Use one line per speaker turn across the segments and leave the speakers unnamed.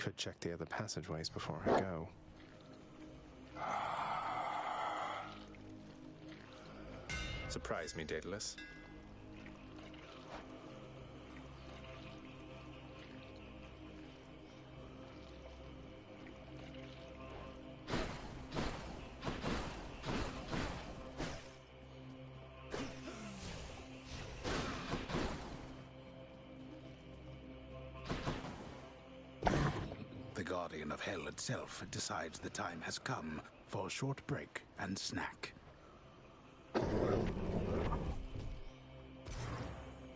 Could check the other passageways before I go. Surprise me, Daedalus.
Of hell itself decides the time has come for a short break and snack.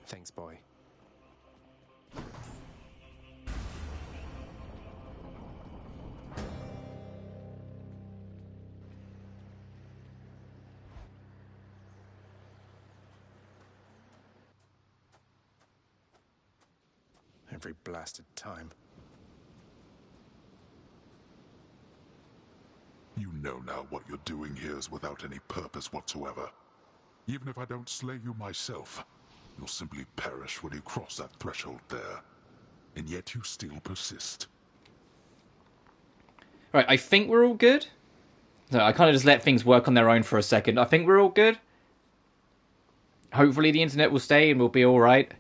Thanks, boy. Every blasted time.
You know now what you're doing here is without any purpose whatsoever. Even if I don't slay you myself, you'll simply perish when you cross that threshold there. And yet you still persist.
Right, I think we're all good. So I kind of just let things work on their own for a second. I think we're all good. Hopefully the internet will stay and we'll be alright.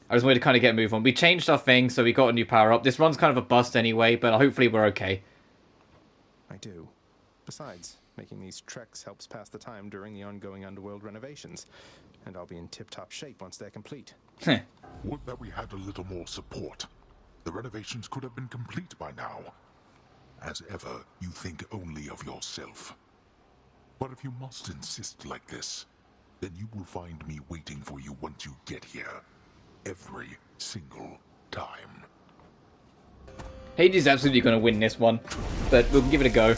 I just wanted to kind of get a move on. We changed our thing, so we got a new power-up. This run's kind of a bust anyway, but hopefully we're okay.
I do. Besides, making these treks helps pass the time during the ongoing underworld renovations. And I'll be in tip-top shape once they're complete.
Would that we had a little more support. The renovations could have been complete by now. As ever, you think only of yourself. But if you must insist like this, then you will find me waiting for you once you get here. Every single time.
Hades is absolutely going to win this one, but we'll give it a go.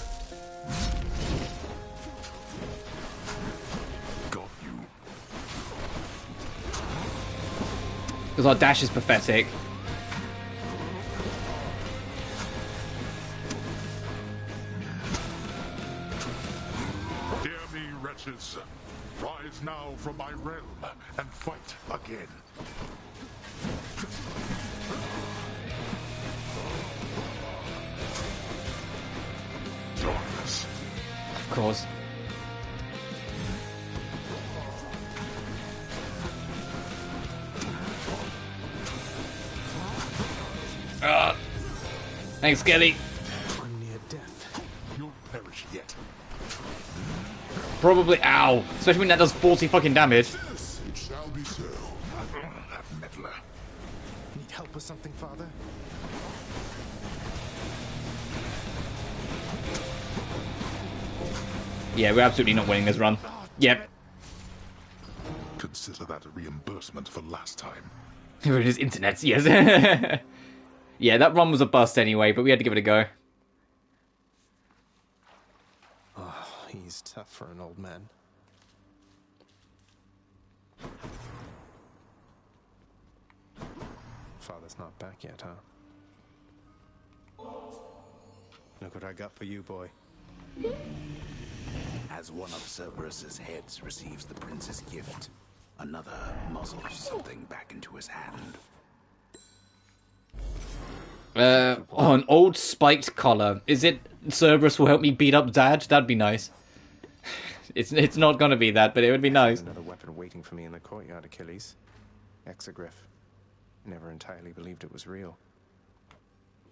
Got you.
Because our dash is pathetic.
Hear me, wretches. Rise now from my realm and fight again. Darkness.
Of course. Thanks, Kelly.
I'm near death.
You'll perish yet.
Probably, ow. Especially when that does 40 fucking damage.
Yes, it shall be so. That meddler.
Need help with something, Father?
Yeah, we're absolutely not winning this run. Yep.
Consider that a reimbursement for last time.
It is internet, yes. Yeah, that run was a bust anyway, but we had to give it a go.
Oh, he's tough for an old man. Father's not back yet, huh? Look what I got for you, boy.
As one of Cerberus's heads receives the prince's gift, another muzzles something back into his hand.
Oh, an old spiked collar. Is it Cerberus will help me beat up Dad? That'd be nice. It's not gonna be that, but it would be nice.
Another weapon waiting for me in the courtyard, Achilles. Exogryph. Never entirely believed it was real.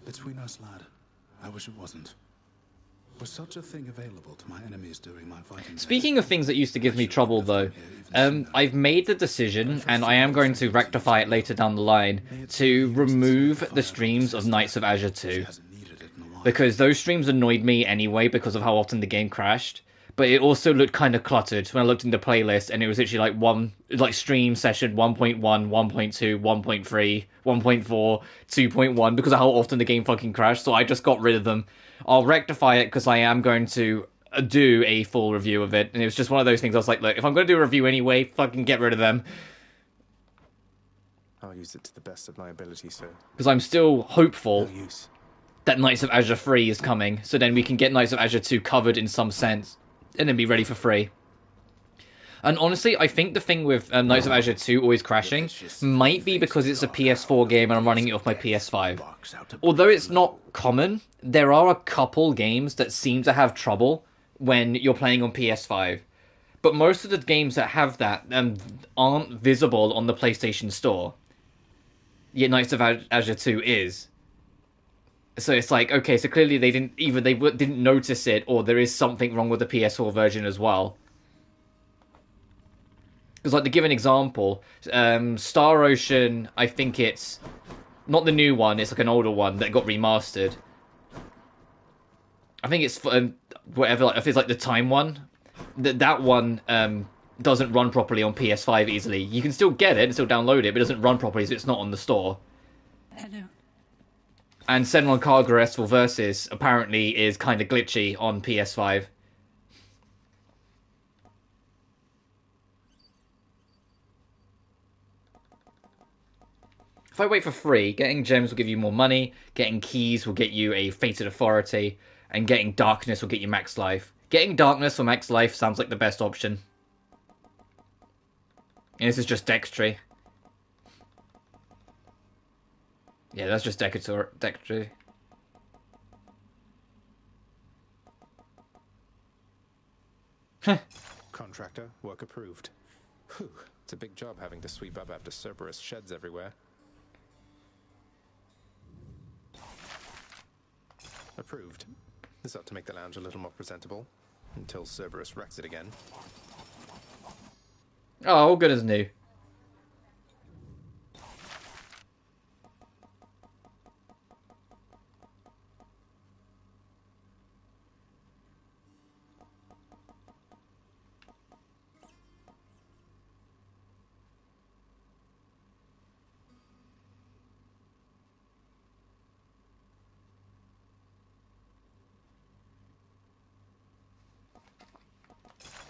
Between us, lad, I wish it wasn't. Was such a thing available to my enemies during my fighting?
Speaking of things that used to give me trouble, though, I've made the decision, and I am going to rectify it later down the line, to remove the streams of Knights of Azure 2. Because those streams annoyed me anyway because of how often the game crashed. But it also looked kind of cluttered when I looked in the playlist, and it was literally like stream session 1.1, 1.2, 1.3, 1.4, 2.1, because of how often the game fucking crashed, so I just got rid of them. I'll rectify it because I am going to do a full review of it, and it was just one of those things I was like, look, if I'm going to do a review anyway, fucking get rid of them.
I'll use it to the best of my ability, sir.
Because I'm still hopeful
No use.
that Knights of Azure 3 is coming, so then we can get Knights of Azure 2 covered in some sense, and then be ready for free. And honestly, I think the thing with Knights of Azure 2 always crashing might be because it's a PS4 game and I'm running it off my PS5. Although it's not common, there are a couple games that seem to have trouble when you're playing on PS5. But most of the games that have that aren't visible on the PlayStation Store. Yet Knights of Azure 2 is. So it's like, okay, so clearly they didn't notice it, or there is something wrong with the PS4 version as well. Because, like, to give an example, Star Ocean, I think it's not the new one, it's like an older one that got remastered. I think it's whatever, like, if it's like the Time one, that one doesn't run properly on PS5 easily. You can still get it and still download it, but it doesn't run properly, so it's not on the store.
Hello.
And Senran Kagura S4 Versus apparently is kind of glitchy on PS5. If I wait for free, getting gems will give you more money, getting keys will get you a fated authority, and getting darkness will get you max life. Getting darkness for max life sounds like the best option. And this is just dextry. Yeah, that's just dextry.
Contractor, work approved. Whew, it's a big job having to sweep up after Cerberus sheds everywhere. Approved. This ought to make the lounge a little more presentable, until Cerberus wrecks it again.
Oh, all good as new.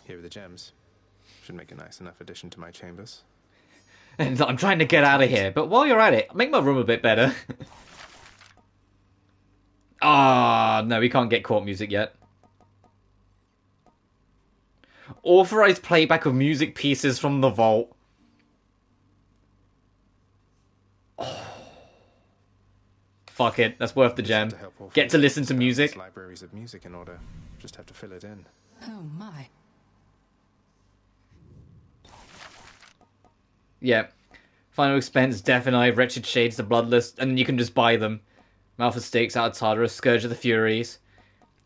Here are the gems. Should make a nice enough addition to my chambers.
And I'm trying to get out of here, but while you're at it, make my room a bit better. Ah, no, we can't get court music yet. Authorized playback of music pieces from the vault. Oh. Fuck it, that's worth the gem. Get to listen to music.
Libraries of music in order. Just have to fill it in.
Oh my.
Yeah. Final expense, Death and Eye, Wretched Shades, The Bloodless, and then you can just buy them. Mouth of Stakes, Out of Tartarus, Scourge of the Furies,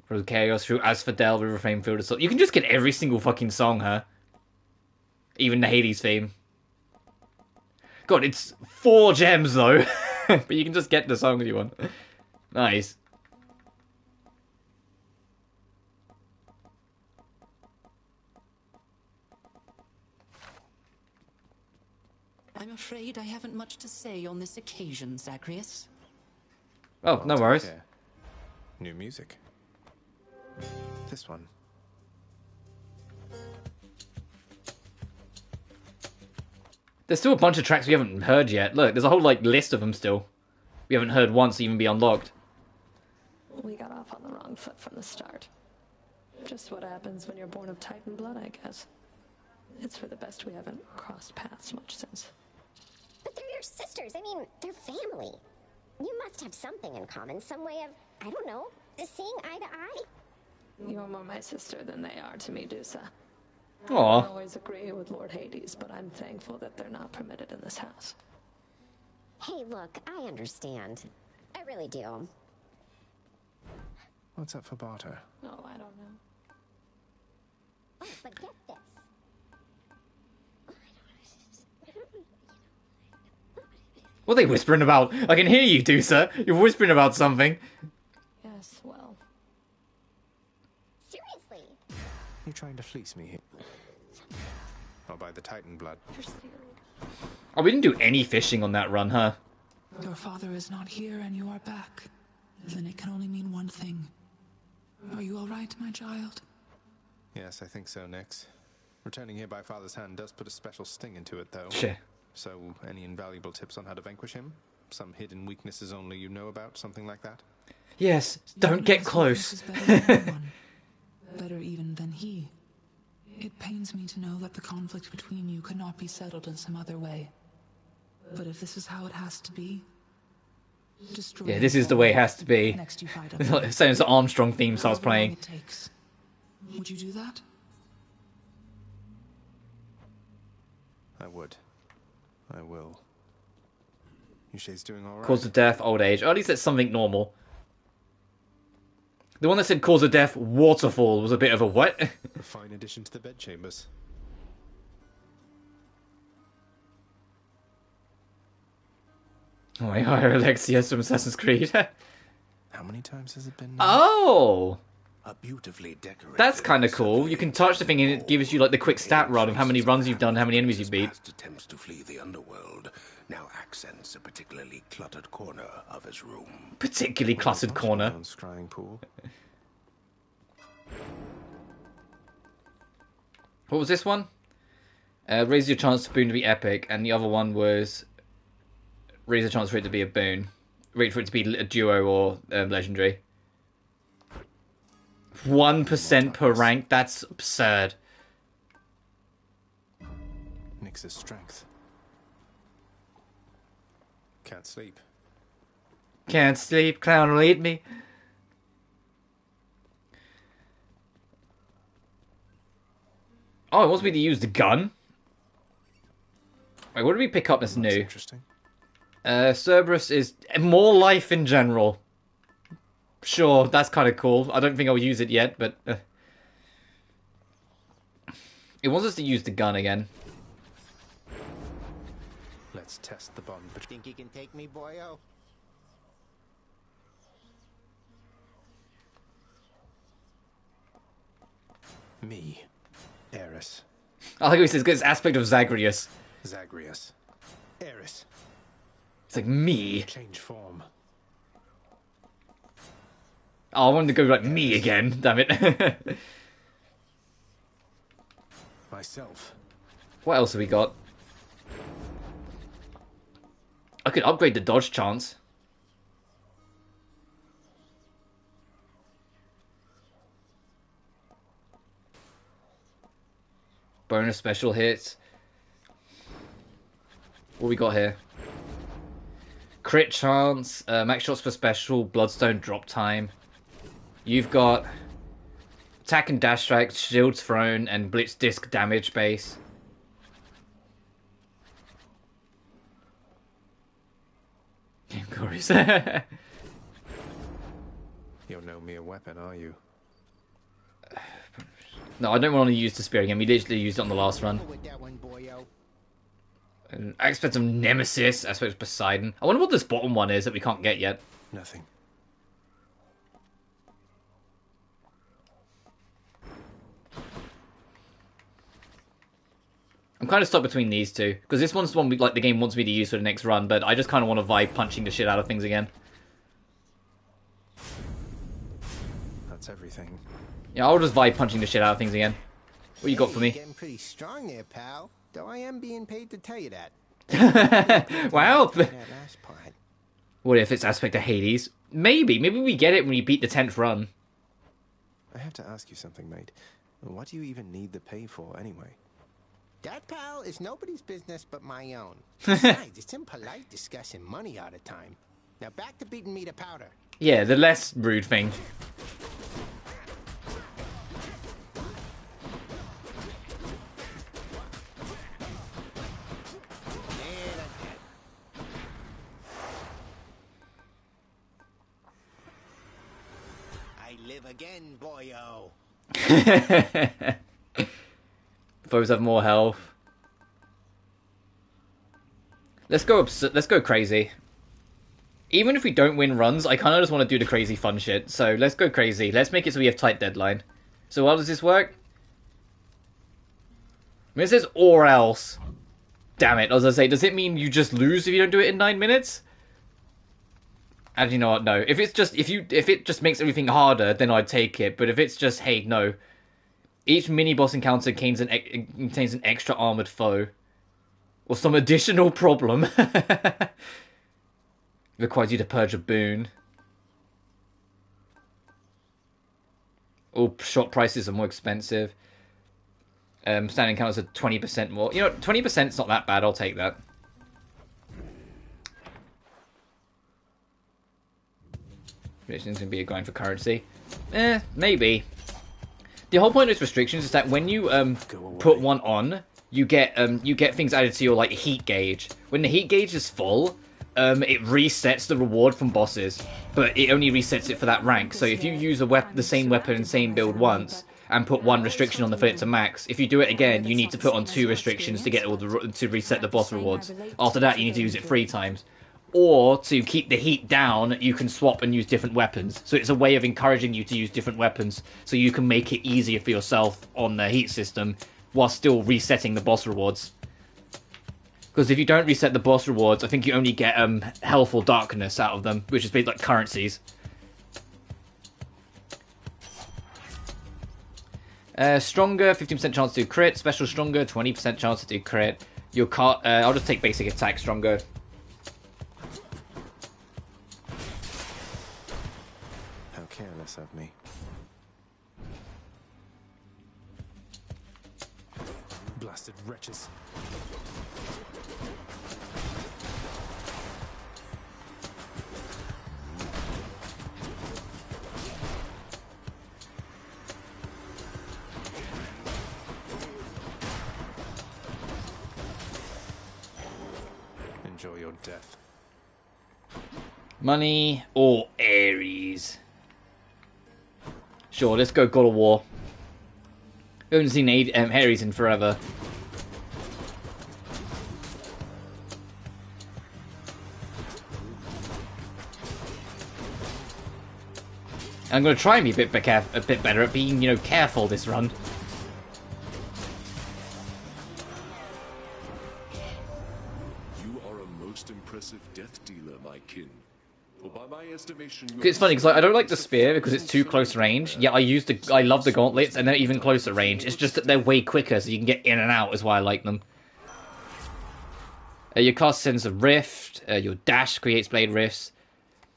through Chaos, through Asphodel, River Flame, Field of Soul. You can just get every single fucking song, huh? Even the Hades theme. God, it's 4 gems though. But you can just get the songs you want. Nice.
I'm afraid I haven't much to say on this occasion, Zagreus.
Oh, no worries.
Okay. New music. This one.
There's still a bunch of tracks we haven't heard yet. Look, there's a whole like list of them still. We haven't heard once even be unlocked.
We got off on the wrong foot from the start. Just what happens when you're born of Titan blood, I guess. It's for the best we haven't crossed paths much since.
But they're your sisters. I mean, they're family. You must have something in common, some way of, I don't know, seeing eye to eye.
You're more my sister than they are to me, Dusa. I
Aw.
don't always agree with Lord Hades, but I'm thankful that they're not permitted in this house.
Hey, look, I understand. I really do.
What's up for barter?
Oh, I don't know.
Oh, but get this.
What are they whispering about? I can hear you, Dusa. You're whispering about something.
Yes, well.
Seriously.
You trying to fleece me here? Or by the Titan blood?
Oh, we didn't do any fishing on that run, huh?
Your father is not here and you are back. Then it can only mean one thing. Are you all right, my child?
Yes, I think so, Nix. Returning here by Father's hand does put a special sting into it, though.
Shit.
So, any invaluable tips on how to vanquish him? Some hidden weaknesses only you know about, something like that?
Yes, don't get close.
Is better than anyone. Better even than he. It pains me to know that the conflict between you could not be settled in some other way. But if this is how it has to be, destroy
Yeah, this is the way it has to be.
next you fight
It's like as the Armstrong theme starts
however long
playing.
it takes. Would you do that?
I would. I will. Yushei's doing all right.
Cause of death, old age. Or at least it's something normal. The one that said cause of death, waterfall, was a bit of a what?
A fine addition to the bedchambers.
Oh my god, Alexius from Assassin's Creed.
How many times has it been now?
Oh!
A beautifully decorated.
That's kind of cool. You can touch the thing and it gives you like the quick stat run of how many runs you've done, how many enemies you've beat.
Past attempts to flee the underworld now accents a particularly cluttered corner of his room.
Particularly cluttered corner.
Scrying pool.
What was this one? Raise your chance for boon to be epic, and the other one was raise the chance for it to be a boon. Wait for it to be a duo or legendary. 1% per rank, that's absurd.
Nyx's strength. Can't sleep.
Can't sleep, clown will eat me. Oh, it wants me to use the gun? Wait, what did we pick up that's new?
Interesting.
Cerberus is more life in general. Sure, that's kind of cool. I don't think I'll use it yet, but... It wants us to use the gun again.
Let's test the bond between...
Think you can take me, boyo?
Me. Eris.
I like how he says this aspect of Zagreus.
Zagreus. Eris.
It's like me.
Change form.
Oh, I wanted to go like me again. Damn it.
Myself.
What else have we got? I could upgrade the dodge chance. Bonus special hits. What we got here? Crit chance, max shots for special, bloodstone drop time. You've got attack and dash strike, shield thrown, and blitz disc damage base. Glorious.
You're no mere weapon, are you?
No, I don't want to use the spear again. We literally used it on the last run.
With that one, boyo.
Aspect of Nemesis, aspect of Poseidon. I wonder what this bottom one is that we can't get yet.
Nothing.
I'm kind of stuck between these two. Because this one's the one like the game wants me to use for the next run, but I just kind of want to vibe punching the shit out of things again.
That's everything.
Yeah, I'll just vibe punching the shit out of things again. What you got for
Hey,
me?
getting pretty strong there, pal. Though I am being paid to tell you that.
Wow.
That last part.
What if it's aspect of Hades? Maybe. Maybe we get it when we beat the 10th run.
I have to ask you something, mate. What do you even need the pay for, anyway?
That, pal, is nobody's business but my own. Besides, it's impolite discussing money all the time. Now back to beating me to powder.
Yeah, the less rude thing.
I live again, boyo.
Foes have more health. Let's go crazy. Even if we don't win runs, I kind of just want to do the crazy fun shit. So let's go crazy. Let's make it so we have tight deadline. So how does this work? I mean, it says or else. Damn it. As I say, does it mean you just lose if you don't do it in 9 minutes? And you know what? No. If it just makes everything harder, then I'd take it. But if it's just, hey, no. Each mini-boss encounter contains an extra armored foe. Or some additional problem. Requires you to purge a boon. All shot prices are more expensive. Standing counters are 20% more. You know, 20%'s not that bad. I'll take that. Restrictions can be a grind for currency. Maybe. The whole point of those restrictions is that when you put one on, you get things added to your like heat gauge. When the heat gauge is full, it resets the reward from bosses, but it only resets it for that rank. So if you use the same weapon and same build once and put one restriction on to fill it to max, if you do it again, you need to put on 2 restrictions to get to reset the boss rewards. After that, you need to use it 3 times. Or to keep the heat down, you can swap and use different weapons. So it's a way of encouraging you to use different weapons, so you can make it easier for yourself on the heat system while still resetting the boss rewards. Because if you don't reset the boss rewards, I think you only get health or darkness out of them, which is basically like currencies. Stronger, 15% chance to do crit. Special stronger, 20% chance to do crit. Your car, I'll just take basic attack stronger.
How careless of me. Blasted wretches. Enjoy your death.
Money or Ares? Sure, let's go God of War. We haven't seen Ares in forever. I'm going to try and be a bit better at being, you know, careful this run.
You are a most impressive death dealer, my kin. Well, by my estimation,
It's funny because I don't like the spear because it's too close range. Yeah, I love the gauntlets and they're even closer range. It's just that they're way quicker, so you can get in and out. Is why I like them. Your cast sends a rift. Your dash creates blade rifts.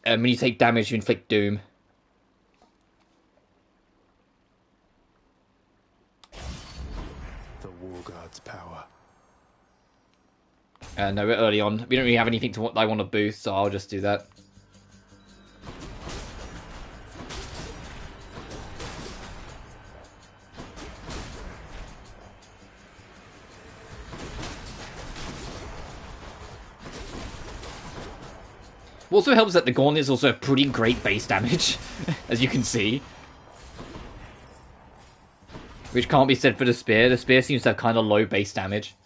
When you take damage, you inflict doom.
The War God's power.
No, we're early on. We don't really have anything to I want to boost, so I'll just do that. What also helps that the gauntlet is also a pretty great base damage, as you can see. Which can't be said for the spear. The spear seems to have kind of low base damage.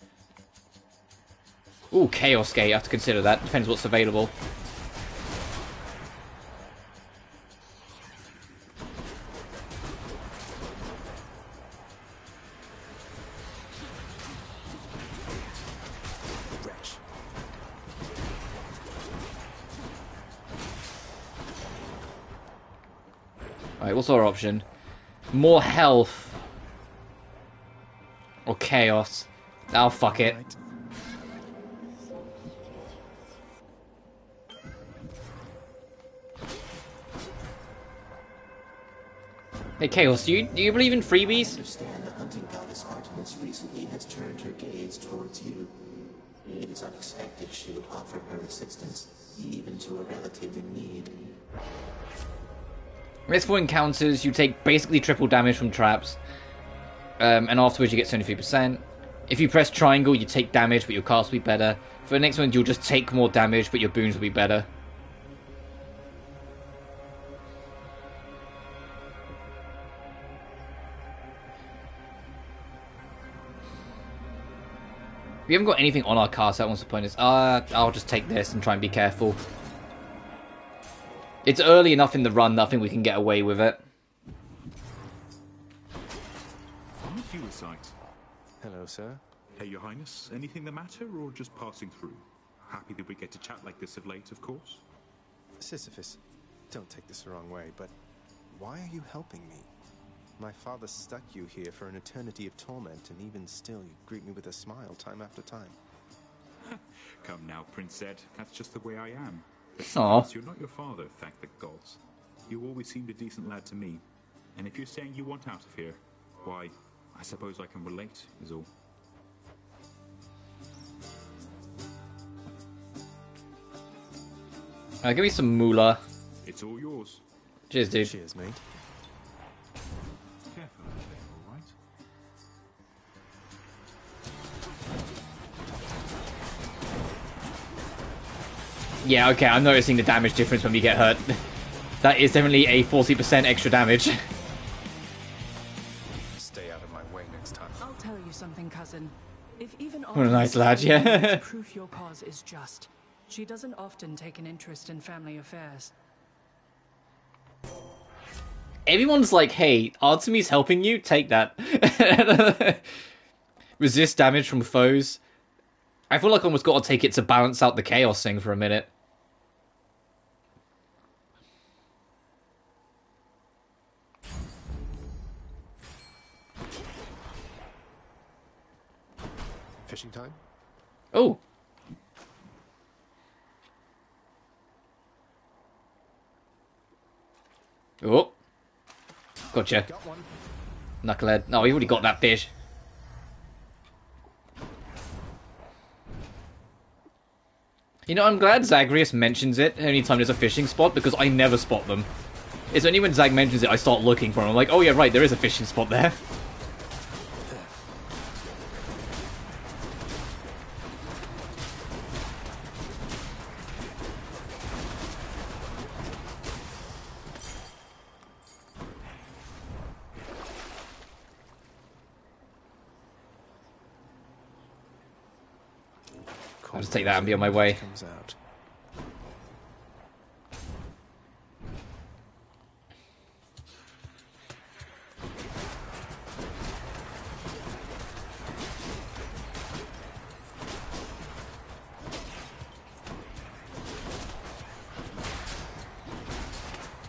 Ooh, Chaos Gate, I have to consider that. Depends what's available. Alright, what's our option? More health. Or chaos. Oh, fuck it. Hey, Chaos, do you believe in freebies?
I understand the hunting goddess Artemis recently has turned her gaze towards you. It is unexpected she would offer her assistance, even to a relative in need.
Next 4 encounters, you take basically triple damage from traps. And afterwards you get 73%. If you press triangle, you take damage, but your cast will be better. For the next one, you'll just take more damage, but your boons will be better. We haven't got anything on our cast, that one's the point is, I'll just take this and try and be careful. It's early enough in the run, nothing we can get away with it.
Hello, sir.
Hey, Your Highness, anything the matter, or just passing through? Happy that we get to chat like this of late, of course.
Sisyphus, don't take this the wrong way, but why are you helping me? My father stuck you here for an eternity of torment, and even still you greet me with a smile time after time.
Come now, Prince Ed, that's just the way I am.
Aww.
You're not your father, thank the gods. You always seemed a decent lad to me, and if you're saying you want out of here, why, I suppose I can relate, is all.
Give me some moolah.
It's all yours.
Cheers, dude.
Cheers, mate.
Careful out there, all right?
Yeah, okay, I'm noticing the damage difference when we get hurt. That is definitely a 40% extra damage.
Stay out of my way next time.
I'll tell you something, cousin. If even
What a nice lad, yeah.
proof your cause is just. She doesn't often take an interest in family affairs.
Everyone's like, hey, Artemis helping you? Take that. Resist damage from foes. I feel like I almost got to take it to balance out the chaos thing for a minute.
Fishing time?
Oh. Oh. Gotcha.
Got one.
Knucklehead. No, we already got that fish. You know, I'm glad Zagreus mentions it anytime there's a fishing spot, because I never spot them. It's only when Zag mentions it I start looking for them. I'm like, oh yeah, right, there is a fishing spot there. I'll just take that and be on my way.
Comes out.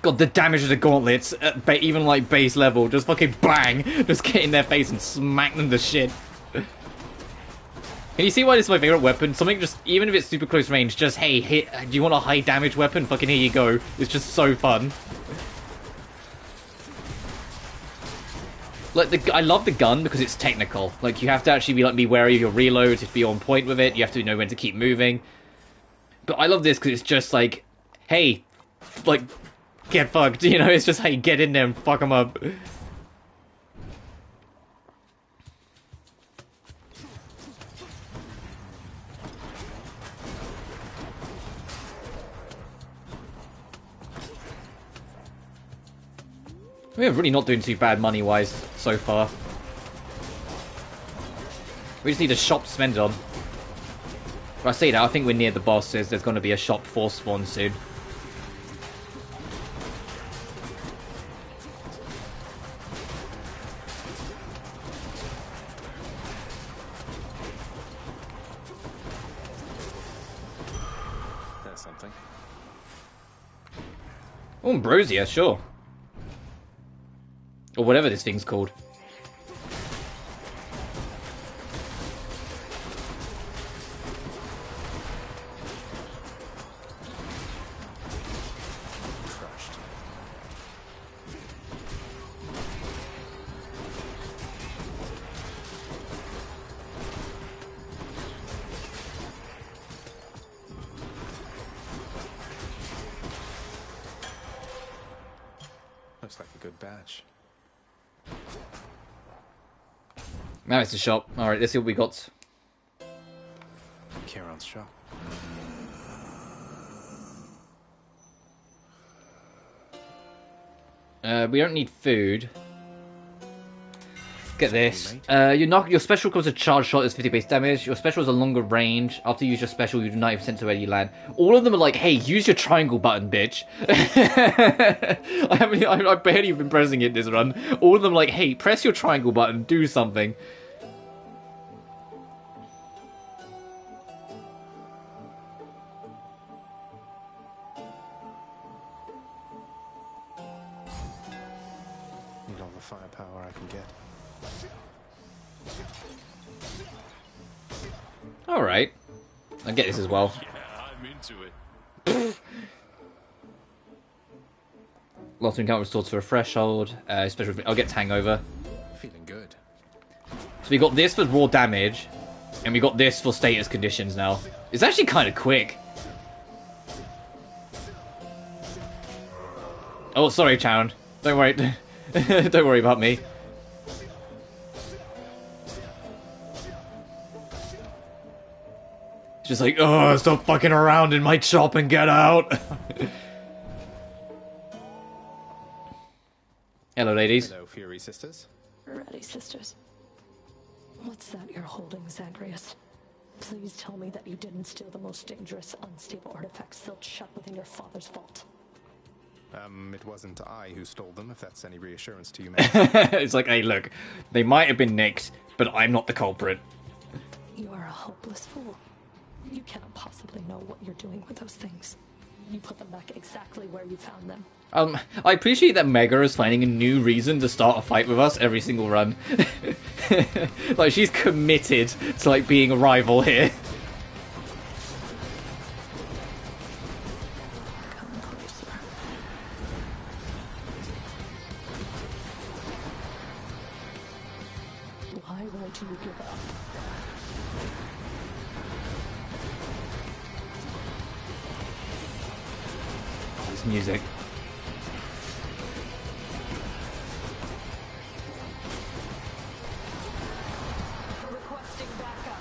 God, the damage of the gauntlets at even like base level, just fucking bang, just get in their face and smack them to shit. Can you see why this is my favorite weapon? Something just, even if it's super close range, just, hey, hit, do you want a high damage weapon? Fucking here you go. It's just so fun. Like, I love the gun because it's technical. Like, you have to actually be wary of your reloads, to be on point with it. You have to know when to keep moving. But I love this because it's just like, hey, like, get fucked, you know? It's just how you get in there and fuck them up. We're really not doing too bad money-wise so far. We just need a shop to spend it on. But I say that, I think we're near the bosses. There's going to be a shop for spawn soon.
That's something.
Oh, Ambrosia, sure. Or whatever this thing's called.
Crushed. Looks like a good batch.
Now it's a shop. Alright, let's see what we got.
Charon's shop.
We don't need food. Get this. Your special causes a charge shot is 50 base damage. Your special is a longer range. After you use your special, you do 90% to where you land. All of them are like, hey, use your triangle button, bitch. I've barely been pressing it this run. All of them are like, hey, press your triangle button, do something.
Need all the firepower I can get.
Alright. I'll get this as well.
Yeah, I'm into it.
Lots of encounter restored to a threshold. Special. I'll get Hangover.
Feeling good.
So we got this for raw damage, and we got this for status conditions now. It's actually kind of quick. Oh, sorry, Charon. Don't worry. Don't worry about me. Just like, oh, stop fucking around in my shop and get out. Hello, ladies.
Hello, Fury Sisters.
Ready, sisters. What's that you're holding, Zagreus? Please tell me that you didn't steal the most dangerous, unstable artifacts sealed shut within your father's vault.
It wasn't I who stole them, if that's any reassurance to you, ma'am.
It's like, hey, look, they might have been nicked, but I'm not the culprit.
You are a hopeless fool. You cannot possibly know what you're doing with those things. You put them back exactly where you found them.
I appreciate that Mega is finding a new reason to start a fight with us every single run. Like, she's committed to, like, being a rival here.
Come closer. Why won't you give up?
This music.
Requesting backup.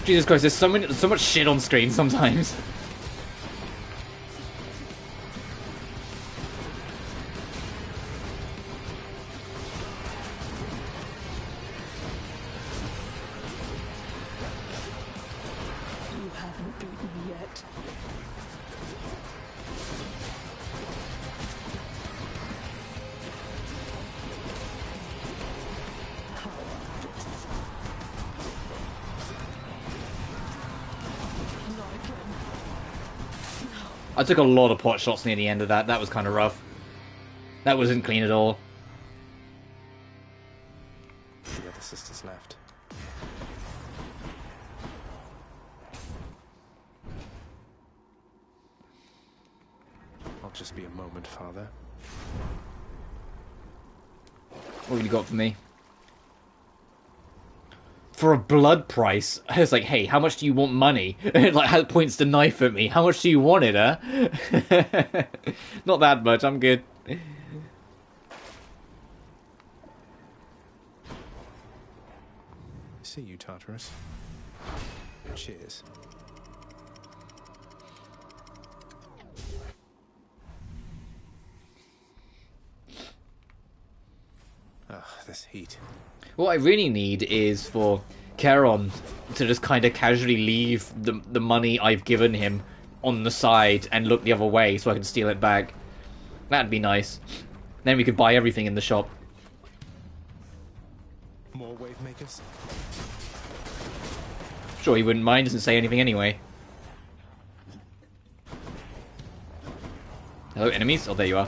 Jesus Christ, there's so much shit on screen sometimes.
You haven't beaten me yet. How about this? Not again.
I took a lot of pot shots near the end of that. That was kind of rough. That wasn't clean at all.
The other sisters left. I'll just be a moment, Father.
What have you got for me? For a blood price? I was like, hey, how much do you want money? Like, points the knife at me. How much do you want it, huh? Not that much, I'm good.
See you, Tartarus. Cheers. Ugh, this heat.
What I really need is for Charon to just kind of casually leave the money I've given him on the side and look the other way so I can steal it back. That'd be nice. Then we could buy everything in the shop.
More wave makers?
Sure, he wouldn't mind, doesn't say anything anyway. Hello, enemies? Oh, there you are.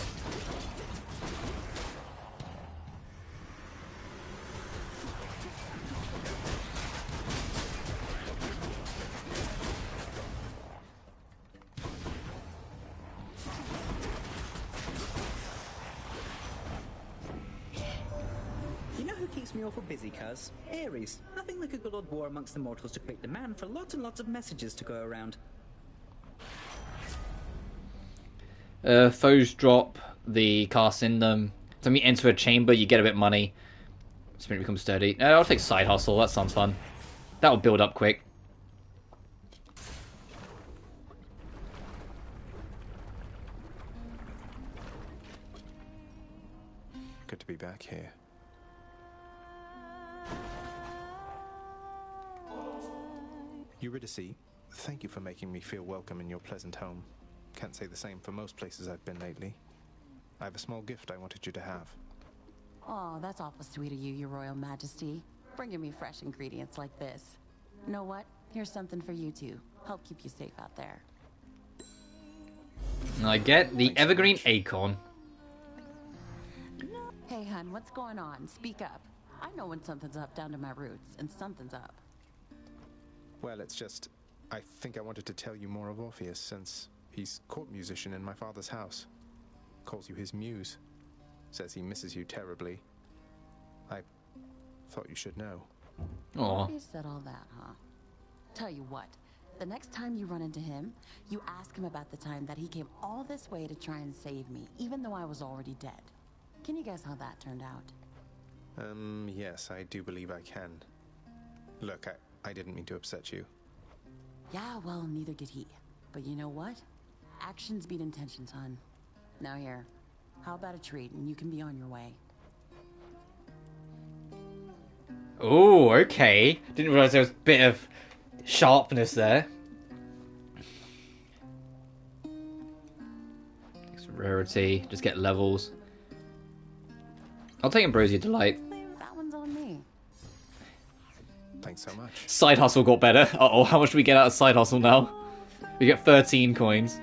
You know who keeps me awful busy, cuz? Ares. Nothing like a good old war amongst the mortals to create demand for lots and lots of messages to go around.
Foes drop the cast in them. So when you enter a chamber, you get a bit of money. Spirit becomes sturdy. I'll take side hustle. That sounds fun. That'll build up quick.
Good to be back here. Eurydice, thank you for making me feel welcome in your pleasant home. Can't say the same for most places I've been lately. I have a small gift I wanted you to have.
Oh, that's awful sweet of you, Your Royal Majesty. Bringing me fresh ingredients like this. Know what? Here's something for you too. Help keep you safe out there.
I get the evergreen acorn.
Hey, hun, what's going on? Speak up. I know when something's up down to my roots, and something's up.
Well, it's just... I think I wanted to tell you more of Orpheus, since he's court musician in my father's house. Calls you his muse. Says he misses you terribly. I thought you should know.
Oh, you said all that, huh? Tell you what, the next time you run into him, you ask him about the time that he came all this way to try and save me, even though I was already dead. Can you guess how that turned out?
Yes, I do believe I can. Look, I didn't mean to upset you.
Yeah, well, neither did he. But you know what? Actions beat intentions, hon. Now here, how about a treat and you can be on your way?
Oh, okay. Didn't realize there was a bit of sharpness there. It's rarity, just get levels. I'll take Ambrosia Delight.
That one's on me.
Thanks so much.
Side hustle got better. Uh-oh, how much do we get out of side hustle now? We get 13 coins.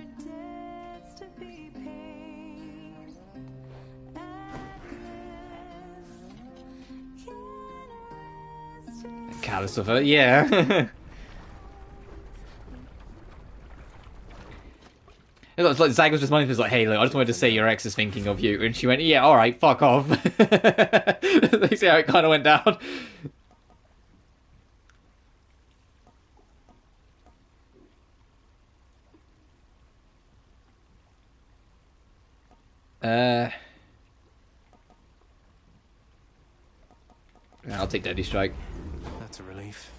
Callous of her, yeah. It's like Zag was just minding, like, hey, look, I just wanted to say your ex is thinking of you. And she went, yeah, alright, fuck off. You see how it kind of went down? I'll take Deadly Strike.
That's a relief.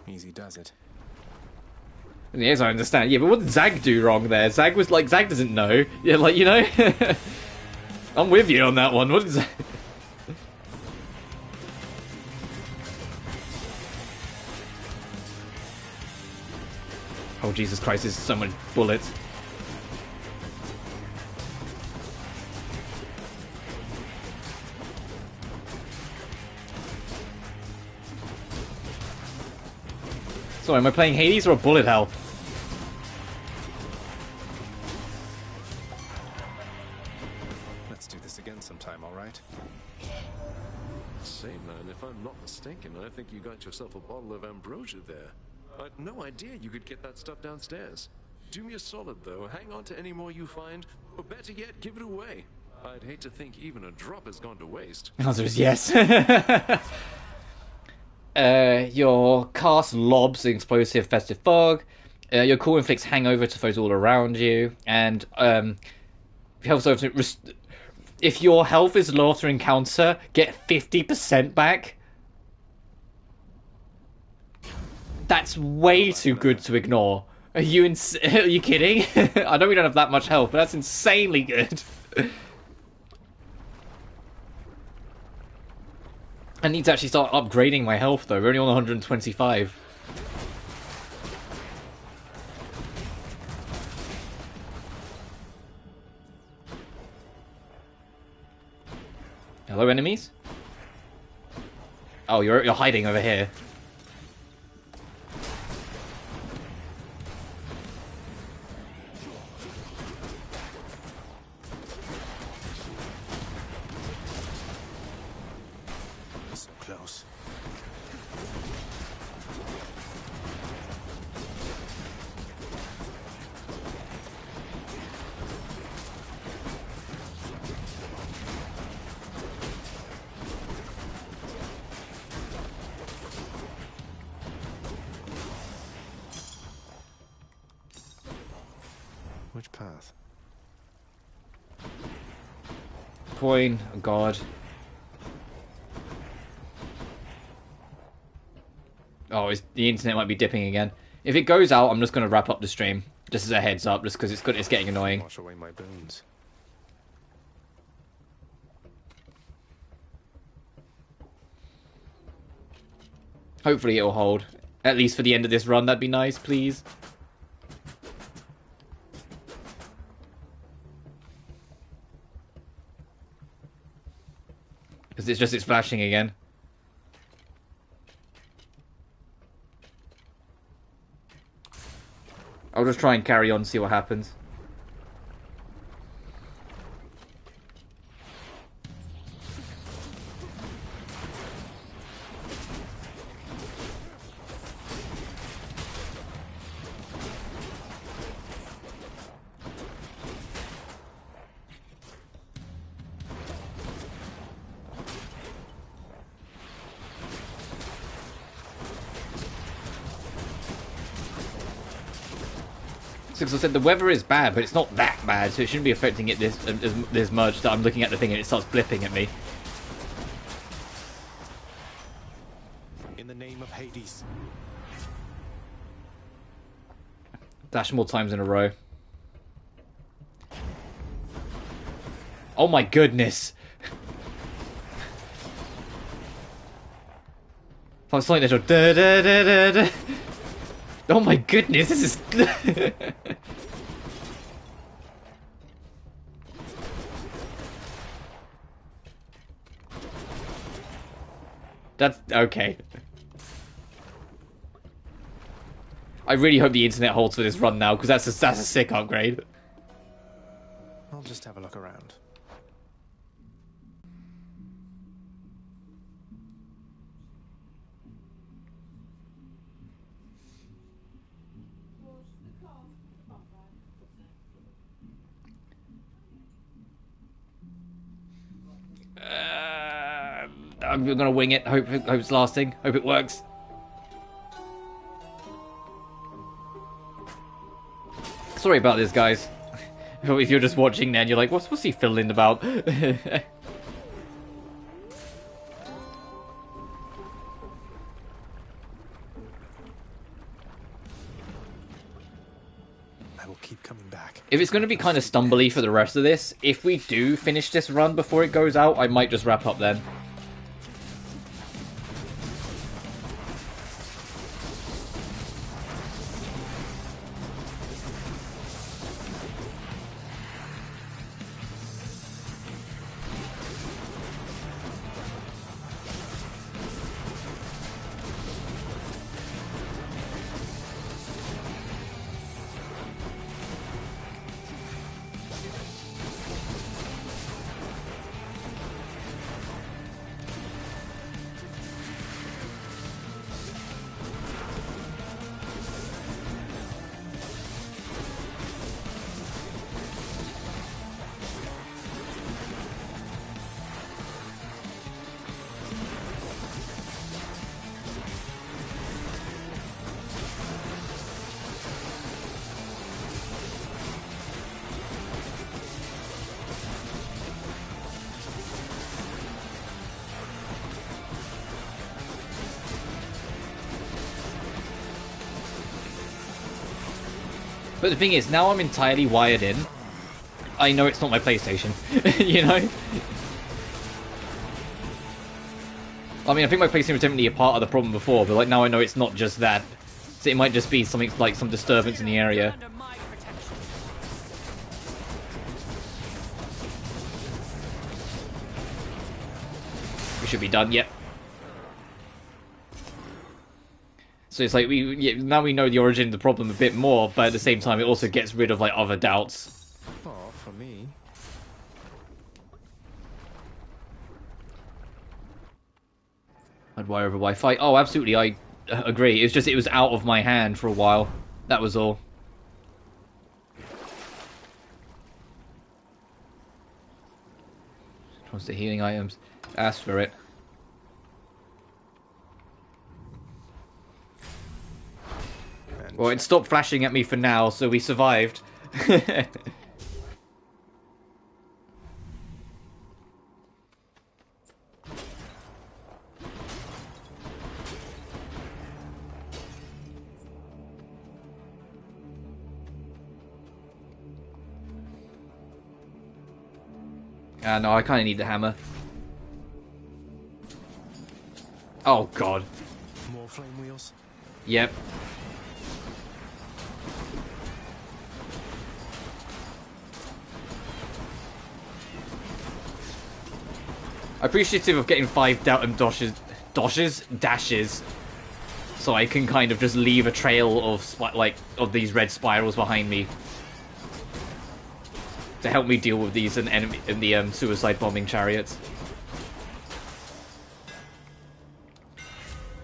Easy does it.
Yes, I understand. Yeah, but what did Zag do wrong there? Zag was like, Zag doesn't know. Yeah, like, you know? I'm with you on that one. What did Zag... Oh, Jesus Christ, there's so many bullets. Sorry, am I playing Hades or a bullet hell?
Let's do this again sometime, alright?
Say, man, if I'm not mistaken, I think you got yourself a bottle of ambrosia there. I had no idea you could get that stuff downstairs. Do me a solid, though. Hang on to any more you find, or better yet, give it away. I'd hate to think even a drop has gone to waste.
The answer is yes. Your cast lobs the explosive festive fog. Your cool inflicts hangover to foes all around you, and if your health is low after encounter, get 50% back. That's way too good to ignore. Are you kidding? I know we don't have that much health, but that's insanely good. I need to actually start upgrading my health, though. We're only on 125. Hello, enemies? Oh, you're hiding over here.
Which path?
Coin, oh god. Oh, the internet might be dipping again. If it goes out, I'm just going to wrap up the stream. Just as a heads up, just because it's getting annoying.
Wash away my bones.
Hopefully it'll hold. At least for the end of this run, that'd be nice, please. Because it's flashing again. I'll just try and carry on, see what happens. As I said, the weather is bad, but it's not that bad, so it shouldn't be affecting it this much that I'm looking at the thing and it starts blipping at me.
In the name of Hades.
Dash more times in a row. Oh my goodness! If I was like that, da da da da da. Oh my goodness, this is. That's okay. I really hope the internet holds for this run now, because that's a sick upgrade.
I'll just have a look around.
I'm gonna wing it. Hope it's lasting. Hope it works. Sorry about this, guys. If you're just watching, then you're like, what's he fiddling about?
I will keep coming back.
If it's going to be kind of stumbly for the rest of this, if we do finish this run before it goes out, I might just wrap up then. But the thing is, now I'm entirely wired in. I know it's not my PlayStation, you know? I mean, I think my PlayStation was definitely a part of the problem before, but like now I know it's not just that. So it might just be something like some disturbance in the area. We should be done, yep. So it's like now we know the origin of the problem a bit more, but at the same time it also gets rid of like other doubts.
Oh, for me.
I'd wire over Wi-Fi. Oh, absolutely, I agree. It's just it was out of my hand for a while. That was all. What's the healing items? Ask for it. Well, it stopped flashing at me for now, so we survived. No, I kind of need the hammer. Oh, God.
More flame wheels?
Yep. Appreciative of getting 5 dashes, so I can kind of just leave a trail of these red spirals behind me to help me deal with these and suicide bombing chariots.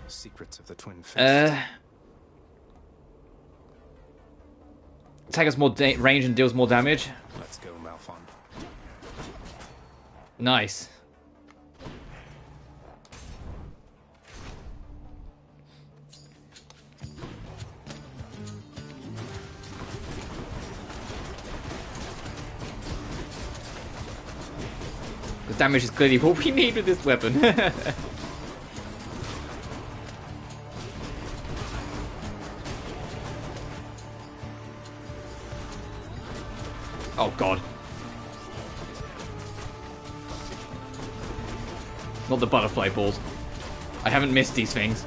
Secrets of the Twin Fists.
Attack has more range and deals more damage.
Let's go, Malphon.
Nice. damage is clearly what we need with this weapon. Oh god. Not the butterfly balls. I haven't missed these things.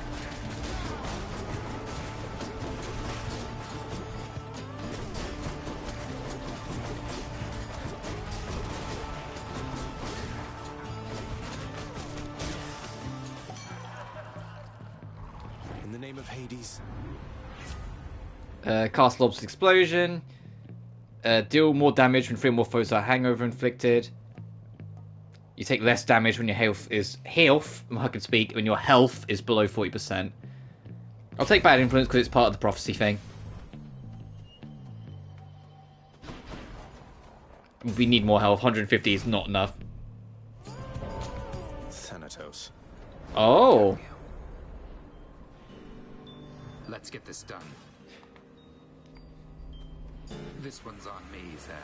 In the name of Hades.
Cast Lob's Explosion. Deal more damage when 3 or more foes are hangover inflicted. You take less damage when your I can speak, when your health is below 40%. I'll take Bad Influence because it's part of the prophecy thing. We need more health. 150 is not enough.
Thanatos.
Oh.
Let's get this done. This one's on me, Zach.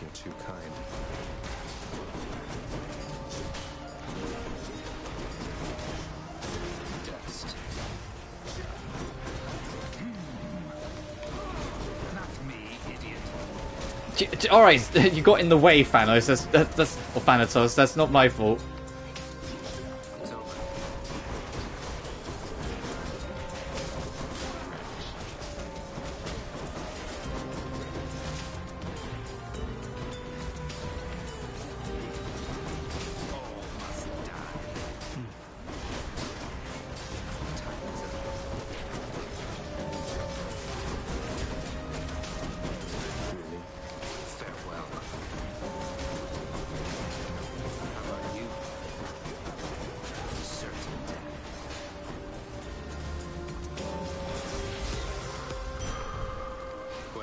You're too kind.
Dust. Not me, idiot.
Alright, you got in the way, Thanos. Or Thanatos. That's not my fault.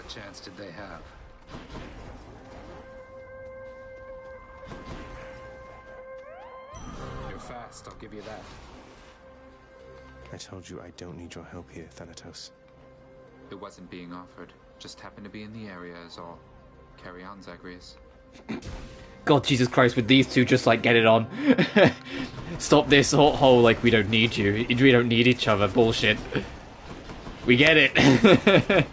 Chance did they have? You're fast, I'll give you that.
I told you I don't need your help here, Thanatos.
It wasn't being offered. Just happened to be in the area is all. Carry on, Zagreus.
God, Jesus Christ, with these two, just like, get it on. Stop this whole, like, we don't need you. We don't need each other bullshit. We get it.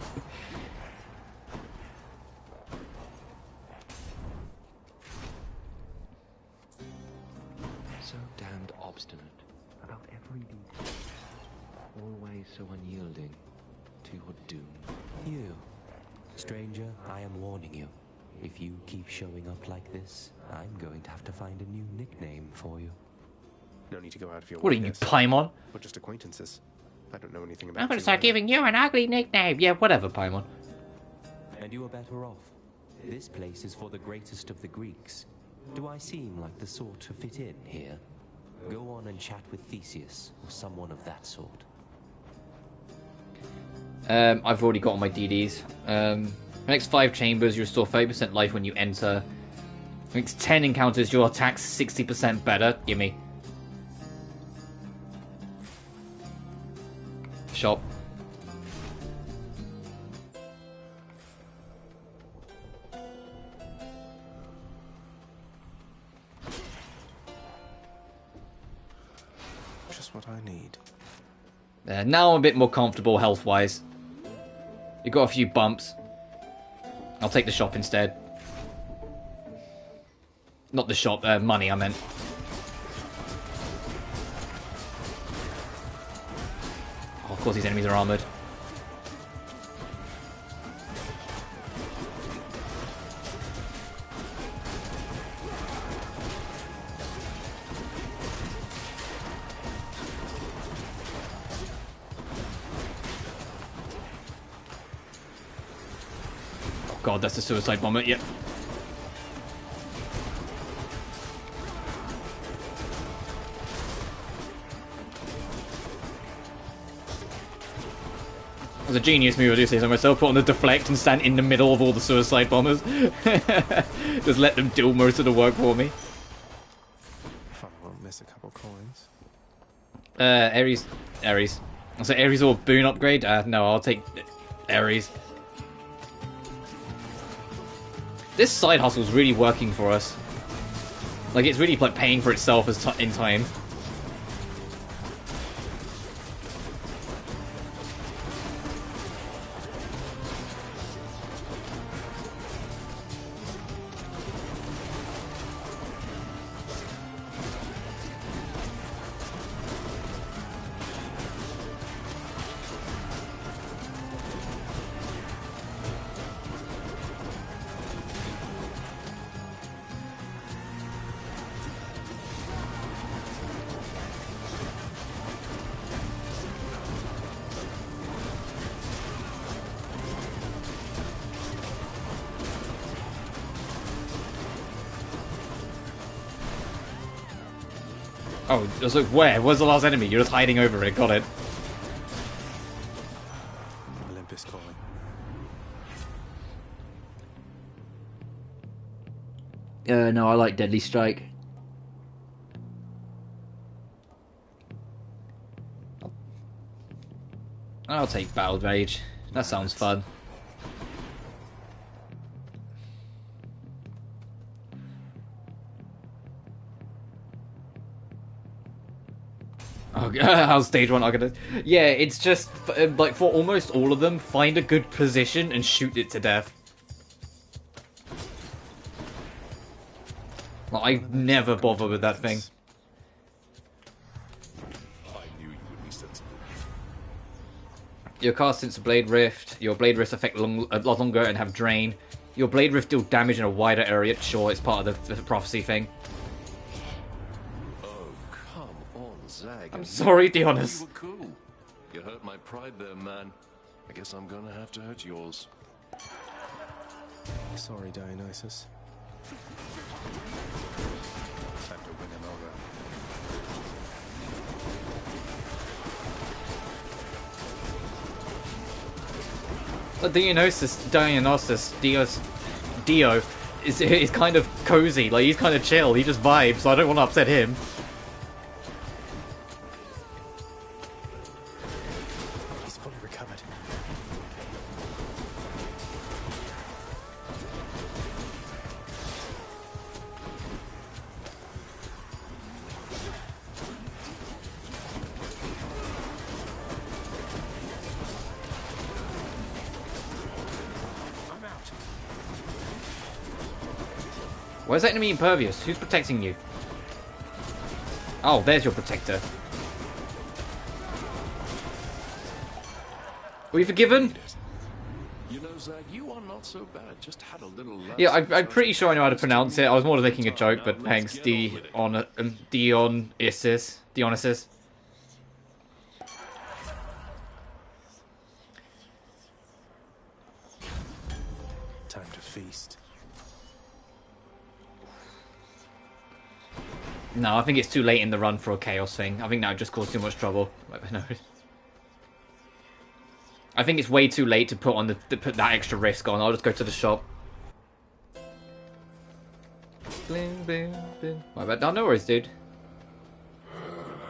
So unyielding to your doom. You, stranger, I am warning you. If you keep showing up like this, I'm going to have to find a new nickname for you.
No need to go out of your way.
What are you, Paimon?
We're just acquaintances. I don't know anything about
I'm gonna start giving you an ugly nickname. Yeah, whatever, Paimon.
And you are better off. This place is for the greatest of the Greeks. Do I seem like the sort to fit in here? Go on and chat with Theseus, or someone of that sort.
I've already got all my DDs. Next 5 chambers, you restore 30% life when you enter. Next 10 encounters, your attack's 60% better. Gimme. Shop.
Just what I need.
Now I'm a bit more comfortable health-wise. You got a few bumps. I'll take the shop instead. Not the shop, money I meant. Oh, of course these enemies are armoured. God, that's a suicide bomber, yep. It was a genius move, I do say so myself. Put on the deflect and stand in the middle of all the suicide bombers. Just let them do most of the work for me.
If I won't miss a couple coins.
Ares. I'll say Ares or boon upgrade? No, I'll take Ares. This side hustle's really working for us. Like, it's really like paying for itself as in time. Oh, I was like, where? Where's the last enemy? You're just hiding over it. Got it.
Olympus calling.
No, I like Deadly Strike. I'll take Battle Rage. That sounds fun. Oh, how's stage 1 Arcanist? Yeah, it's just, like, for almost all of them, find a good position and shoot it to death. Well, I never bother with that thing.
I knew you would be sensible.
Your cast into Blade Rift. Your Blade Rift affect a lot longer and have Drain. Your Blade Rift deal damage in a wider area. Sure, it's part of the prophecy thing.
Zag,
I'm sorry, Dionys.
You were cool. You hurt my pride there, man. I guess I'm gonna have to hurt yours.
Sorry, Dionysus. Time to win him over.
But Dio is kind of cozy. Like, he's kind of chill. He just vibes, so I don't want to upset him. Where's that enemy impervious? Who's protecting you? Oh, there's your protector. Were you forgiven?
You know, Zag, you are not so bad. Just had a little.
Yeah, I'm pretty sure I know how to pronounce it. I was more making a joke, but thanks, Dionysus.
Time to feast.
No, I think it's too late in the run for a chaos thing. I think that would just cause too much trouble. No. I think it's way too late to put on put that extra risk on. I'll just go to the shop. Bling, bling, bling. My bad. No worries, dude.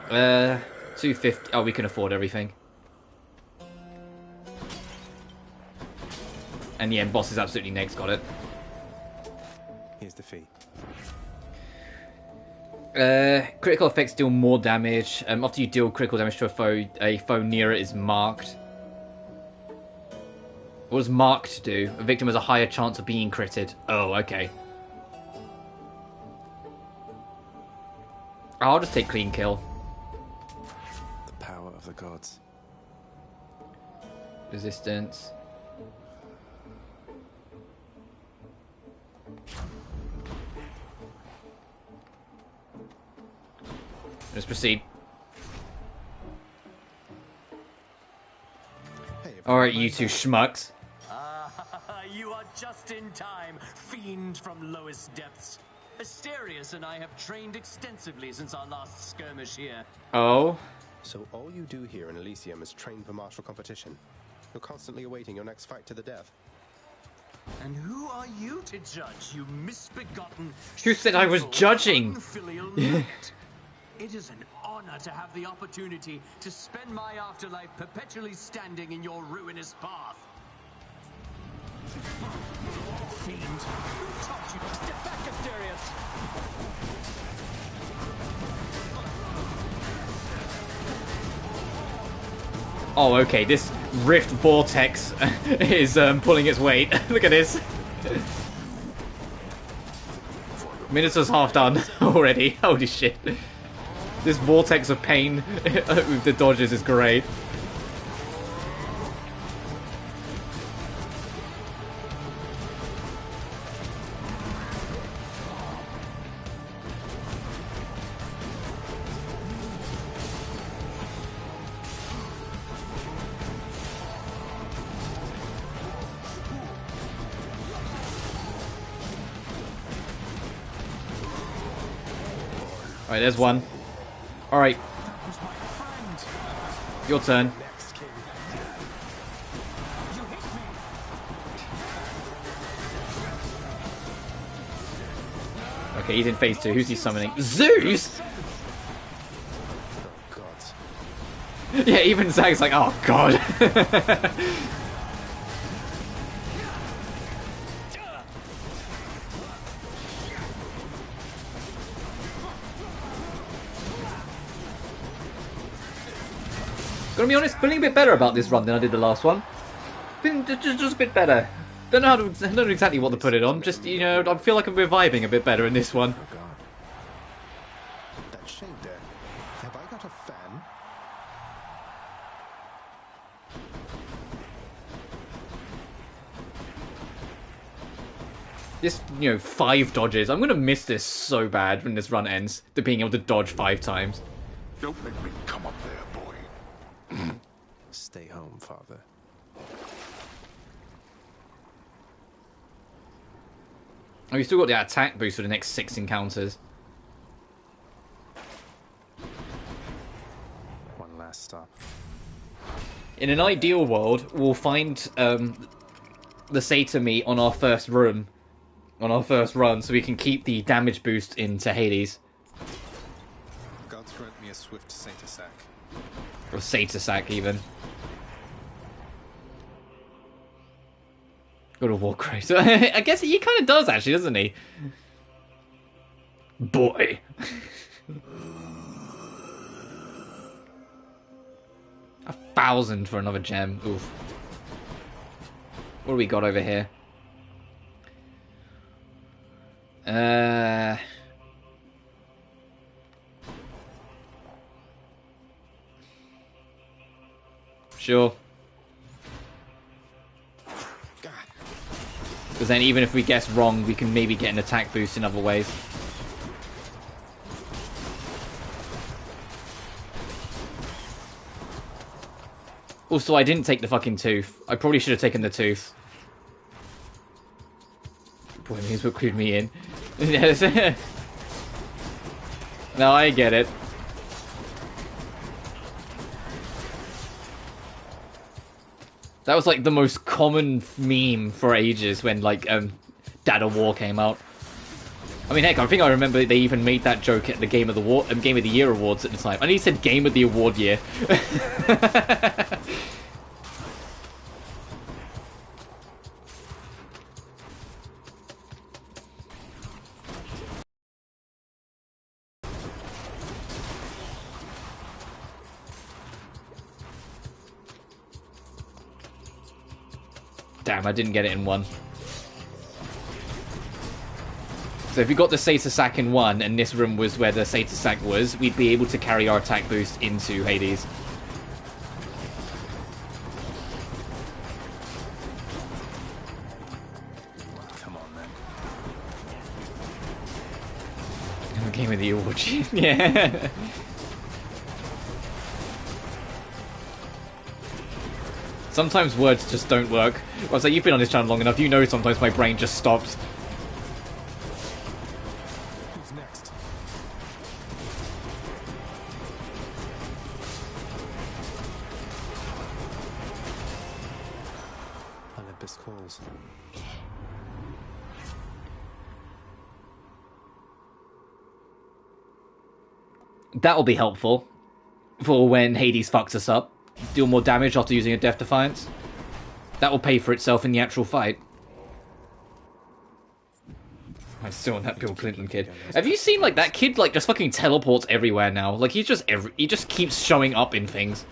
250. Oh, we can afford everything. And yeah, boss is absolutely next. Got it.
Here's the fee.
Critical effects deal more damage. After you deal critical damage to a foe near it is marked. What does marked do? A victim has a higher chance of being critted. Oh, okay. I'll just take clean kill.
The power of the gods.
Resistance. Let's proceed. Alright, you two schmucks.
You are just in time, fiend from lowest depths. Asterius and I have trained extensively since our last skirmish here.
Oh?
So all you do here in Elysium is train for martial competition. You're constantly awaiting your next fight to the death.
And who are you to judge, you misbegotten...
Who said I was judging?
It is an honor to have the opportunity to spend my afterlife perpetually standing in your ruinous path. fiend! Who taught you to step back, Asterius?
Oh, okay, this rift vortex is pulling its weight. Look at this. Minotaur's half done already. Holy shit. This vortex of pain with the dodges is great. Alright, there's one. Alright. Your turn. Okay, he's in phase 2. Who's he summoning? Zeus?!
Oh, God.
Yeah, even Zag's like, oh, God. Gonna be honest, feeling a bit better about this run than I did the last one. Been just a bit better. Don't know exactly what to put it on. Just, you know, I feel like I'm reviving a bit better in this one.
Oh, God. That shade there. Have I got a fan?
This, you know, 5 dodges. I'm gonna miss this so bad when this run ends. To being able to dodge 5 times.
Don't make me come up there, boy.
Stay home, father.
Oh, you still got the attack boost for the next 6 encounters.
One last stop.
In an ideal world, we'll find the Satyr meat on our first run, so we can keep the damage boost into Hades.
Gods grant me a swift Satyr sack.
Or Satyr sack, even. God of War Christ. I guess he kind of does, actually, doesn't he? Boy. 1,000 for another gem. Oof. What do we got over here? Sure. Because then even if we guess wrong, we can maybe get an attack boost in other ways. Also, I didn't take the fucking tooth. I probably should have taken the tooth. Boy, means what clued me in. No, I get it. That was like the most common meme for ages when like Dad of War came out. I mean, heck, I think I remember they even made that joke at the Game of the Year awards at the time. I know he said Game of the Award Year. Damn, I didn't get it in 1. So if we got the Satyr sack in 1, and this room was where the Satyr sack was, we'd be able to carry our attack boost into Hades.
Come on, man.
Game of the Award. Yeah. Sometimes words just don't work. I was like, you've been on this channel long enough, you know sometimes my brain just stops.
Who's next? Olympus calls.
That'll be helpful for when Hades fucks us up. Deal more damage after using a Death Defiance. That will pay for itself in the actual fight. I'm still on that Bill Clinton kid. Have you seen, like, that kid, like, just fucking teleports everywhere now? Like, he just keeps showing up in things.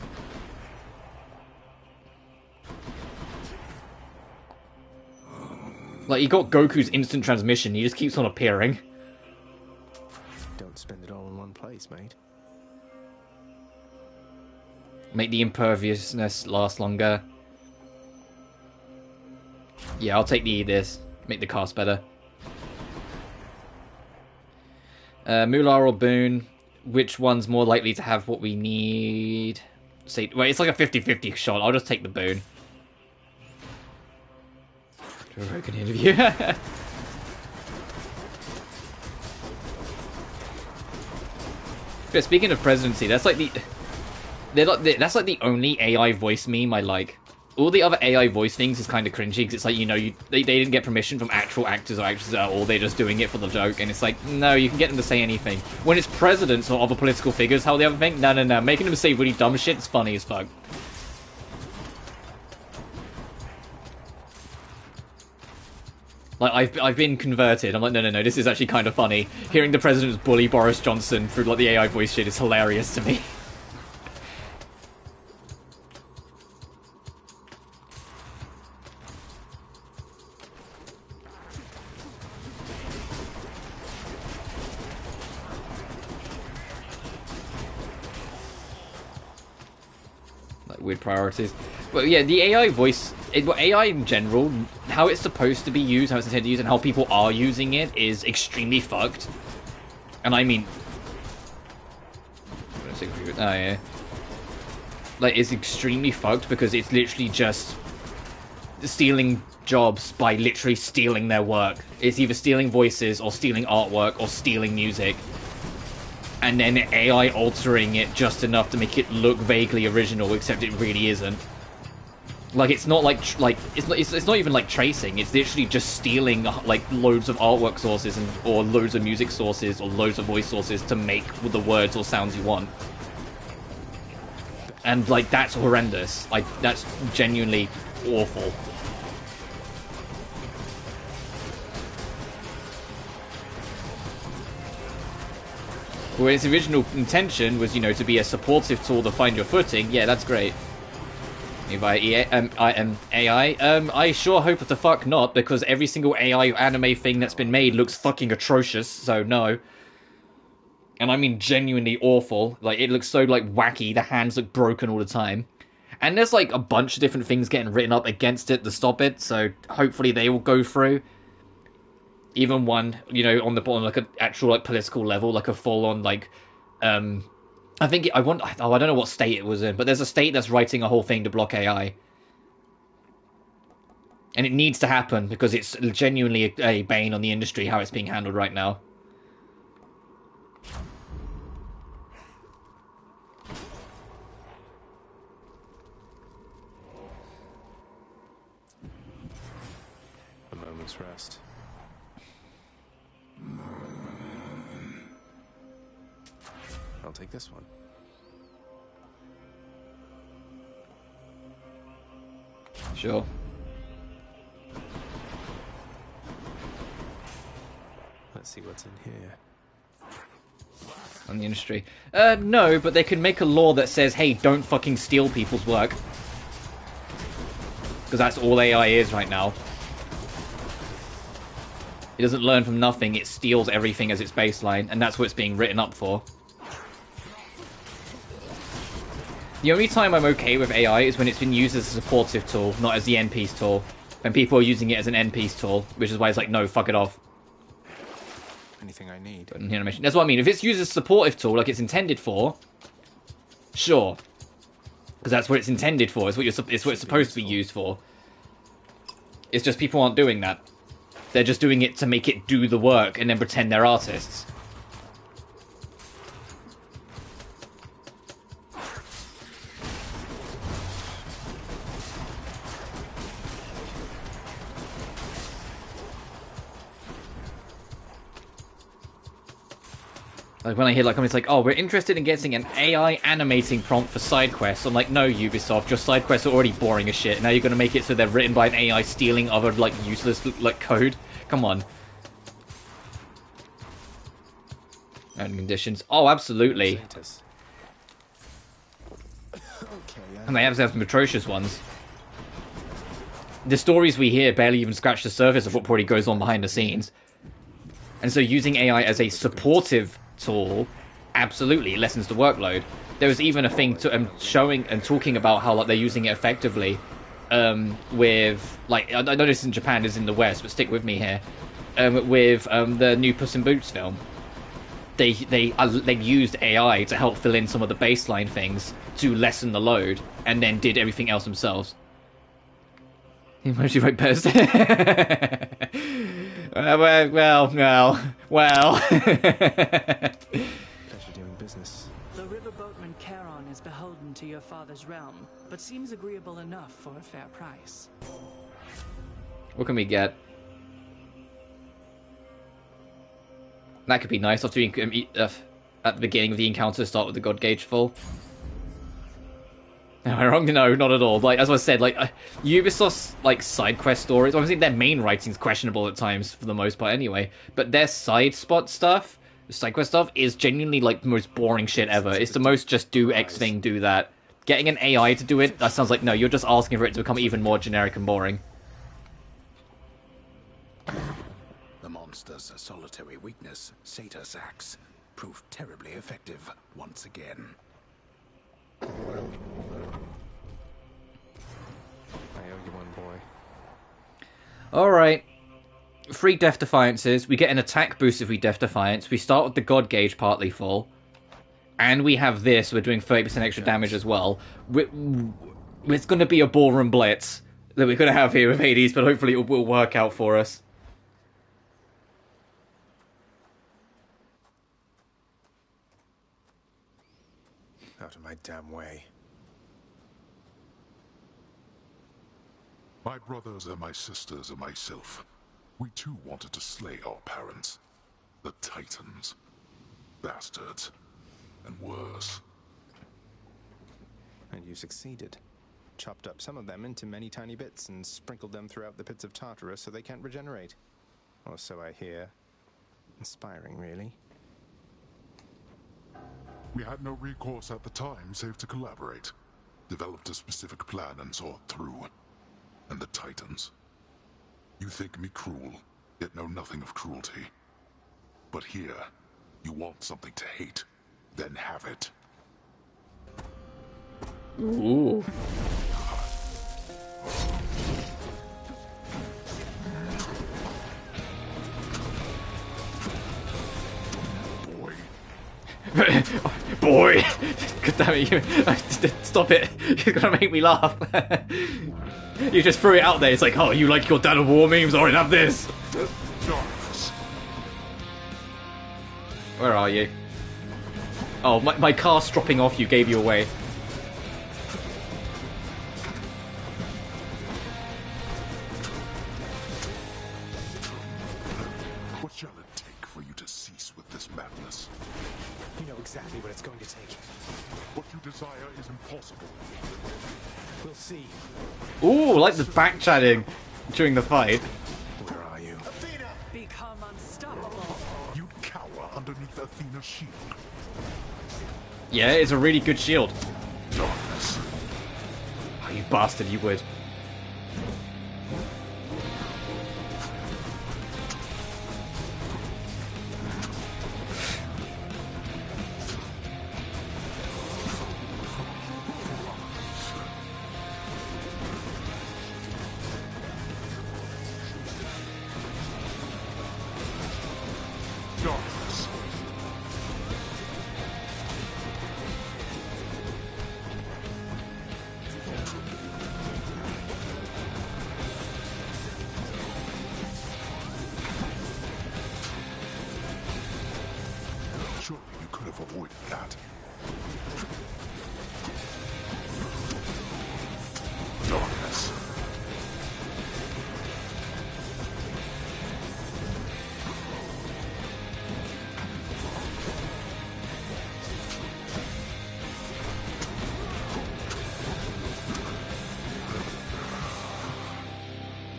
Like, he got Goku's instant transmission, he just keeps on appearing.
Don't spend it all in one place, mate.
Make the imperviousness last longer. Yeah, I'll take this. Make the cast better. Moolah or Boon, which one's more likely to have what we need? See, wait, it's like a 50-50 shot. I'll just take the Boon. Joe Rogan interview. But speaking of presidency, that's like that's like the only AI voice meme I like. All the other AI voice things is kind of cringy, because it's like, you know, they didn't get permission from actual actors or actresses at all, they're just doing it for the joke, and it's like, no, you can get them to say anything. When it's presidents or other political figures, how they ever think, no, making them say really dumb shit is funny as fuck. Like, I've been converted, I'm like, no, this is actually kind of funny. Hearing the president's bully Boris Johnson through, like, the AI voice shit is hilarious to me. Weird priorities. But yeah, the AI voice, AI in general, how it's supposed to be used, how it's intended to use, and how people are using it is extremely fucked. And I mean... Oh yeah. Like, it's extremely fucked because it's literally just stealing jobs by literally stealing their work. It's either stealing voices, or stealing artwork, or stealing music. And then AI altering it just enough to make it look vaguely original, except it really isn't. Like, it's not like it's not even like tracing. It's literally just stealing like loads of artwork sources or loads of music sources or loads of voice sources to make the words or sounds you want. And like, that's horrendous. Like, that's genuinely awful. Where its original intention was, you know, to be a supportive tool to find your footing, yeah, that's great. By AI, I sure hope the fuck not, because every single AI anime thing that's been made looks fucking atrocious, so no. And I mean genuinely awful. Like, it looks so, like, wacky, the hands look broken all the time. And there's, like, a bunch of different things getting written up against it to stop it, so hopefully they will go through. Even one, you know, on like an actual like political level, like a full-on like, I don't know what state it was in, but there's a state that's writing a whole thing to block AI, and it needs to happen because it's genuinely a bane on the industry how it's being handled right now.
A moment's rest. I'll take this one.
Sure.
Let's see what's in here.
On the industry. No, but they can make a law that says, hey, don't fucking steal people's work. Because that's all AI is right now. It doesn't learn from nothing, it steals everything as its baseline, and that's what it's being written up for. The only time I'm okay with AI is when it's been used as a supportive tool, not as the end-piece tool. When people are using it as an end-piece tool, which is why it's like, no, fuck it off.
Anything I need.
That's what I mean. If it's used as a supportive tool, like it's intended for, sure. Because that's what it's intended for. It's what it's supposed to be used for. It's just people aren't doing that. They're just doing it to make it do the work and then pretend they're artists. Like, when I hear, like, comments like, oh, we're interested in getting an AI animating prompt for side quests. I'm like, no, Ubisoft, your side quests are already boring as shit. Now you're gonna make it so they're written by an AI stealing other, like, useless, like, code? Come on. and conditions. Oh, absolutely. And they have some atrocious ones. The stories we hear barely even scratch the surface of what probably goes on behind the scenes. And so using AI as a supportive tool absolutely lessens the workload. There was even a thing to showing and talking about how like they're using it effectively with, like, I know this in Japan, this is in the West, but stick with me here. With the new Puss in Boots film, they used AI to help fill in some of the baseline things to lessen the load, and then did everything else themselves. Emoji right best. well.
Pleasure doing business.
The riverboatman Charon is beholden to your father's realm, but seems agreeable enough for a fair price.
What can we get? That could be nice after at the beginning of the encounter, start with the God Gauge full. Am I wrong? No, not at all. Like, as I said, like, Ubisoft's, like, side quest stories, obviously their main writing's questionable at times, for the most part anyway, but their side quest stuff, is genuinely, like, the most boring shit ever. It's the most just do X thing, do that. Getting an AI to do it, that sounds like, no, you're just asking for it to become even more generic and boring.
The monster's solitary weakness, Satyr's axe, proved terribly effective once again.
I owe you one, boy.
Alright. 3 Death Defiances. We get an attack boost if we Death Defiance. We start with the God Gauge partly full. And we have this. We're doing 30% extra damage as well. It's going to be a ballroom blitz that we're going to have here with Hades, but hopefully it will work out for us.
Out of my damn way.
My brothers and my sisters and myself, we too wanted to slay our parents. The Titans. Bastards. And worse.
And you succeeded. Chopped up some of them into many tiny bits and sprinkled them throughout the pits of Tartarus so they can't regenerate. Or so I hear. Inspiring, really.
We had no recourse at the time save to collaborate. Developed a specific plan and saw it through. And the Titans. You think me cruel, yet know nothing of cruelty. But here, you want something to hate, then have it.
Ooh. Boy! God damn it, stop it. You're gonna make me laugh. You just threw it out there, it's like, oh, you like your Dad of War memes? Alright, have this! Where are you? Oh, my car's dropping off you, gave you away.
What shall it take for you to cease with this madness?
You know exactly what it's going to take.
What you desire is impossible.
We'll see.
Ooh, like the back chatting during the fight.
Where are you?
Athena! Become unstoppable.
You cower underneath Athena's shield.
Yeah, it's a really good shield.
Darkness.
Oh, you bastard, you would.
Surely you could have avoided that. Darkness.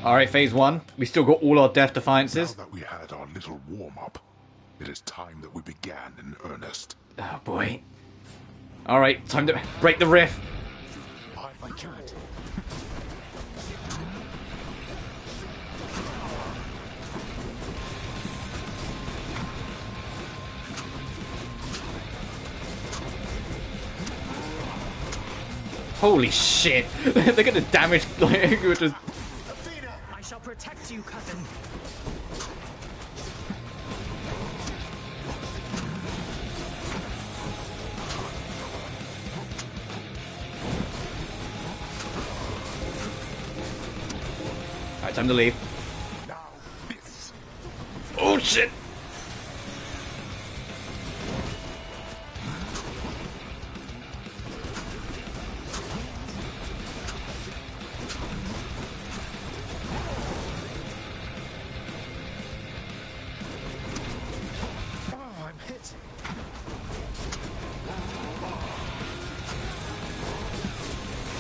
Alright, phase 1. We still got all our Death Defiances.
Now that we had our little warm-up, It is time that we began in earnest.
Oh boy. Alright, time to break the riff.
I can't.
Holy shit! They're gonna damage like which is.
I shall protect you, cousin.
Alright, time to leave. Oh shit!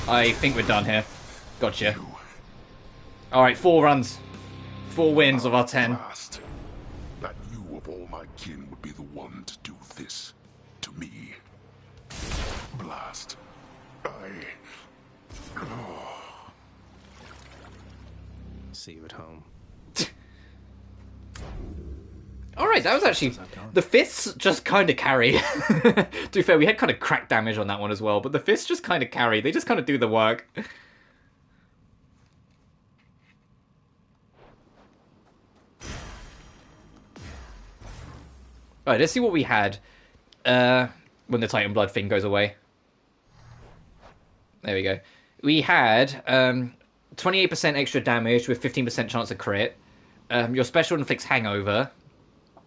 I think we're done here. Gotcha. Alright, 4 runs. 4 wins of our 10.
Blast. That you of all my kin would be the one to do this to me. Blast.
See you at home.
Alright, that was actually... The fists just kind of carry. To be fair, we had kind of crack damage on that one as well, but the fists just kind of carry. They just kind of do the work. Alright, let's see what we had when the Titan Blood thing goes away. There we go. We had 28% extra damage with 15% chance of crit. Your special inflicts hangover.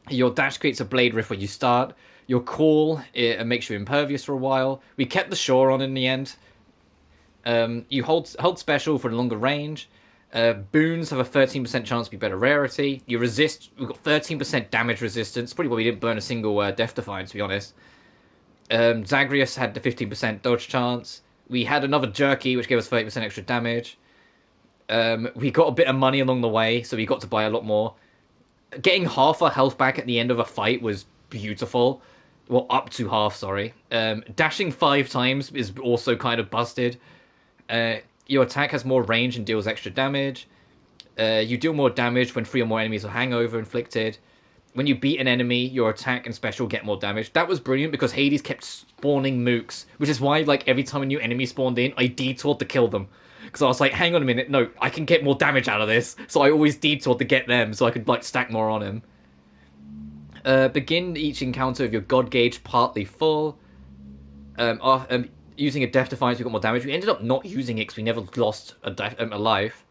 Your dash creates a blade rift when you start. Your call, it makes you impervious for a while. We kept the Charon in the end. You hold special for a longer range. Boons have a 13% chance to be better rarity. You resist. We've got 13% damage resistance. Probably why we didn't burn a single Death Defiance, to be honest. Zagreus had the 15% dodge chance. We had another Jerky, which gave us 30% extra damage. We got a bit of money along the way, so we got to buy a lot more. Getting half our health back at the end of a fight was beautiful. Well, up to half, sorry. Dashing 5 times is also kind of busted. Your attack has more range and deals extra damage. You deal more damage when 3 or more enemies are hangover inflicted. When you beat an enemy, your attack and special get more damage. That was brilliant because Hades kept spawning mooks, which is why, like, every time a new enemy spawned in, I detoured to kill them. Because I was like, hang on a minute, no, I can get more damage out of this. So I always detoured to get them, so I could, like, stack more on him. Begin each encounter with your God gauge partly full. Using a Death Defiance, we got more damage. We ended up not using it because we never lost a life.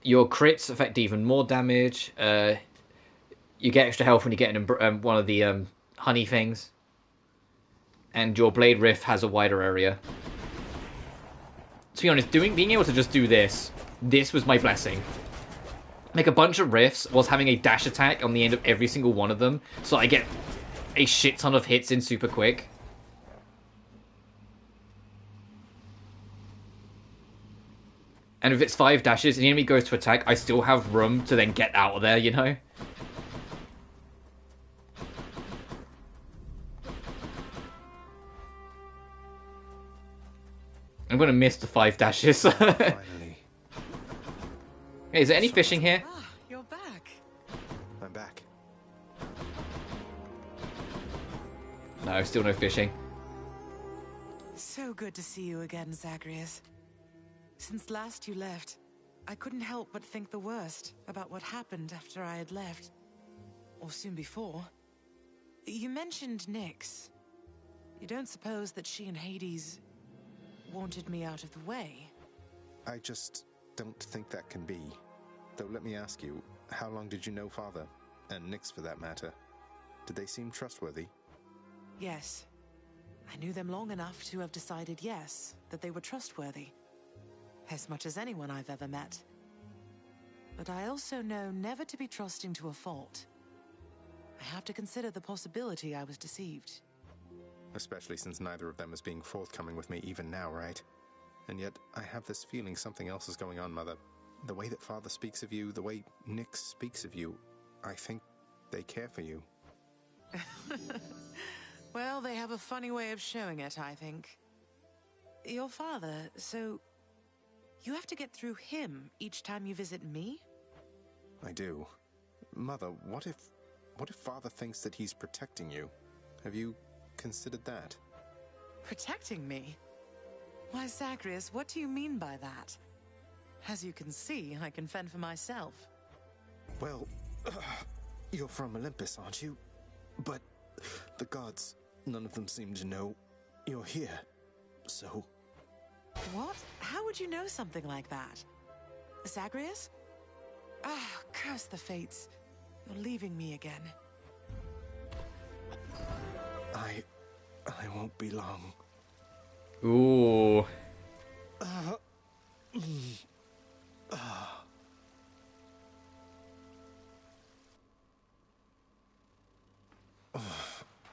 Your crits affect even more damage. You get extra health when you get one of the honey things. And your Blade Rift has a wider area. To be honest, being able to just do this was my blessing. Make a bunch of rifts whilst having a dash attack on the end of every single one of them, so I get a shit ton of hits in super quick. And if it's 5 dashes and the enemy goes to attack, I still have room to then get out of there, you know? I'm gonna miss the 5 dashes. Finally. Hey, is there any fishing here?
Ah, you're back.
I'm back.
No, still no fishing.
So good to see you again, Zagreus. Since last you left, I couldn't help but think the worst about what happened after I had left. Or soon before. You mentioned Nyx. You don't suppose that she and Hades wanted me out of the way?
I just don't think that can be. Though let me ask you, how long did you know Father? And Nyx for that matter. Did they seem trustworthy?
Yes. I knew them long enough to have decided yes, that they were trustworthy. As much as anyone I've ever met. But I also know never to be trusting to a fault. I have to consider the possibility I was deceived.
Especially since neither of them is being forthcoming with me even now, right? And yet, I have this feeling something else is going on, Mother. The way that Father speaks of you, the way Nyx speaks of you, I think they care for you.
Well, they have a funny way of showing it, I think. Your father, so you have to get through him each time you visit me?
I do. Mother, what if Father thinks that he's protecting you? Have you considered that?
Protecting me? Why, Zagreus, what do you mean by that? As you can see, I can fend for myself.
Well, you're from Olympus, aren't you? But the gods, none of them seem to know you're here. So...
What? How would you know something like that? Zagreus? Ah, curse the fates. You're leaving me again.
I won't be long.
Ooh.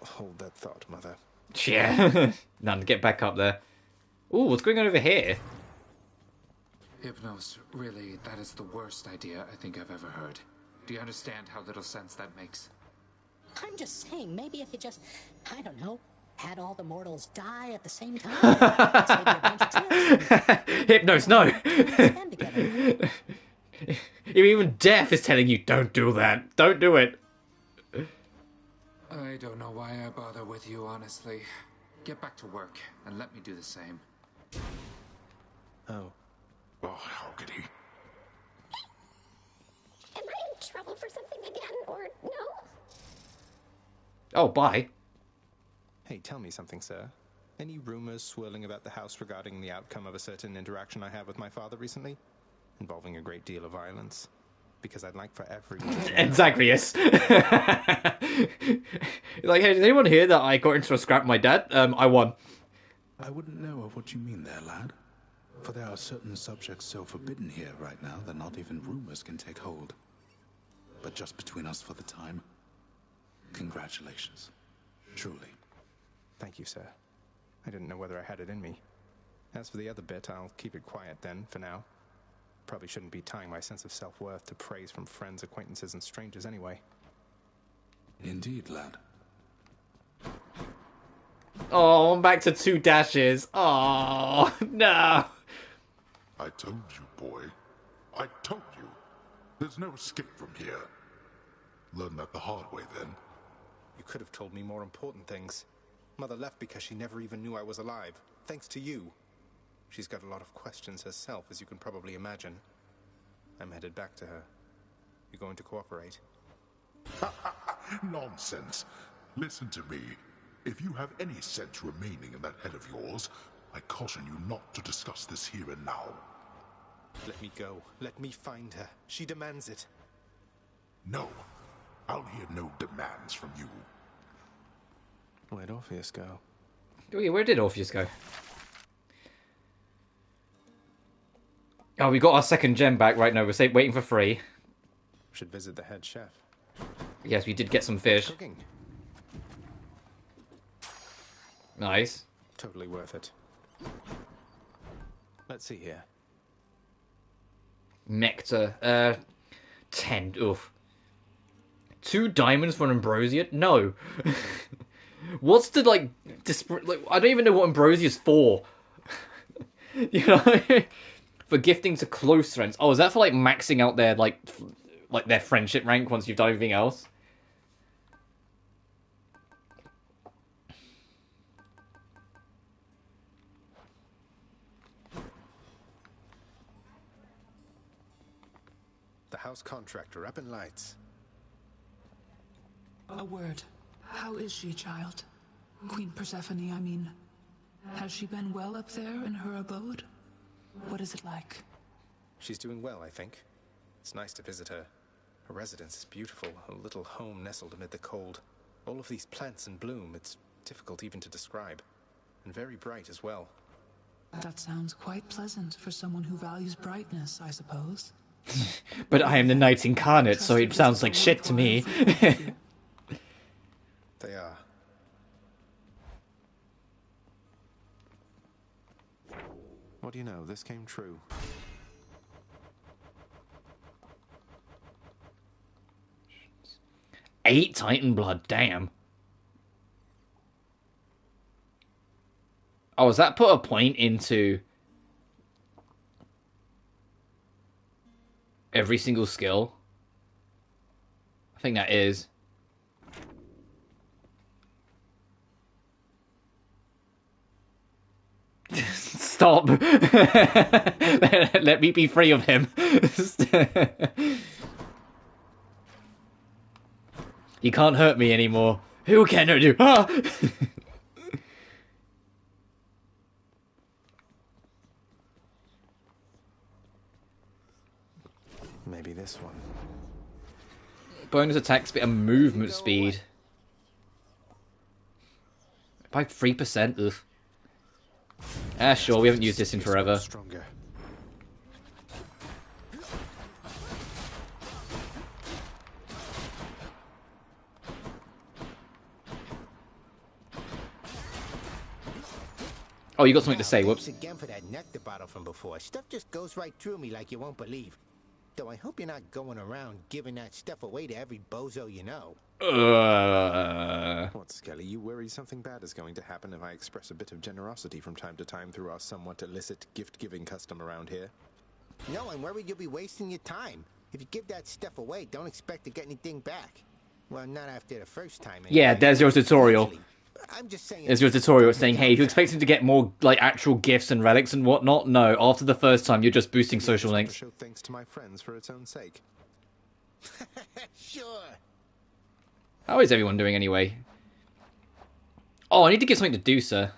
Hold that thought, Mother.
Yeah. None, get back up there. Ooh, what's going on over here?
Hypnos, really, that is the worst idea I think I've ever heard. Do you understand how little sense that makes?
I'm just saying, maybe if you just, I don't know, had all the mortals die at the same time. Save you a bunch of trips.
Hypnos, no! Even Death is telling you, don't do that. Don't do it.
I don't know why I bother with you, honestly. Get back to work, and let me do the same.
Oh.
Oh, how could he?
Am I in trouble for something again, or no?
Oh, bye.
Hey, tell me something, sir. Any rumors swirling about the house regarding the outcome of a certain interaction I had with my father recently? Involving a great deal of violence? Because I'd like for everyone to...
And Zagreus. Like, hey, did anyone hear that I got into a scrap with my dad? I won.
I wouldn't know of what you mean there, lad. For there are certain subjects so forbidden here right now that not even rumors can take hold. But just between us for the time, congratulations. Truly.
Thank you, sir. I didn't know whether I had it in me. As for the other bit, I'll keep it quiet then, for now. Probably shouldn't be tying my sense of self-worth to praise from friends, acquaintances, and strangers anyway.
Indeed, lad.
Oh, I'm back to 2 dashes. Oh, no.
I told you, boy. I told you. There's no escape from here. Learn that the hard way, then.
You could have told me more important things. Mother left because she never even knew I was alive. Thanks to you. She's got a lot of questions herself, as you can probably imagine. I'm headed back to her. You going to cooperate?
Nonsense. Listen to me. If you have any sense remaining in that head of yours, I caution you not to discuss this here and now.
Let me go. Let me find her. She demands it.
No. I'll hear no demands from you.
Where'd Orpheus go?
Oh yeah, where did Orpheus go? Oh, we got our second gem back. Right now, we're waiting for free.
Should visit the head chef.
Yes, we did get some fish.
Cooking.
Nice.
Totally worth it. Let's see here.
Nectar. 10. Oof. 2 diamonds for an ambrosia? No. What's the, like, I don't even know what ambrosia's for. You know? For gifting to close friends. Oh, is that for, like, maxing out their, like their friendship rank once you've done everything else?
The house contractor up in lights.
A word. How is she, child? Queen Persephone, I mean. Has she been well up there in her abode? What is it like?
She's doing well, I think. It's nice to visit her. Her residence is beautiful, a little home nestled amid the cold. All of these plants in bloom, it's difficult even to describe. And very bright as well.
That sounds quite pleasant for someone who values brightness, I suppose.
But I am the knight incarnate, so it sounds like shit to me.
They are. What do you know? This came true.
Eight Titan blood, damn. Oh, has that put a point into every single skill? I think that is. Stop. Let me be free of him. You can't hurt me anymore. Who can hurt you? Ah!
Maybe this one.
Bonus attack speed and movement speed. By 3%? Ugh. Ah, sure, we haven't used this in forever.
Stronger.
Oh, you got something to say, whoops.
Thanks again for that nectar bottle from before. Stuff just goes right through me like you won't believe. Though I hope you're not going around giving that stuff away to every bozo you know.
What, Skelly? You worry something bad is going to happen if I express a bit of generosity from time to time through our somewhat illicit gift-giving custom around here?
No, I'm worried you'll be wasting your time. If you give that stuff away, don't expect to get anything back. Well, not after the first time. Anyway.
Yeah, there's your tutorial.
I'm just saying.
There's your tutorial saying, hey, if you expect him to get more, like, actual gifts and relics and whatnot, no. After the first time, you're just boosting social links.
Show thanks to my friends for its own sake.
Sure.
How is everyone doing anyway? Oh, I need to give something to do, sir.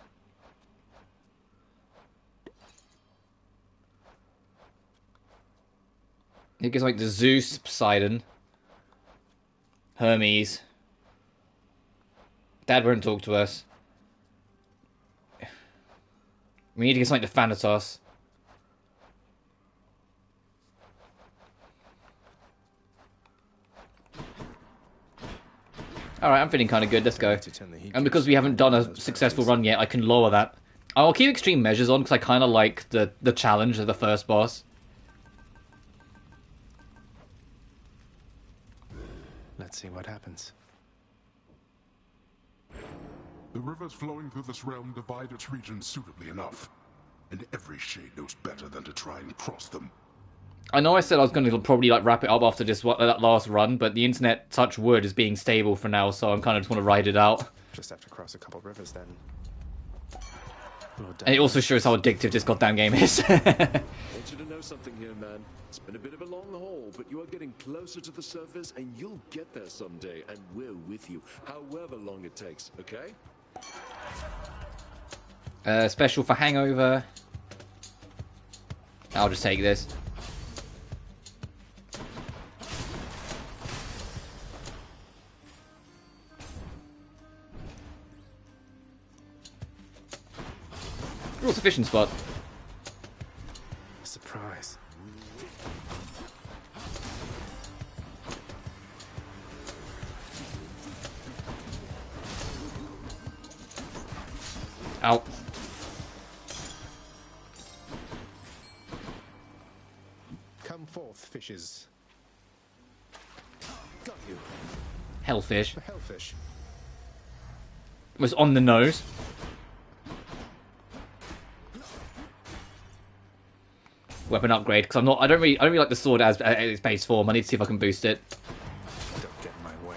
I need to give something to Zeus, Poseidon, Hermes. Dad won't talk to us. We need to get something to Thanatos. Alright, I'm feeling kind of good. Let's go. And because we haven't done a successful run yet, I can lower that. I'll keep extreme measures on because I kind of like the challenge of the first boss.
Let's see what happens.
The rivers flowing through this realm divide its regions suitably enough, and every shade knows better than to try and cross them.
I know I said I was going to probably like wrap it up after this that last run, but the internet, touch wood, is being stable for now, so I'm kind of just want to ride it out.
Just have to cross a couple of rivers then.
And it also shows how addictive this goddamn game is.
I want you to know something here, man. It's been a bit of a long haul, but you are getting closer to the surface, and you'll get there someday, and we're with you, however long it takes, okay?
Special for Hangover. I'll just take this. Real sufficient spot.
Surprise.
Out.
Come forth, fishes. Got you.
Hellfish.
The hellfish.
Was on the nose. Weapon upgrade because I don't really like the sword as its base form. I need to see if I can boost it.
Don't get in my way.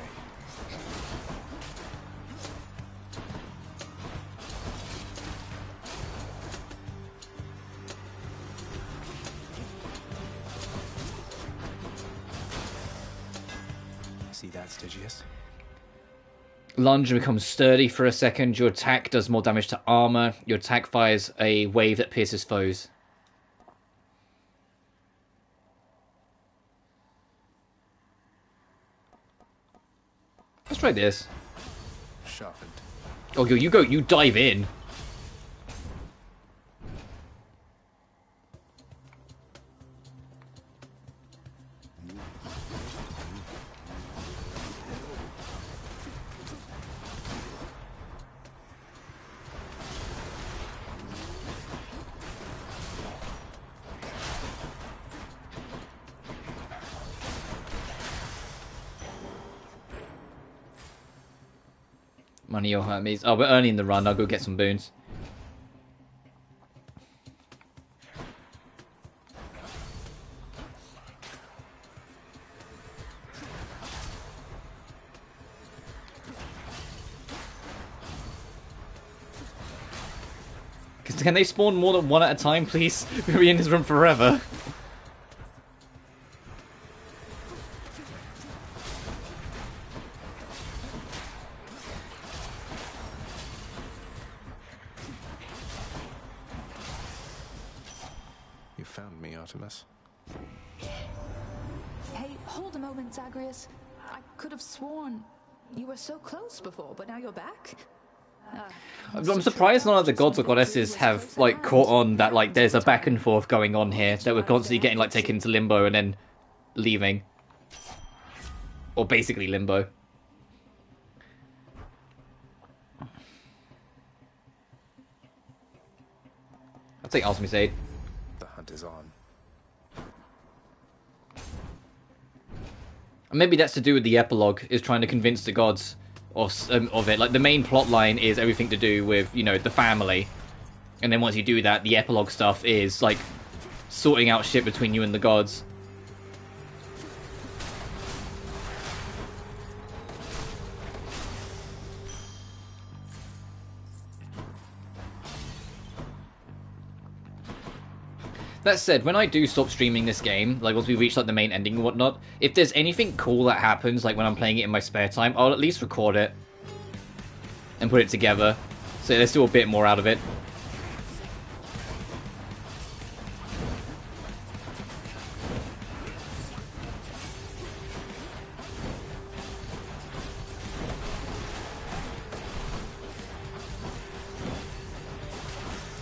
See that, Stygius?
Lunge becomes sturdy for a second. Your attack does more damage to armor. Your attack fires a wave that pierces foes. Let's try this.
Sharpened.
Oh, you dive in. Money or Hermes. Oh, we're earning the run. I'll go get some boons. Can they spawn more than one at a time, please? We'll be in this room forever.
You found me, Artemis.
Hey, hold a moment, Zagreus. I could have sworn you were so close before, but now you're back.
I'm surprised none of the gods or goddesses have like caught on that like there's a back and forth going on here, that we're constantly getting like taken into limbo and then leaving, or basically limbo. I'll take Artemis 8.
The hunt is on.
And maybe that's to do with the epilogue, is trying to convince the gods of it. Like, the main plot line is everything to do with, you know, the family. And then once you do that, the epilogue stuff is, like, sorting out shit between you and the gods. That said, when I do stop streaming this game, like once we reach like the main ending and whatnot, if there's anything cool that happens, like when I'm playing it in my spare time, I'll at least record it and put it together, so there's still a bit more out of it.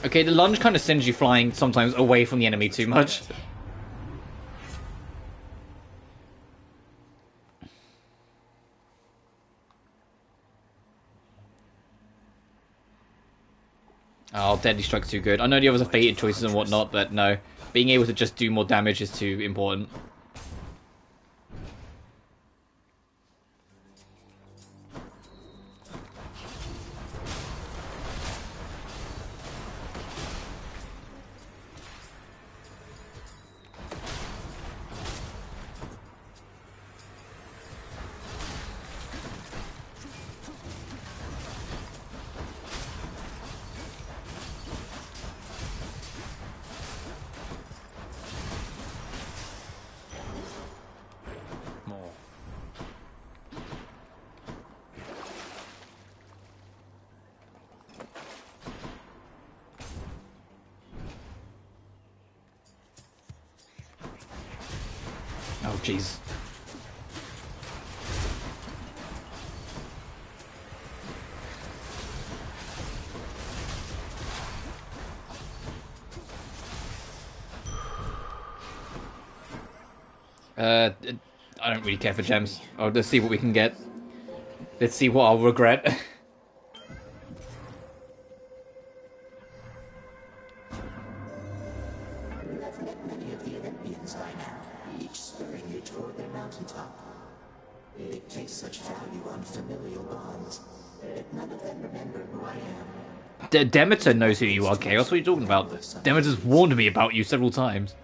Okay, the lunge kind of sends you flying sometimes away from the enemy too much. Oh, Deadly Strike's too good. I know the others are fated choices and whatnot, but no. Being able to just do more damage is too important. Oh, jeez. I don't really care for gems. Oh, let's see what we can get. Let's see what I'll regret. Demeter knows who you are, Chaos. What are you talking about? Demeter's warned me about you several times.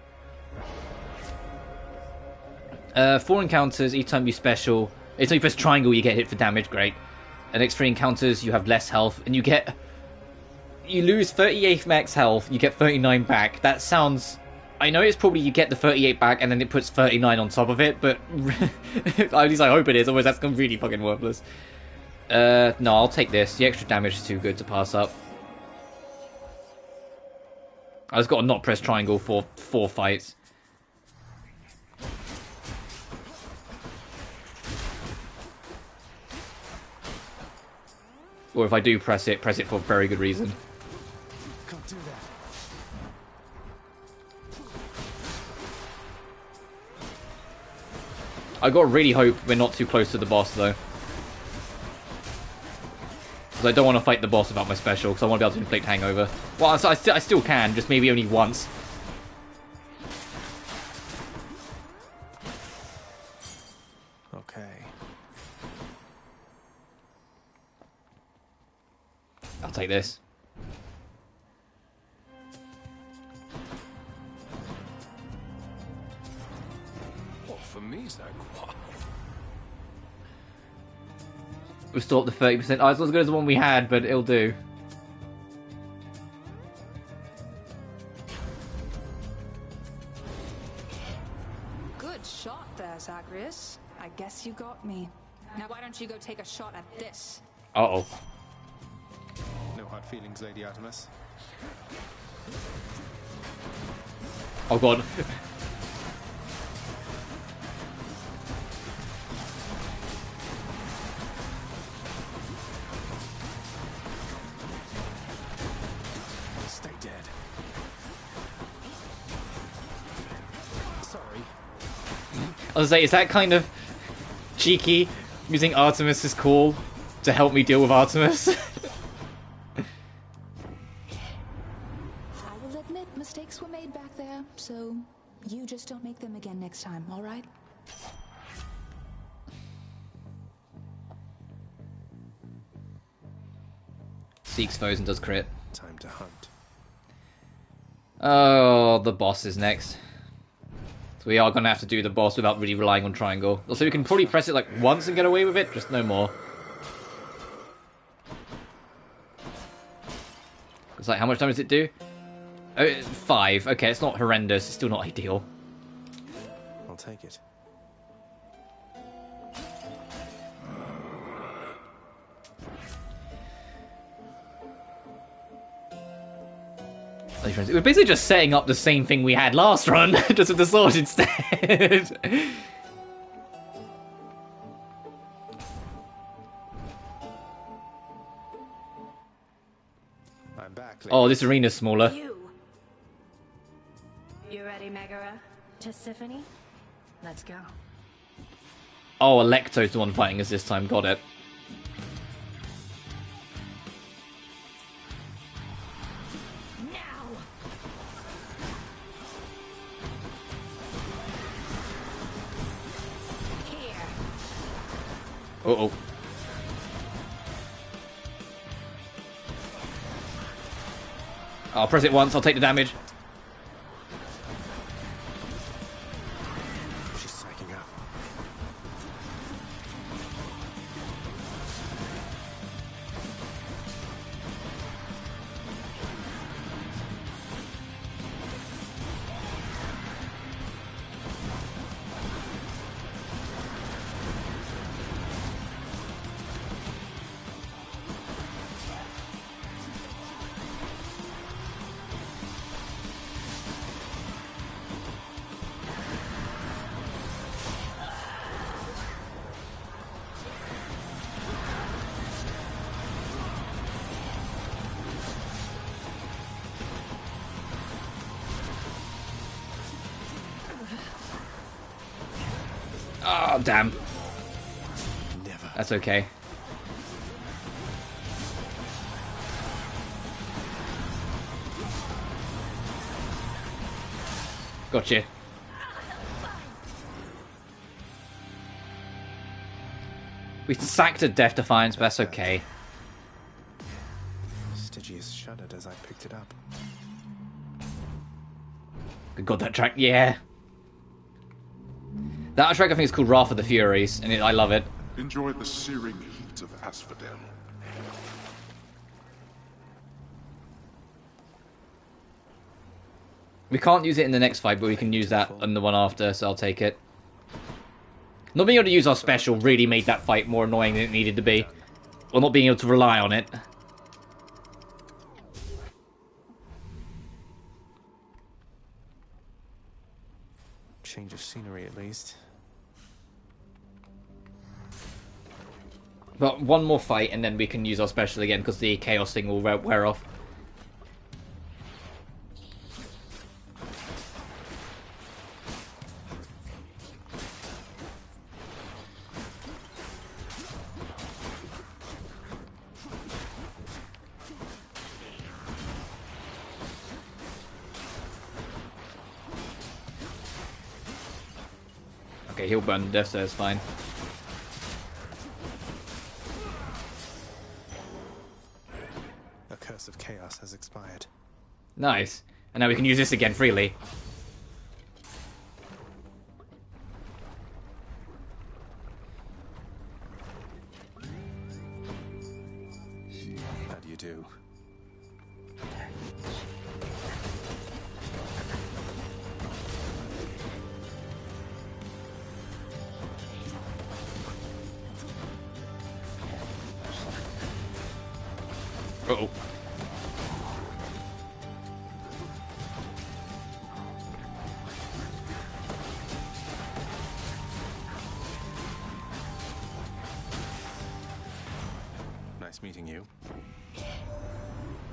4 encounters, each time you special. Each time you press triangle, you get hit for damage, great. And next 3 encounters, you have less health, and you lose 38 max health, you get 39 back. That sounds... I know it's probably you get the 38 back, and then it puts 39 on top of it, but... at least I hope it is, otherwise that's really fucking worthless. No, I'll take this. The extra damage is too good to pass up. I just got to not press triangle for 4 fights. Or if I do press it for a very good reason.
Can't do that.
I gotta really hope we're not too close to the boss, though. Because I don't want to fight the boss without my special, because I want to be able to inflict hangover. Well, I still can, just maybe only once.
Okay.
I'll take this.
What for me, Zach?
We're still up to 30%. Oh, it's not as good as the one we had, but it'll do.
shot there, Zagreus. I guess you got me. Now why don't you go take a shot at this?
Uh-oh.
No hard feelings, Lady Artemis.
Oh god.
Stay dead. Sorry.
I was like, is that kind of cheeky, using Artemis's call to help me deal with Artemis?
I will admit mistakes were made back there, so you just don't make them again next time, all right?
Seeks foes and does crit.
Time to hunt.
Oh, the boss is next. So we are going to have to do the boss without really relying on triangle. Also, we can probably press it like once and get away with it, just no more. It's like, how much damage does it do? Oh, 5. Okay, it's not horrendous. It's still not ideal.
I'll take it.
We're basically just setting up the same thing we had last run, just with the sword instead.
I'm back.
Oh, this arena's smaller.
You ready, Megara? To Symphony? Let's go.
Oh, Electo's the one fighting us this time. Got it. Uh-oh. I'll press it once, I'll take the damage.
She's psyching up.
Oh, damn.
Never.
That's okay. Gotcha. We sacked a Death Defiance, but that's okay.
Stygius shuddered as I picked it up.
Good God, that track, yeah. That track I think is called Wrath of the Furies, and I love it.
Enjoy the searing heat of Asphodel.
We can't use it in the next fight, but we can use that in the one after, so I'll take it. Not being able to use our special really made that fight more annoying than it needed to be. Or not being able to rely on it.
Change of scenery, at least.
But one more fight, and then we can use our special again, because the chaos thing will wear off. Okay, he'll burn death, so it's fine.
A curse of chaos has expired.
Nice. And now we can use this again freely.
How do you do?
Oh.
Nice meeting you.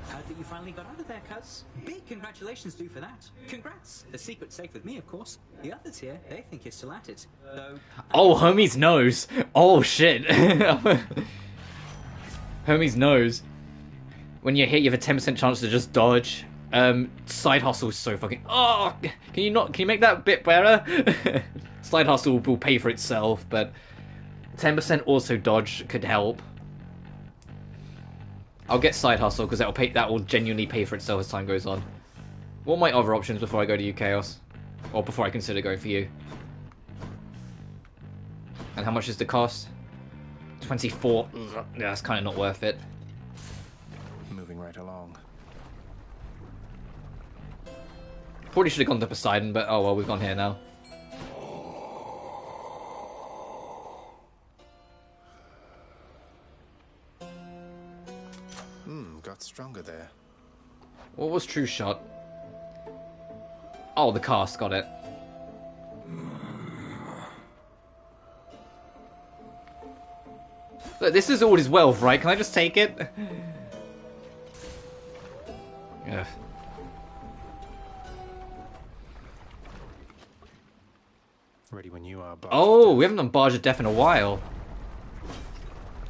Heard that you finally got out of there, cuz. Big congratulations due for that. Congrats. The secret's safe with me, of course. The others here, they think you're still at it. Though.
Oh, homie's nose. Oh shit. Homie's nose. When you hit, you have a 10% chance to just dodge. Side hustle is so fucking. Oh, can you make that a bit better? Side hustle will pay for itself, but 10% also dodge could help. I'll get side hustle because that will genuinely pay for itself as time goes on. What are my other options before I go to you, Chaos? Or before I consider going for you? And how much is the cost? 24. Yeah, that's kind of not worth it.
Moving right along.
Probably should have gone to Poseidon, but oh well, we've gone here now.
Got stronger there.
What was True Shot? Oh, the cast, got it. Look, this is all his wealth, right? Can I just take it? Ugh.
Ready when you are, Barge.
Oh, we haven't done Barge of Death in a while.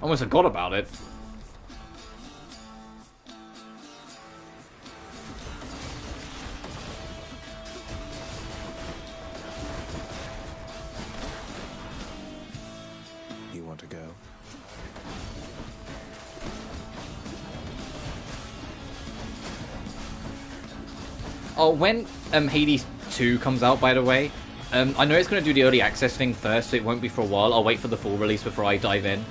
Almost forgot about it.
You want to go?
Oh, when Hades 2 comes out, by the way, I know it's going to do the early access thing first, so it won't be for a while. I'll wait for the full release before I dive in.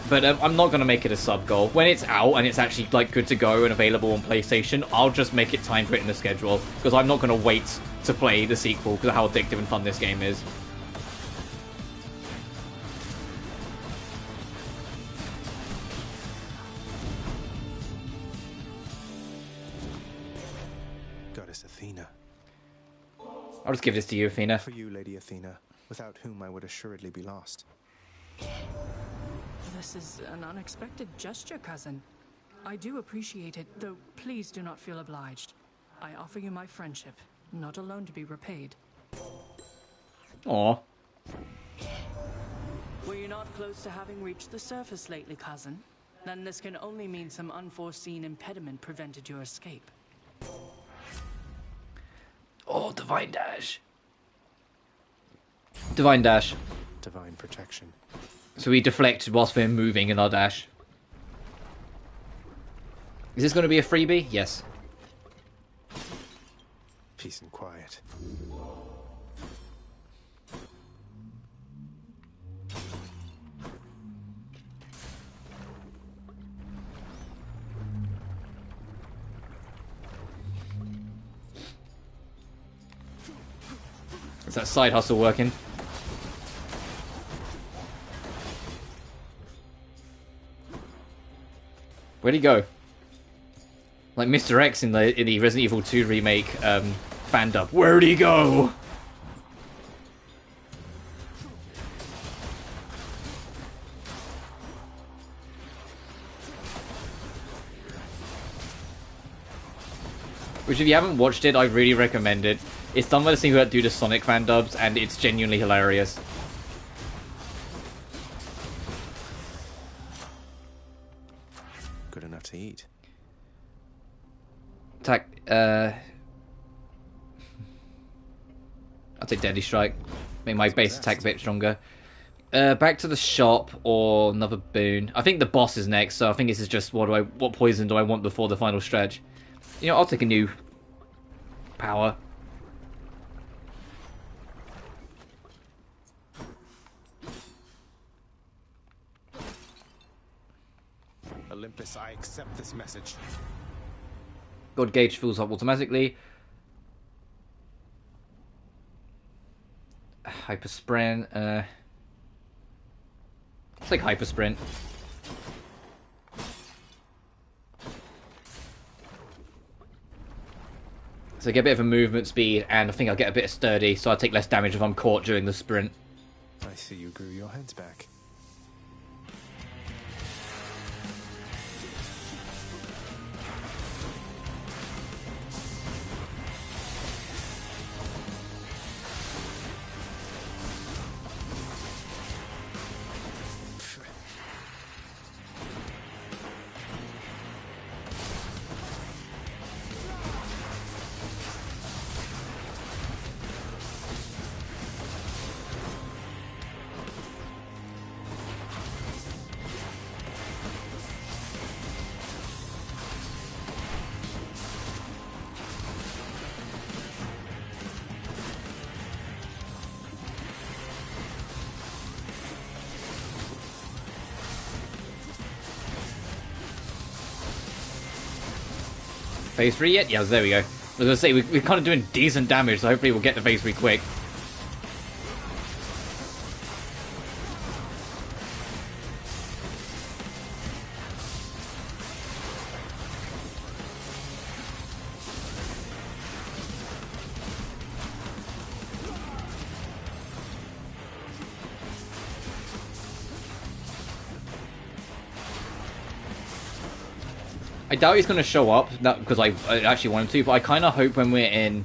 But I'm not going to make it a sub-goal. When it's out and it's actually like good to go and available on PlayStation, I'll just make it time for it in the schedule. Because I'm not going to wait to play the sequel because of how addictive and fun this game is.
Goddess Athena.
I'll just give this to you, Athena.
For you, Lady Athena, without whom I would assuredly be lost.
This is an unexpected gesture, cousin. I do appreciate it, though please do not feel obliged. I offer you my friendship, not alone to be repaid.
Aw.
Were you not close to having reached the surface lately, cousin? Then this can only mean some unforeseen impediment prevented your escape.
Oh, Divine Dash. Divine Dash.
Divine protection.
So we deflect whilst we're moving in our dash. Is this going to be a freebie? Yes.
Peace and quiet.
Is that side hustle working? Where'd he go? Like Mr. X in the Resident Evil 2 remake fan dub. Where'd he go? Which, if you haven't watched it, I really recommend it. It's done by the same people that do the Sonic fan dubs, and it's genuinely hilarious.
Good enough to eat.
Attack, I'll take Deadly Strike. Make my base attack a bit stronger. Back to the shop or another boon. I think the boss is next, so I think this is just what poison do I want before the final stretch. You know, I'll take a new power.
Olympus, I accept this message.
God gauge fills up automatically. Hyper sprint. It's like hyper sprint. So I get a bit of a movement speed, and I think I'll get a bit of sturdy, so I'll take less damage if I'm caught during the sprint.
I see you grew your heads back.
Phase 3 yet? Yes, there we go. I was going to say, we're kind of doing decent damage, so hopefully we'll get to phase 3 quick. I doubt he's going to show up, not because I actually want him to, but I kind of hope when we're in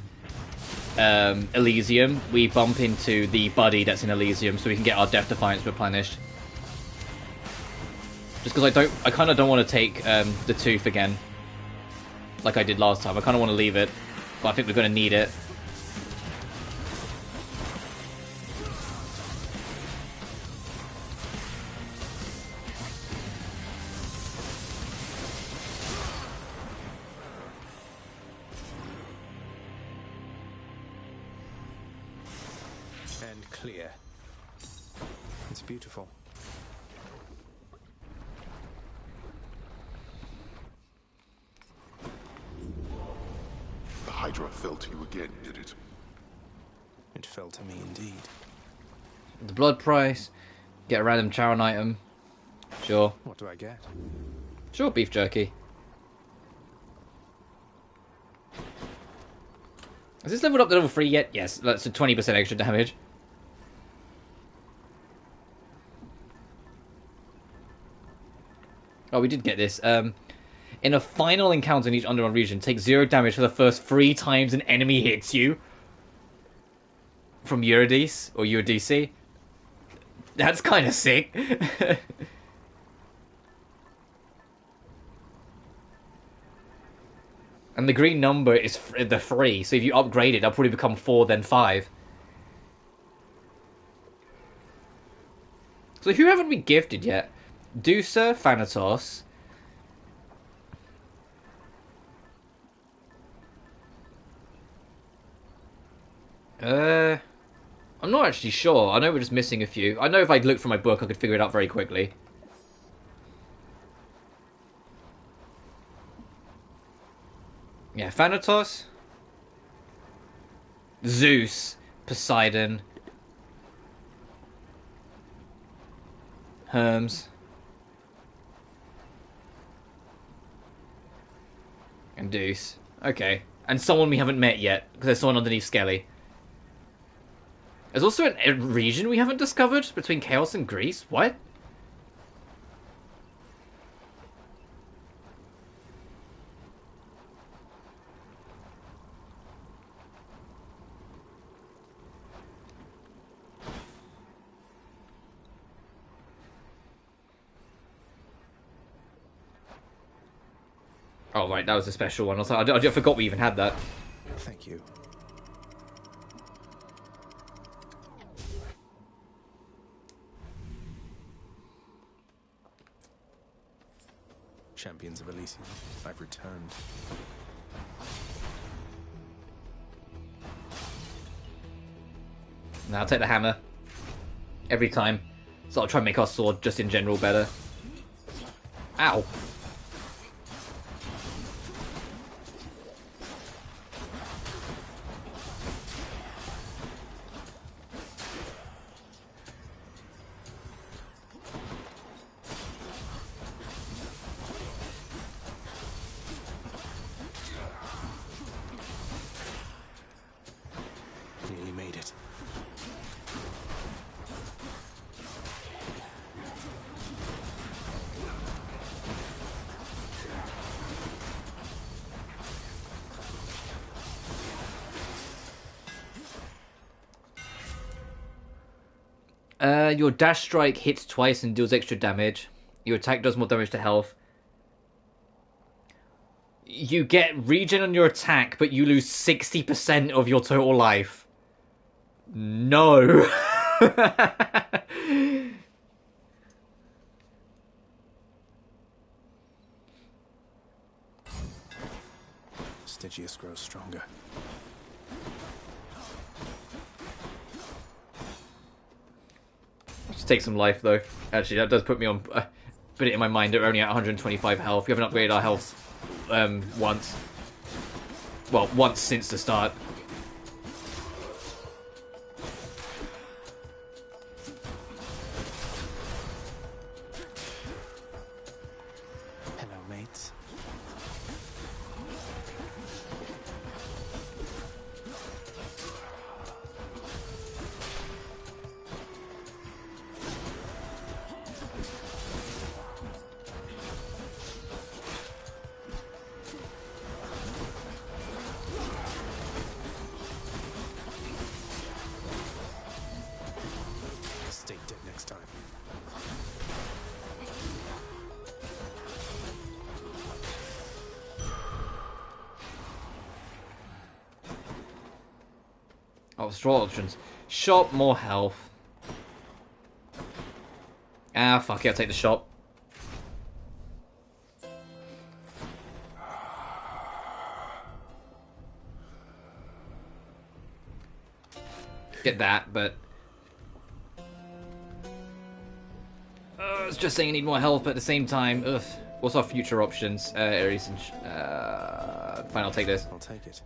Elysium, we bump into the buddy that's in Elysium so we can get our Death Defiance replenished. Just because I kind of don't want to take the tooth again, like I did last time. I kind of want to leave it, but I think we're going to need it.
Clear. It's beautiful.
The Hydra fell to you again, did it?
It fell to me indeed.
The blood price, get a random Charon item. Sure.
What do I get?
Sure, beef jerky. Has this leveled up to level 3 yet? Yes, that's a 20% extra damage. Oh, we did get this. In a final encounter in each underworld region, take 0 damage for the first 3 times an enemy hits you. From Eurydice, or Eurydice. That's kind of sick. And the green number is the 3, so if you upgrade it, that'll probably become 4, then 5. So who haven't we gifted yet? Dusa, Thanatos. I'm not actually sure. I know we're just missing a few. I know if I'd looked for my book, I could figure it out very quickly. Yeah, Thanatos. Zeus. Poseidon. Hermes. And Deuce. Okay. And someone we haven't met yet, because there's someone underneath Skelly. There's also a region we haven't discovered between Chaos and Greece. What? Oh, right, that was a special one. I forgot we even had that.
Thank you. Champions of Elysium, I've returned.
Now I'll take the hammer. Every time. So I'll try and make our sword just in general better. Ow.
Nearly made it.
Your dash strike hits twice and deals extra damage. Your attack does more damage to health. You get regen on your attack, but you lose 60% of your total life. No.
Stygius grows stronger.
Just take some life, though. Actually, that does put me on... put it in my mind that we're only at 125 health. We haven't upgraded our health once. Well, once since the start.
Hello, mates. Stay dead next time.
Oh, straw options. Shop, more health. Ah, fuck it, I'll take the shop. Get that, but... it's just saying I need more health, but at the same time, ugh. What's our future options? Ares and... fine, I'll take this.
I'll take it.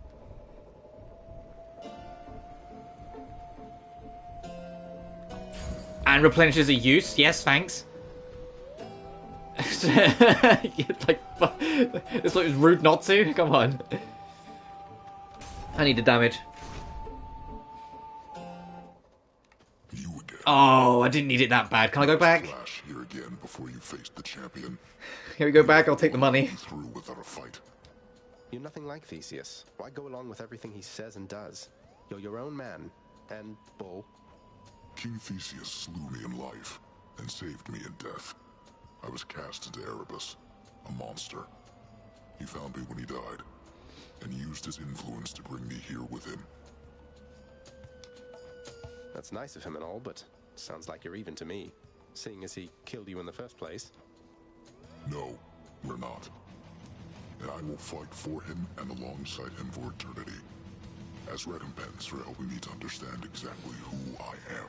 And replenishes a use. Yes, thanks. It's like rude not to. Come on. I need the damage. Oh, I didn't need it that bad. Can I go back?
Here again before you face the champion.
Here we go back. I'll take the money.
Through without a fight.
You're nothing like Theseus. Why go along with everything he says and does? You're your own man. And bull.
King Theseus slew me in life and saved me in death. I was cast into Erebus, a monster. He found me when he died and used his influence to bring me here with him.
That's nice of him and all, but sounds like you're even to me, seeing as he killed you in the first place.
No, we're not. And I will fight for him and alongside him for eternity, as recompense for helping me to understand exactly who I am.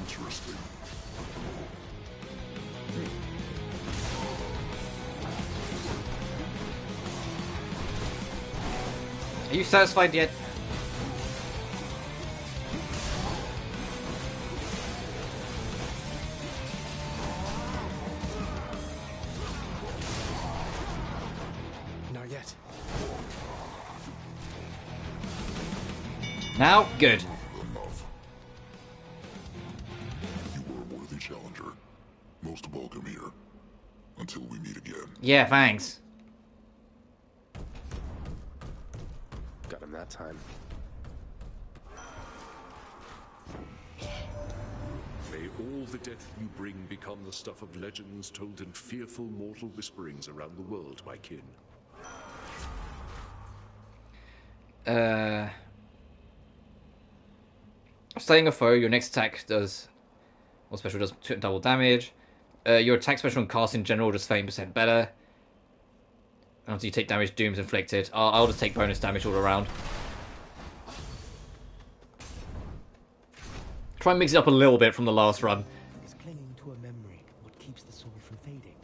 Interesting.
Are you satisfied yet?
Not yet.
Now, good.
Enough. You were a worthy challenger. Most welcome here. Until we meet again.
Yeah, thanks.
Got him that time.
May all the death you bring become the stuff of legends told in fearful mortal whisperings around the world, my kin.
Slaying a foe, your next attack does... Or special does double damage. Your attack special and cast in general does 30% better. After you take damage, doom's inflicted. I'll just take bonus damage all around. Try and mix it up a little bit from the last run.
Is clinging to a memory what keeps the soul from fading?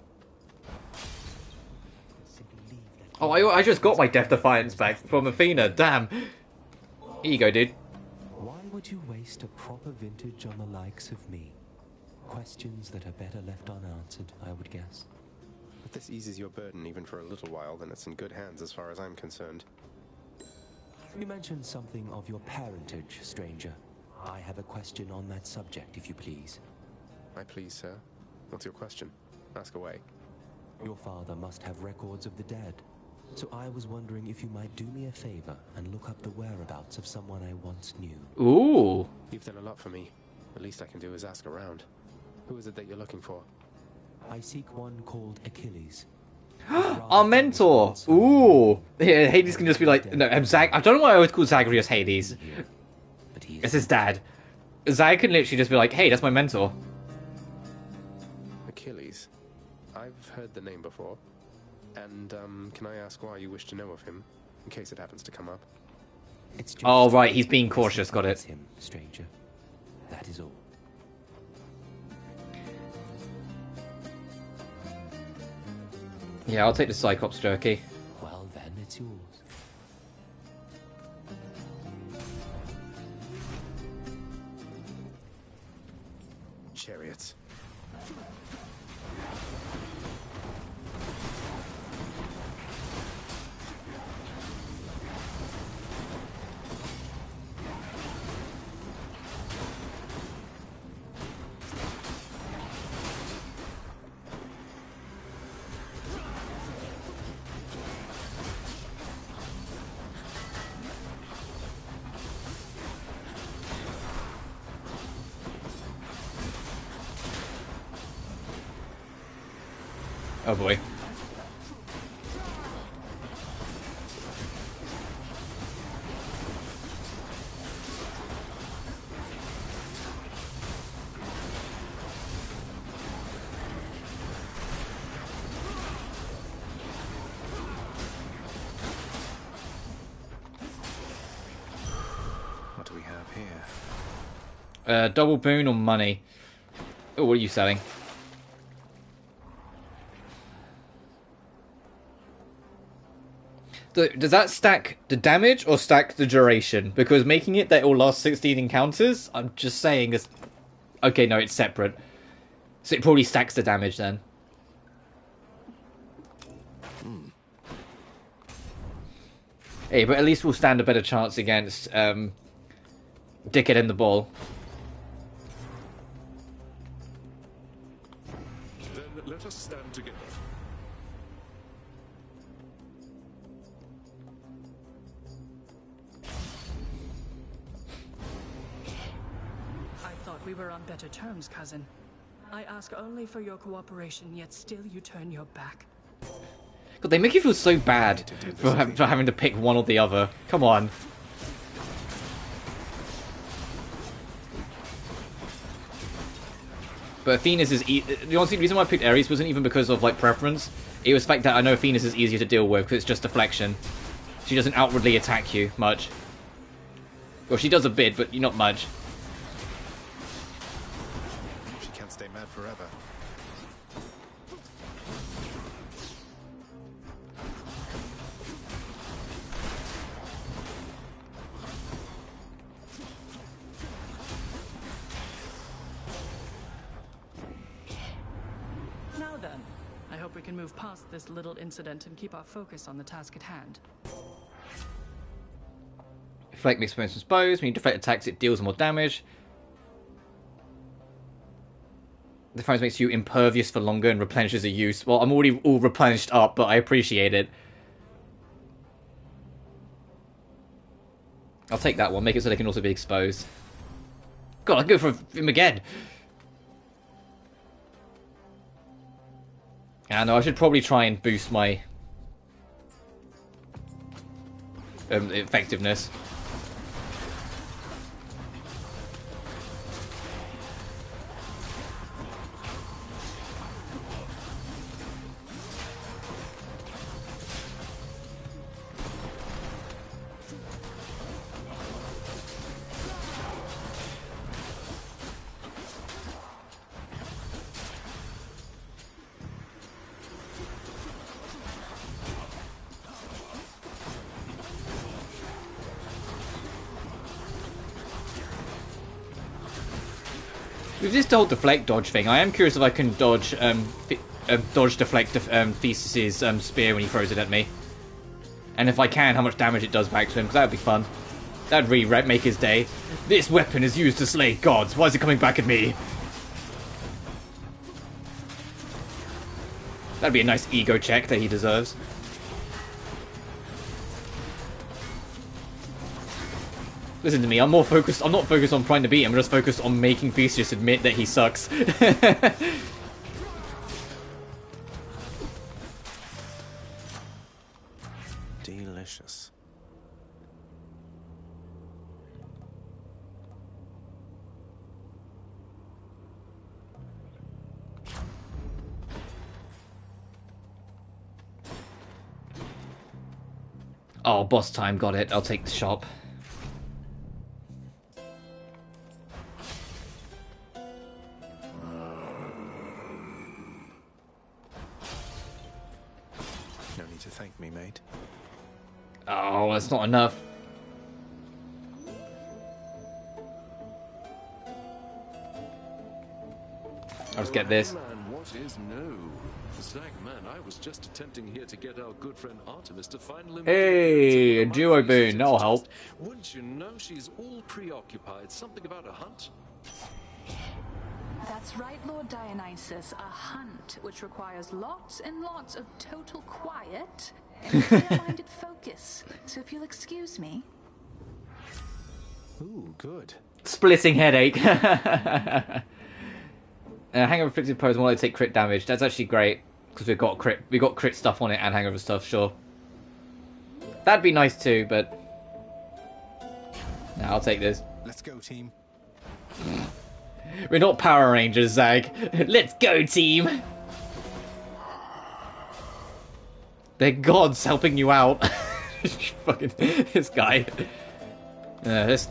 Oh, I just got my Death Defiance back from Athena. Damn. Here you go, dude.
Why would you waste a proper vintage on the likes of me? Questions that are better left unanswered, I would guess.
If this eases your burden even for a little while, then it's in good hands as far as I'm concerned.
You mentioned something of your parentage, stranger. I have a question on that subject, if you please.
I please, sir. What's your question? Ask away.
Your father must have records of the dead. So I was wondering if you might do me a favor and look up the whereabouts of someone I once knew.
Ooh.
You've done a lot for me. The least I can do is ask around. Who is it that you're looking for?
I seek one called Achilles.
Our mentor. Ooh. Yeah, Hades can just be like, no, Zag. I don't know why I always call Zagreus Hades. It's his dad. Zag can literally just be like, hey, that's my mentor.
Achilles. I've heard the name before. And, can I ask why you wish to know of him, in case it happens to come up?
It's just
oh, right, he's being cautious, got it.
Him, stranger. That is all.
Yeah, I'll take the Cyclops jerky.
Well, then it's yours.
Chariots.
Oh boy.
What do we have here?
Double boon or money? Oh, what are you selling? Does that stack the damage or stack the duration? Because making it that it will last 16 encounters, I'm just saying is... Okay, no, it's separate. So it probably stacks the damage then. Hey, but at least we'll stand a better chance against Dickhead in the Ball.
Then let us stand together.
We were on better terms, cousin. I ask only for your cooperation, yet still you turn your back.
God, they make you feel so bad for having to pick one or the other. Come on. But Athena's is... The honestly, reason why I picked Ares wasn't even because of, like, preference. It was the fact that I know Athena's is easier to deal with, because it's just deflection. She doesn't outwardly attack you much. Well, she does a bit, but not much.
Stay mad forever.
Now then, I hope we can move past this little incident and keep our focus on the task at hand.
Deflect makes expensive bows. When you deflect attacks, it deals more damage. Defiance makes you impervious for longer and replenishes a use. Well, I'm already all replenished up, but I appreciate it. I'll take that one. Make it so they can also be exposed. God, I'll go for him again. Yeah, no, I should probably try and boost my effectiveness. With this whole deflect dodge thing, I am curious if I can dodge deflect Theseus's spear when he throws it at me. And if I can, how much damage it does back to him, because that would be fun. That'd really make his day. This weapon is used to slay gods. Why is it coming back at me? That'd be a nice ego check that he deserves. Listen to me, I'm not focused on trying to beat him, I'm just focused on making Theseus admit that he sucks.
Delicious.
Oh, boss time, got it. I'll take the shop.
No need to thank me, mate.
Oh, that's not enough. I'll just get this.
Man, what is no? Zagman, I was just attempting here to get our good friend Artemis to finally...
Hey, a duo boon, that'll help.
Wouldn't you know she's all preoccupied? Something about a hunt?
That's right, Lord Dionysus. A hunt, which requires lots and lots of total quiet and clear-minded focus. So if you'll excuse me.
Ooh, good.
Splitting headache. Hangover inflicted pose while I take crit damage. That's actually great because we got crit stuff on it and hangover stuff. Sure, that'd be nice too, but no, I'll take this.
Let's go, team.
We're not Power Rangers, Zag. Let's go, team. They're gods helping you out. Fucking this guy. This.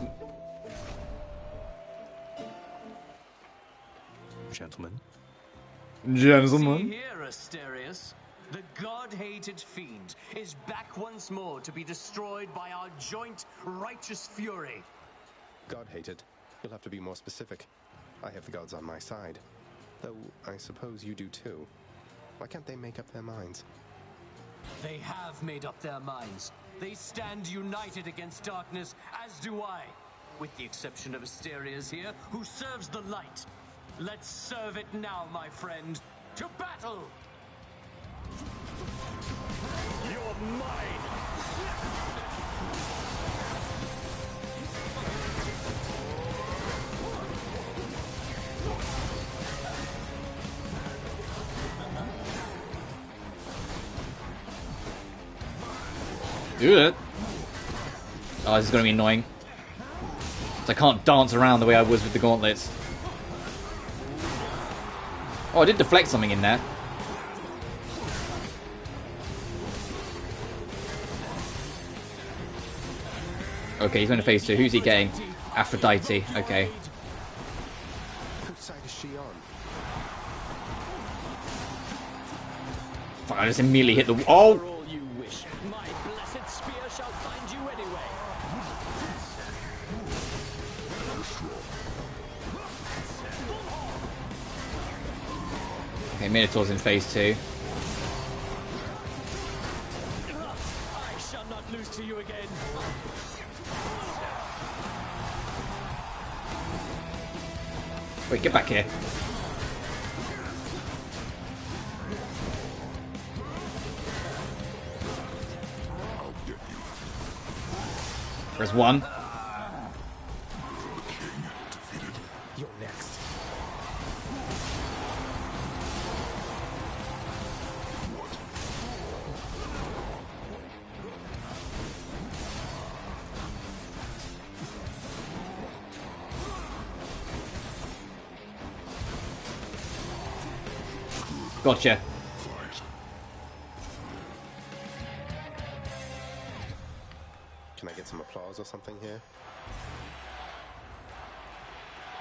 Gentlemen.
See here, Asterius. The god-hated fiend is back once more to be destroyed by our joint righteous fury.
God-hated? You'll have to be more specific. I have the gods on my side. Though, I suppose you do too. Why can't they make up their minds?
They have made up their minds. They stand united against darkness, as do I. With the exception of Asterius here, who serves the light. Let's serve it now, my friend. To battle! You're mine!
Do it. Oh, this is going to be annoying. So I can't dance around the way I was with the gauntlets. Oh, I did deflect something in there. Okay, he's going to phase 2. Who's he getting? Aphrodite. Okay.
Whose side is she on?
Fuck, I just immediately hit the... Oh! Okay, Minotaur's in phase 2.
I shall not lose to you again.
Wait, get back here. There's one.
You're next.
Gotcha.
Can I get some applause or something here?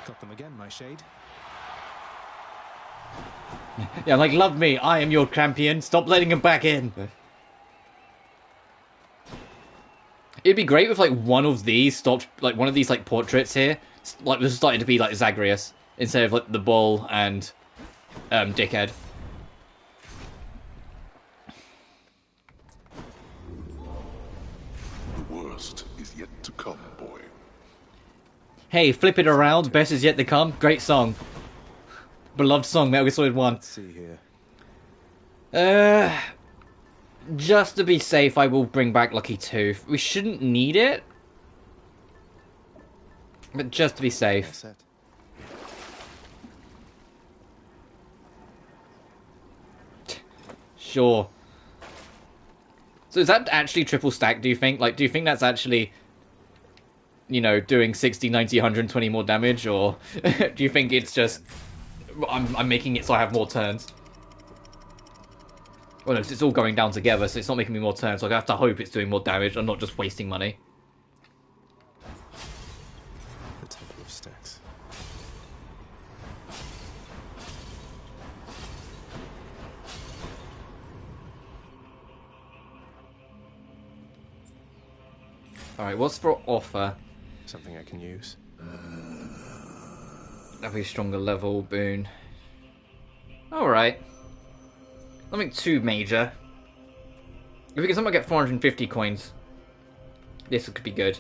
Got them again, my shade.
Yeah, like, love me. I am your champion. Stop letting him back in. It'd be great if, like, one of these stopped, like, one of these, like, portraits here, like, was starting to be, like, Zagreus. instead of like the bull and dickhead.
The worst is yet to come, boy.
Hey, flip it around. Best is yet to come. Great song. Beloved song, Metal Gear Solid 1.
Let's see here.
Just to be safe, I will bring back Lucky Tooth. We shouldn't need it. But just to be safe. Sure. So is that actually triple stack, do you think? Like, do you think that's actually, you know, doing 60, 90, 120 more damage? Or do you think it's just... I'm making it so I have more turns? Well, no, it's all going down together, so it's not making me more turns. So I have to hope it's doing more damage. I'm not just wasting money.
The Temple of Stacks.
Alright, what's for offer?
Something I can use.
That'll be a stronger level boon. Alright. Nothing too major. If we can somehow get 450 coins, this could be good.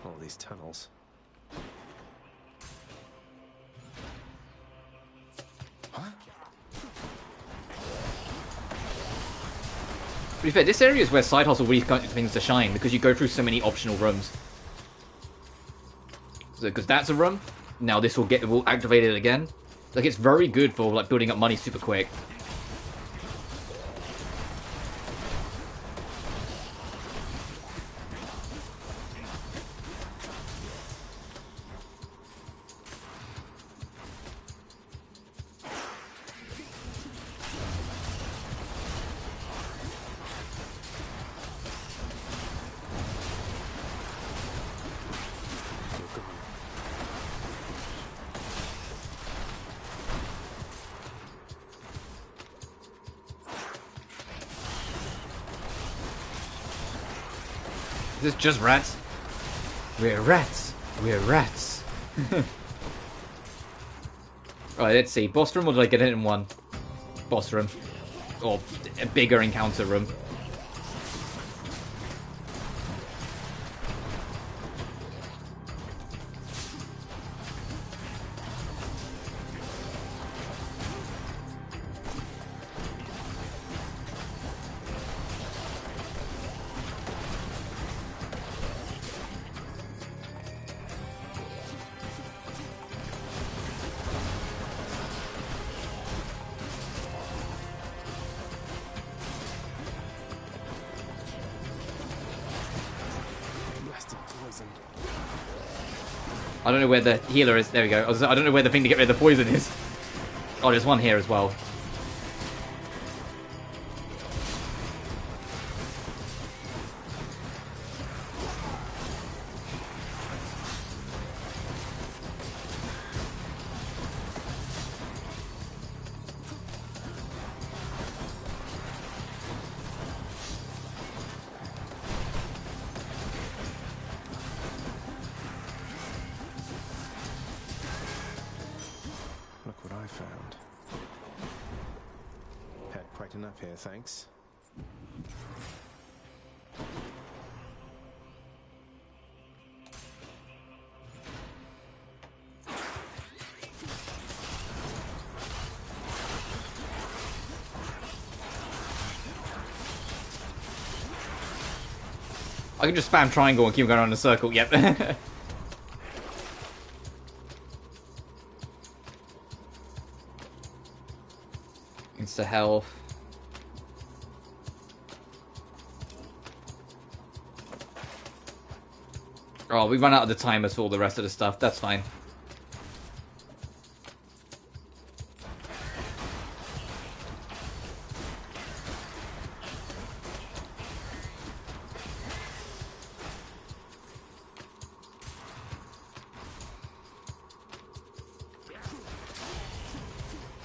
All these tunnels.
To be fair, this area is where Side Hustle really comes things to shine, because you go through so many optional rooms. So, because that's a room, now this will activate it again. Like, it's very good for like building up money super quick. Is this just rats? We're rats. We're rats. Alright, let's see. Boss room, or did I get it in one? Boss room. Or a bigger encounter room. I don't know where the healer is. There we go. I don't know where the thing to get rid of the poison is. Oh, there's one here as well.
Look what I found. Had quite enough here, thanks.
I can just spam triangle and keep going around in a circle. Yep. Insta health. Oh, we run out of the timers for all the rest of the stuff. That's fine.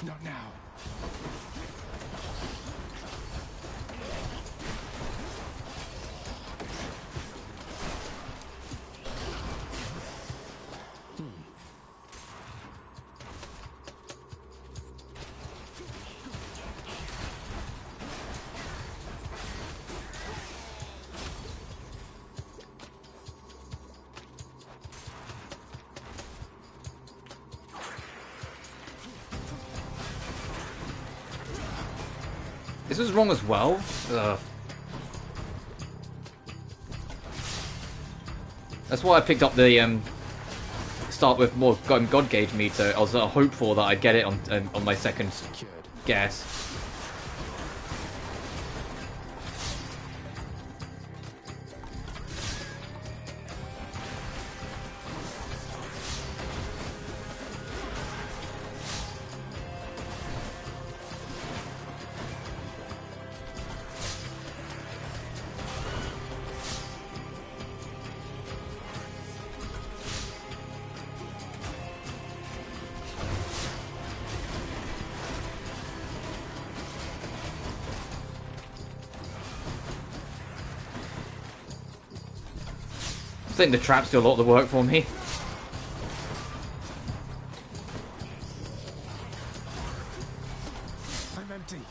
Not now.
This is wrong as well. Ugh. That's why I picked up the start with more God Gauge meter. I was hopeful that I'd get it on my second guess. I think the traps do a lot of the work for me.
I'm empty.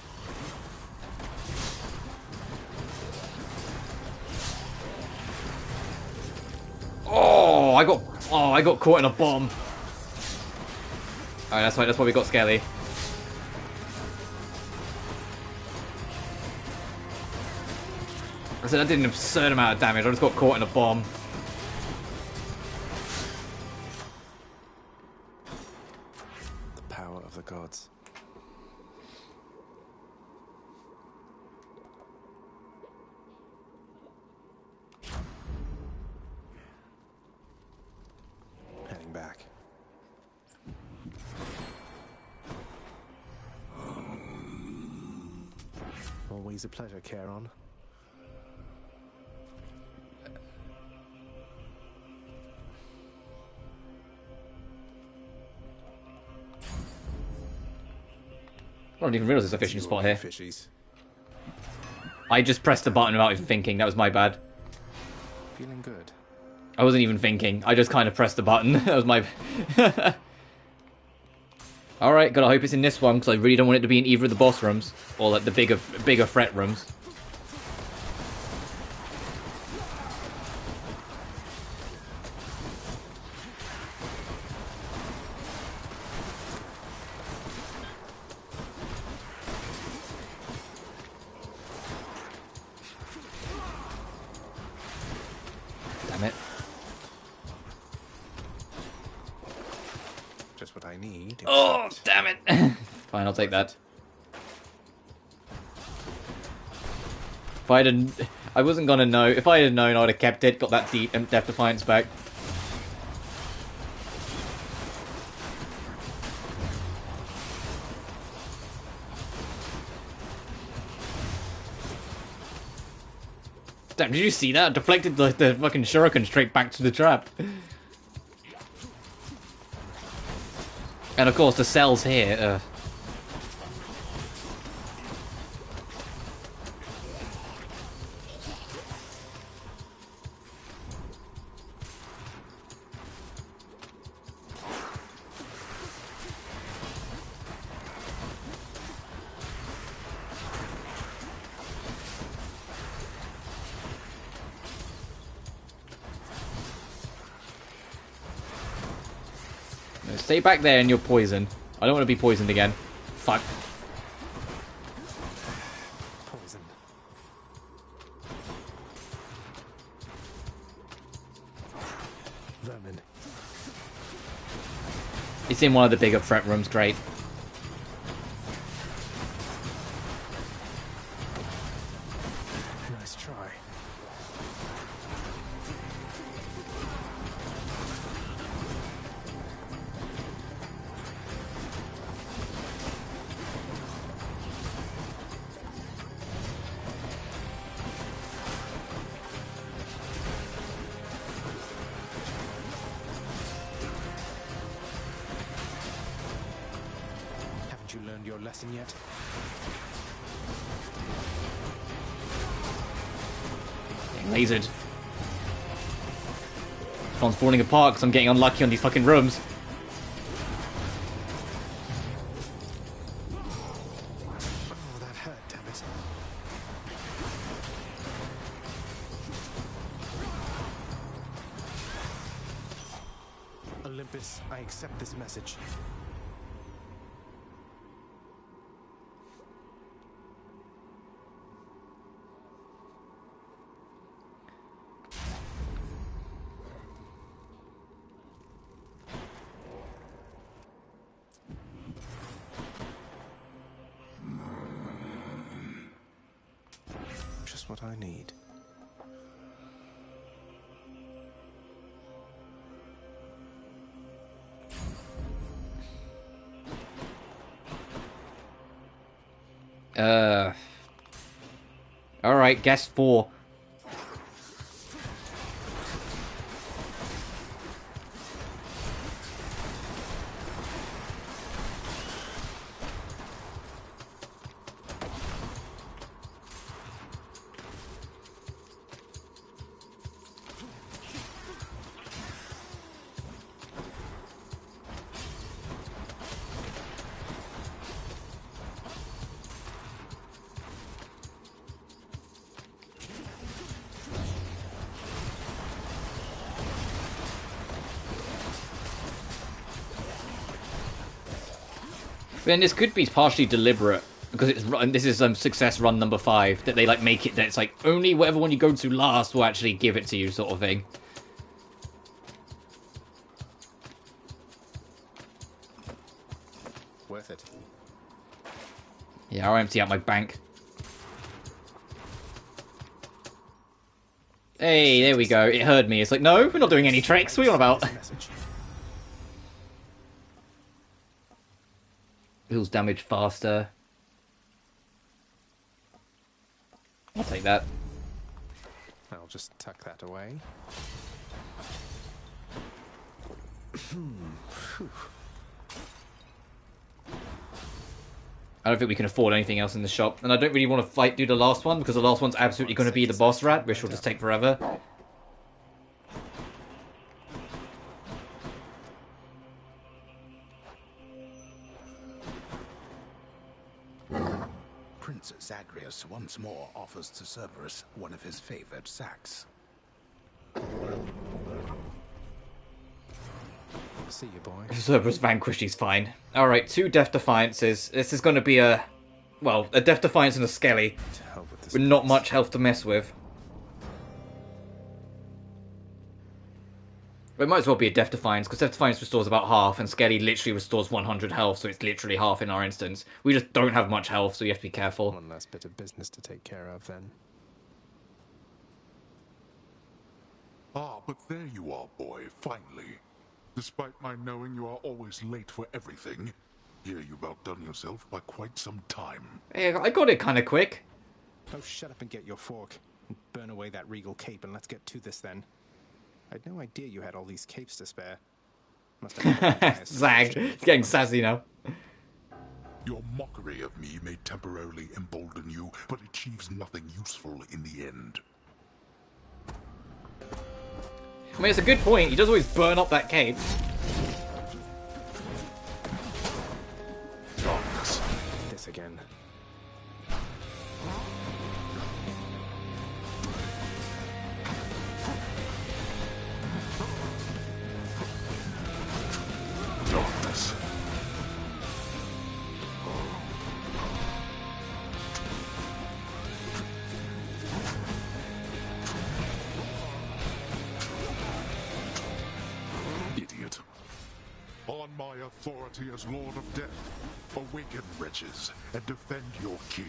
Oh, I got caught in a bomb. Alright, that's why we got Skelly. I said I did an absurd amount of damage. I just got caught in a bomb.
The gods. Heading back. Always a pleasure, Charon.
I don't even realize there's a fishing spot here.
Fishies.
I just pressed the button without even thinking. That was my bad.
Feeling good.
I wasn't even thinking. I just kind of pressed the button. That was my... Alright, gotta hope it's in this one, because I really don't want it to be in either of the boss rooms. Or like the bigger threat rooms. Damn it.
Just what I need.
Oh, damn it. Fine, I'll take that. If I didn't... I wasn't gonna know. If I had known, I would have kept it, got that Death Defiance back. Damn, did you see that? Deflected the fucking shuriken straight back to the trap. And of course, the cells here. Stay back there and you're poisoned. I don't want to be poisoned again. Fuck.
Poison. Vermin.
It's in one of the bigger threat rooms, great.
Nice try. Your lesson yet?
Getting lasered. Phone's falling apart because I'm getting unlucky on these fucking rooms.
Oh, that hurt, damn it. Olympus, I accept this message. Just what I need.
Alright, guess 4. And this could be partially deliberate, because this is success run number 5, that they like make it that it's like only whatever one you go to last will actually give it to you, sort of thing.
Worth it.
Yeah, I'll empty out my bank. Hey, there we go. It heard me. It's like, no, we're not doing any tricks. What are you on about? Heals damage faster. I'll take that.
I'll just tuck that away.
I don't think we can afford anything else in the shop. And I don't really want to do the last one, because the last one's absolutely going to be the boss rat, which will just take forever.
Prince Zagreus once more offers to Cerberus one of his favored sacks.
See you, boy.
Cerberus vanquished, he's fine. Alright, 2 Death Defiances. This is going to be a Death Defiance and a Skelly. With not much health to mess with. It might as well be a Death Defiance, because Death Defiance restores about half, and Skelly literally restores 100 health, so it's literally half in our instance. We just don't have much health, so you have to be careful.
One last bit of business to take care of, then.
Ah, but there you are, boy, finally. Despite my knowing you are always late for everything, here you've outdone yourself by quite some time.
Hey, I got it kind of quick.
Oh, shut up and get your fork. And burn away that regal cape, and let's get to this, then. I'd no idea you had all these capes to spare. Must have
Zag, it's getting sassy now.
Your mockery of me may temporarily embolden you, but achieves nothing useful in the end.
I mean, it's a good point. He does always burn up that cape.
Darkness.
This again.
Darkness. Idiot. On my authority as Lord of Death, awaken, wretches, and defend your king.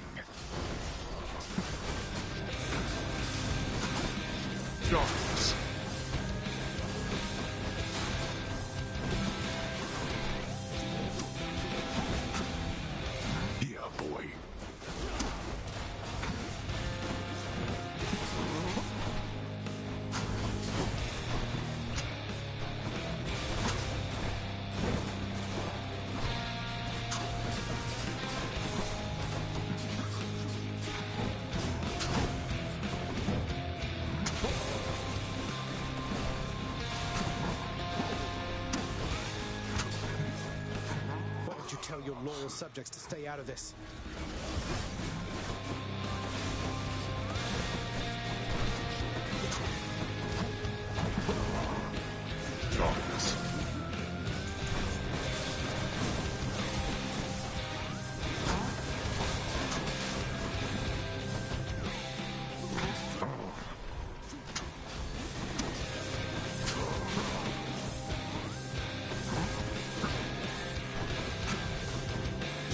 Darkness. Here, boy.
Why don't you tell your loyal subjects to stay out of this?
Darkness.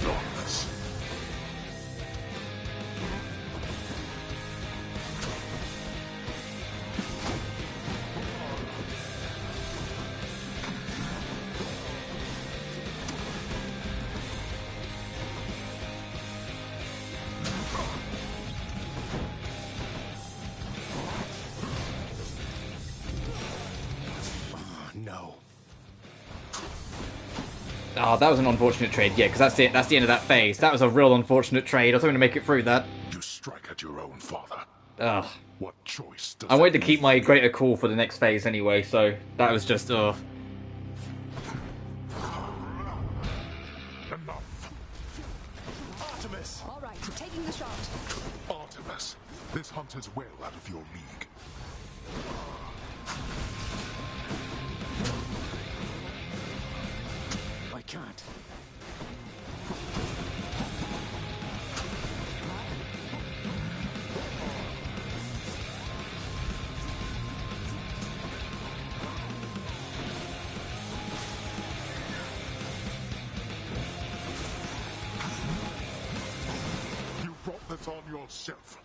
Darkness.
No.
Oh, that was an unfortunate trade. Yeah, because that's the end of that phase. That was a real unfortunate trade. I was hoping to make it through that.
You strike at your own father.
Ugh.
What choice does
I wanted to
that
keep my
leave?
greater call for the next phase anyway, so that was just
Enough.
Artemis! All right, you're taking the shot.
Artemis, this hunter's well out of your league.
I can't.
You brought this on yourself.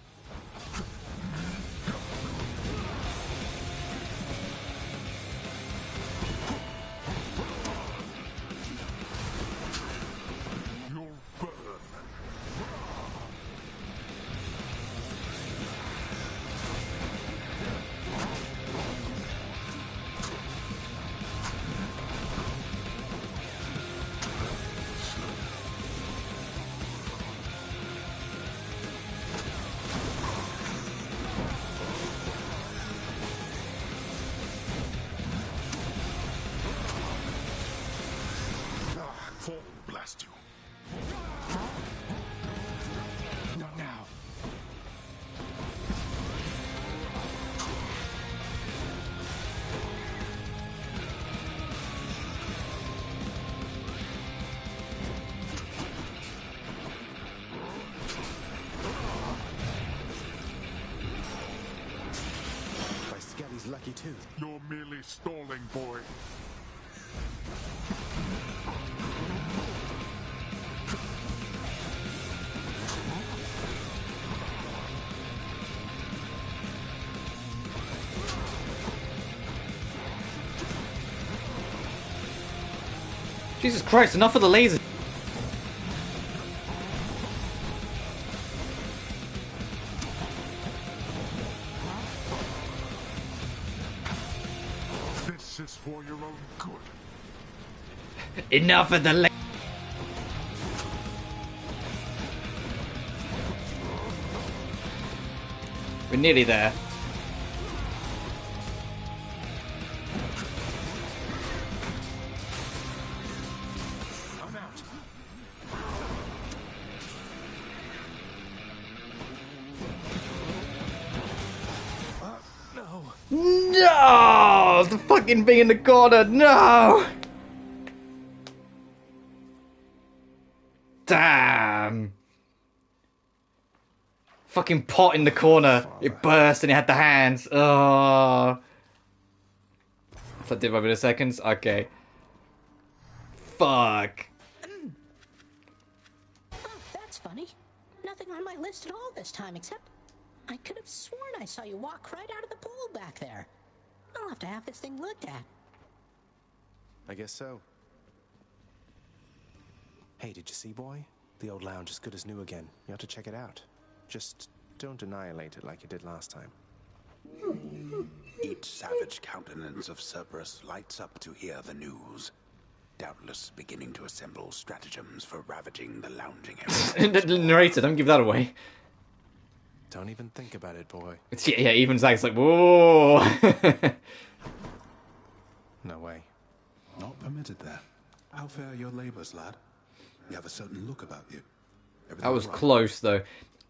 You'll burn. Fall blast you.
Not now.
My Skelly's lucky too.
You're merely stalling, boy.
Jesus Christ, enough of the lasers.
This is for your own good.
Enough of the lasers. We're nearly there.
I'm out. No.
No! The fucking thing in the corner, no! Damn! Fucking pot in the corner. It burst and it had the hands. Oh. If I did by a bit of seconds? Okay. Fuck.
Oh, that's funny. Nothing on my list at all this time, except I could have sworn I saw you walk right out of the pool back there. I'll have to have this thing looked at.
I guess so. Hey, did you see, boy? The old lounge is good as new again. You ought to check it out. Just don't annihilate it like you did last time.
Each savage countenance of Cerberus lights up to hear the news. Doubtless beginning to assemble stratagems for ravaging the lounging area.
The narrator, don't give that away.
Don't even think about it, boy.
It's, yeah, even Zach's like, whoa.
No way.
Not permitted there. How fare your labors, lad? You have a certain look about you.
That was close, though.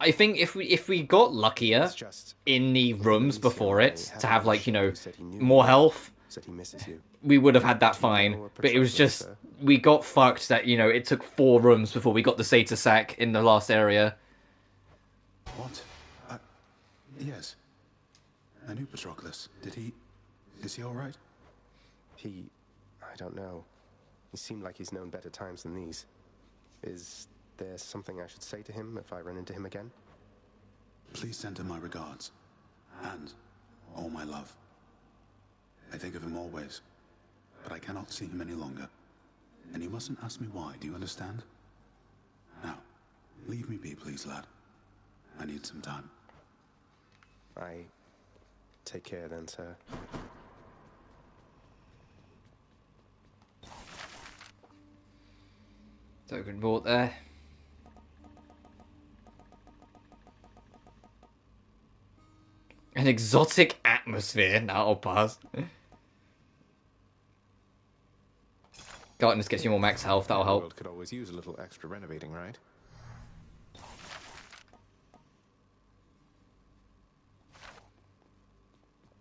I think if we got luckier in the rooms before it to have, like, you know, more health, we would have had that fine. But it was just, we got fucked that, you know, it took 4 rooms before we got the Satyr Sack in the last area.
What? Yes. I knew Patroclus. Is he alright?
I don't know. He seemed like he's known better times than these. Is there something I should say to him if I run into him again?
Please send him my regards. And all my love. I think of him always. But I cannot see him any longer. And you mustn't ask me why, do you understand? Now, leave me be, please, lad. I need some time.
Take care then, sir.
Token bought there. An exotic atmosphere. Now I'll pass. Darkness gets you more max health. That'll
The
help.
world could always use a little extra renovating, right?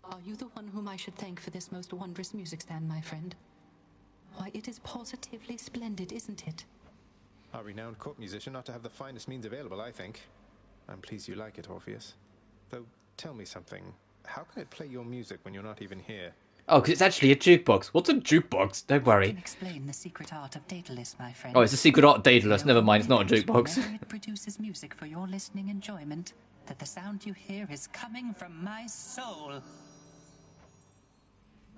Are you the one whom I should thank for this most wondrous music stand, my friend? Why, it is positively splendid, isn't it?
A renowned court musician ought to have the finest means available, I think. I'm pleased you like it, Orpheus. Though, tell me something. How can it play your music when you're not even here?
Oh, because it's actually a jukebox. What's a jukebox? Don't
I
worry.
can explain the secret art of Daedalus, my friend.
Oh, it's a secret art Daedalus. Never mind, it's not a jukebox.
Whenever it produces music for your listening enjoyment, that the sound you hear is coming from my soul.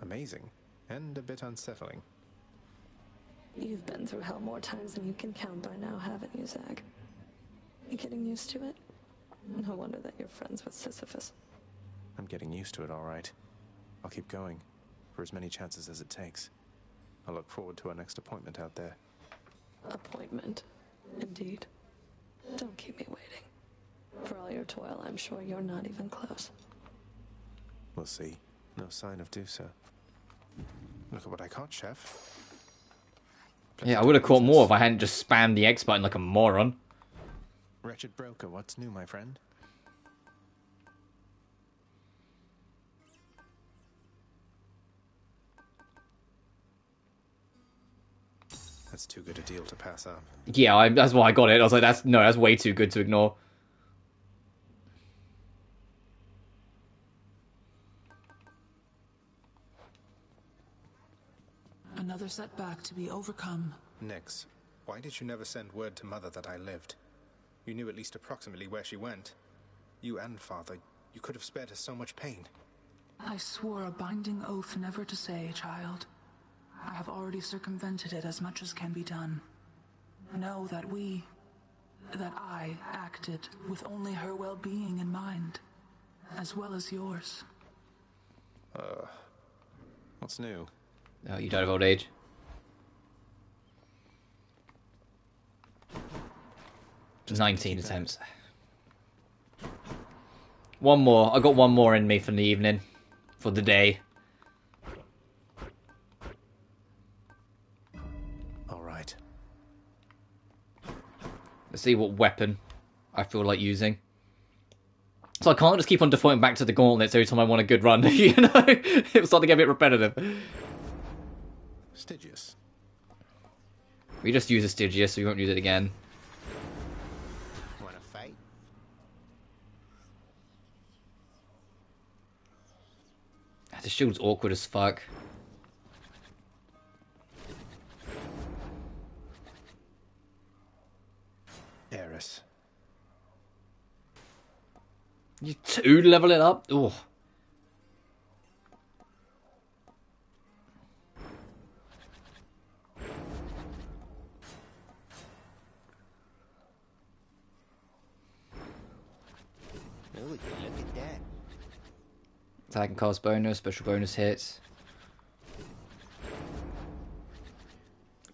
Amazing. And a bit unsettling.
You've been through hell more times than you can count by now, haven't you, Zag? You getting used to it? No wonder that you're friends with Sisyphus.
I'm getting used to it, all right. I'll keep going, for as many chances as it takes. I look forward to our next appointment out there.
Appointment, indeed. Don't keep me waiting. For all your toil, I'm sure you're not even close.
We'll see. No sign of Dusa. Look at what I caught, Chef.
Yeah, I would have caught more if I hadn't just spammed the X button like a moron.
Wretched broker, what's new, my friend? That's too good a deal to pass up.
Yeah, that's why I got it. I was like, that's way too good to ignore.
Another setback to be overcome.
Nix, why did you never send word to Mother that I lived? You knew at least approximately where she went. You and Father, you could have spared us so much pain.
I swore a binding oath never to say, child. I have already circumvented it as much as can be done. Know that I acted with only her well-being in mind, as well as yours.
What's new?
Oh, you died of old age. Just 19 attempts. One more. I got one more in me for the evening. For the day.
Alright.
Let's see what weapon I feel like using. So I can't just keep on defaulting back to the gauntlets every time I want a good run, you know? It was starting to get a bit repetitive.
Stygius.
We just use a Stygius, so we won't use it again.
Wanna fight?
The shield's awkward as fuck.
Eris.
You 2 level it up? Ooh.
Oh, look at that.
Attack and cast bonus, special bonus hits.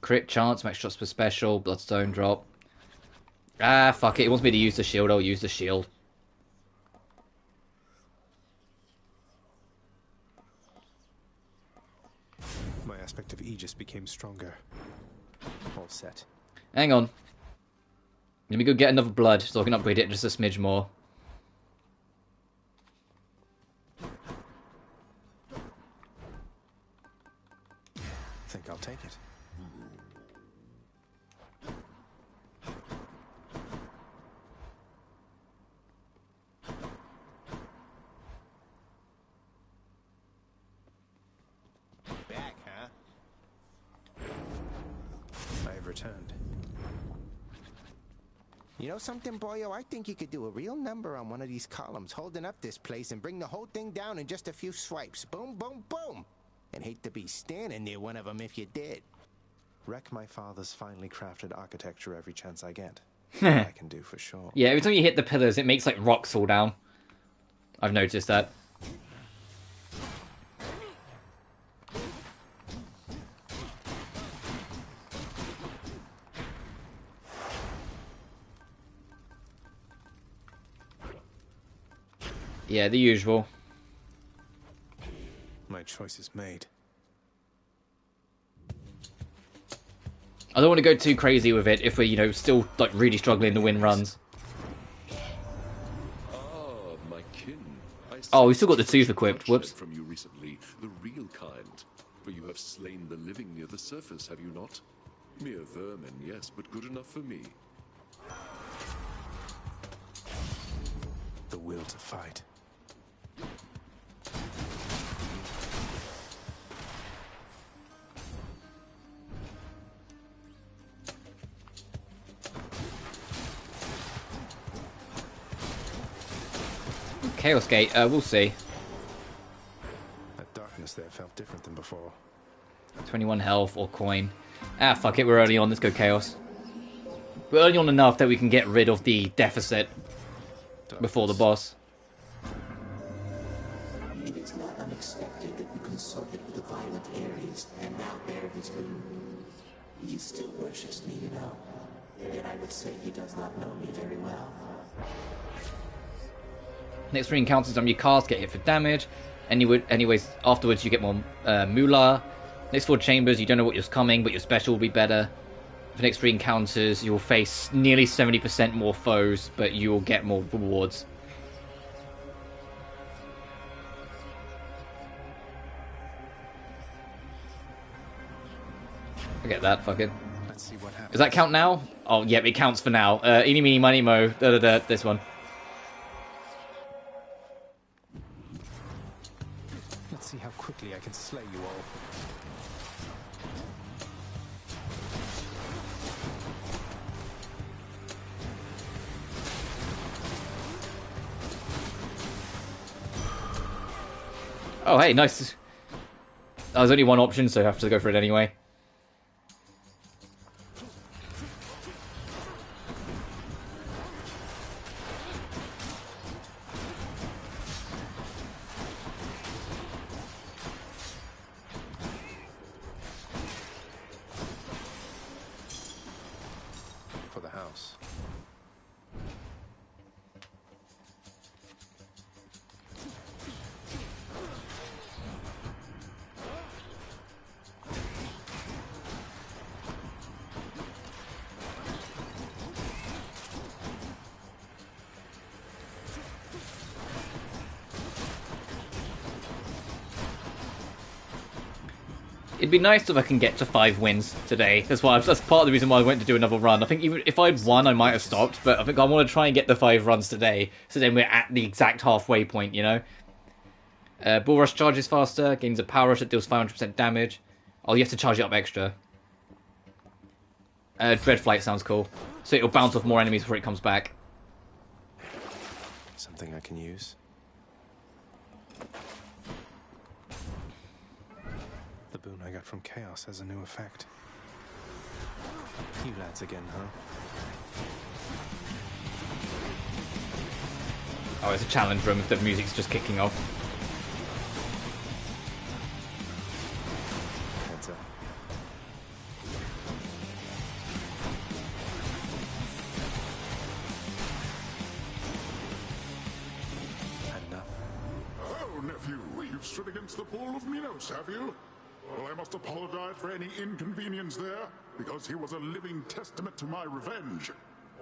Crit chance, max shots per special, bloodstone drop. Ah, fuck it. It wants me to use the shield. I'll use the shield.
My aspect of Aegis became stronger. All set.
Hang on. Let me go get another blood so I can upgrade it just a smidge more.
Think I'll take it.
Back, huh?
I have returned.
You know something, boyo? I think you could do a real number on one of these columns, holding up this place and bring the whole thing down in just a few swipes. Boom, boom, boom! And hate to be standing near one of them if you did.
Wreck my father's finely crafted architecture every chance I get. I can do for sure.
Yeah, every time you hit the pillars, it makes like rocks fall down. I've noticed that. Yeah, the usual.
My choice is made.
I don't want to go too crazy with it if we're, you know, still like really struggling to win runs.
Ah, my kin.
Oh, we still got the tooth equipped. Whoops.
From you recently, the real kind. For you have slain the living near the surface, have you not? Mere vermin, yes, but good enough for me.
The will to fight.
Chaos Gate, we'll see.
That darkness there felt different than before.
21 health or coin. Ah, fuck it, we're early on, let's go Chaos. We're early on enough that we can get rid of the deficit before the boss.
It is not unexpected that you consorted with the violent Ares and now bear his boon. He still worships me, you know. Yet I would say he does not know me very well.
Next 3 encounters on your cast get hit for damage. Anyways, afterwards you get more moolah. Next 4 chambers, you don't know what is coming, but your special will be better. For the next 3 encounters, you'll face nearly 70% more foes, but you'll get more rewards. Forget that, fuck it.
Let's see what happens.
Does that count now? Oh, yep, it counts for now. Eeny, meeny, miny, mo. This one.
Let's see how quickly I can slay you all.
Oh, hey, nice. There's only one option, so I have to go for it anyway.
For the house.
It'd be nice if I can get to 5 wins today. That's part of the reason why I went to do another run. I think even if I'd won, I might have stopped, but I think I want to try and get the 5 runs today, so then we're at the exact halfway point, you know? Bull Rush charges faster, gains a power rush that deals 500% damage. Oh, you have to charge it up extra. Dread Flight sounds cool. So it'll bounce off more enemies before it comes back.
Something I can use. The boon I got from Chaos has a new effect. You lads again, huh?
Oh, it's a challenge room if the music's just kicking off.
Heads up. Enough.
Oh, nephew, you've stood against the Bull of Minos, have you? Well, I must apologize for any inconvenience there, because he was a living testament to my revenge.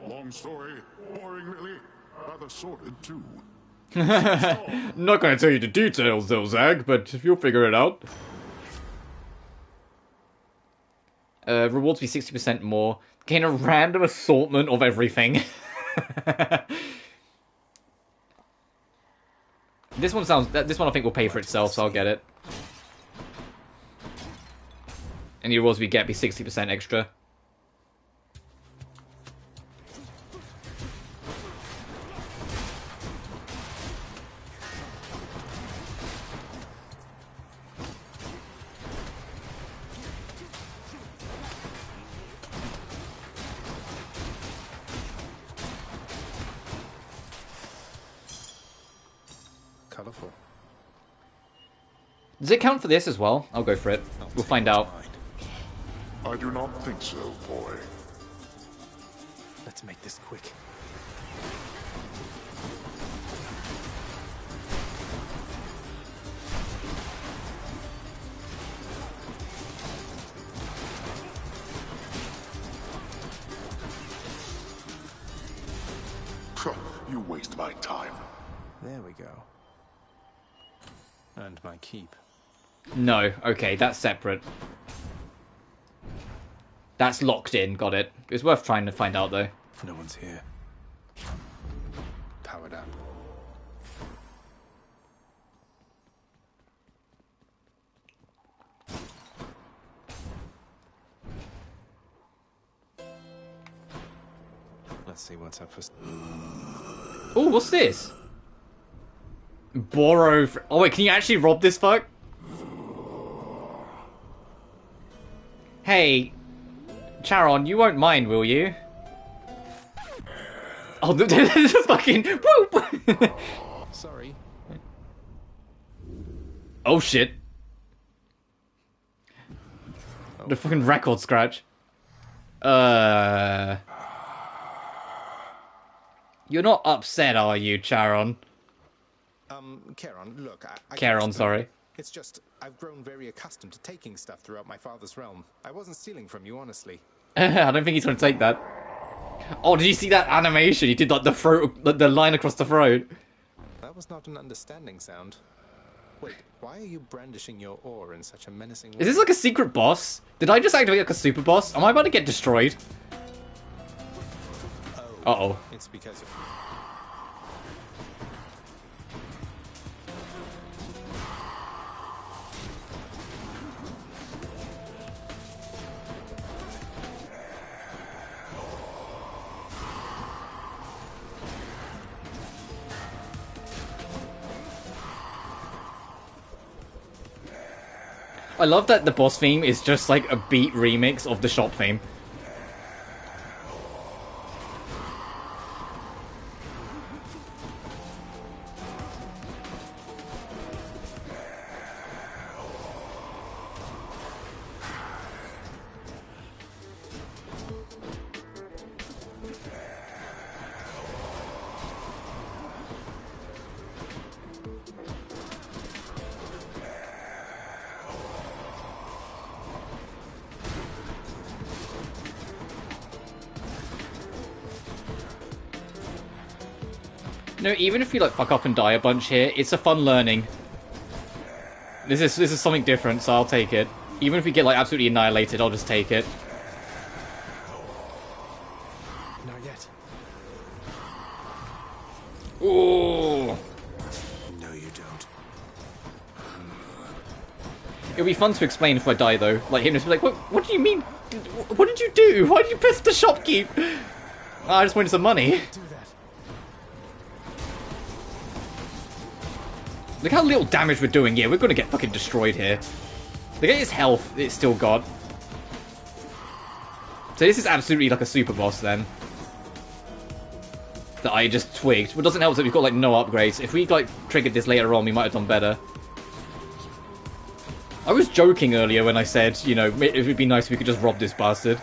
Long story, boring really, rather sordid too.
Not gonna tell you the details though, Zag, but you'll figure it out. Rewards be 60% more. Gain a random assortment of everything. This one I think will pay for itself, so I'll get it. And the rewards we get be 60% extra.
Colorful.
Does it count for this as well? I'll go for it. We'll find out.
I do not think so, boy.
Let's make this quick.
You waste my time.
There we go. And my keep.
No, okay, that's separate. That's locked in, got it. It's worth trying to find out, though.
No one's here. Powered up. Let's see what's up for...
Oh, what's this? Borrow... Oh, wait, can you actually rob this fuck? Hey, Charon, you won't mind, will you? Oh, the fucking... Whoop!
Sorry.
Oh, shit. The fucking record scratch. You're not upset, are you, Charon?
Charon, look, I
Charon, sorry.
It's just, I've grown very accustomed to taking stuff throughout my father's realm. I wasn't stealing from you, honestly.
I don't think he's going to take that. Oh, did you see that animation? He did like the throat, the line across the throat.
That was not an understanding sound. Wait, why are you brandishing your oar in such a menacing way?
Is this like a secret boss? Did I just activate like a super boss? Am I about to get destroyed? Uh-oh.
It's because of...
I love that the boss theme is just like a beat remix of the shop theme. No, even if we like fuck up and die a bunch here, it's a fun learning. This is something different, so I'll take it. Even if we get like absolutely annihilated, I'll just take it.
Not yet.
Ooh.
No, you don't.
It'll be fun to explain if I die though. Like him just be like, what do you mean? What did you do? Why did you press the shopkeep? Oh, I just wanted some money. Look how little damage we're doing. Yeah, we're gonna get fucking destroyed here. Look at his health, it's still got. So this is absolutely like a super boss then. That I just twigged. What doesn't help is that we've got like no upgrades. If we like triggered this later on, we might have done better. I was joking earlier when I said, you know, it would be nice if we could just rob this bastard.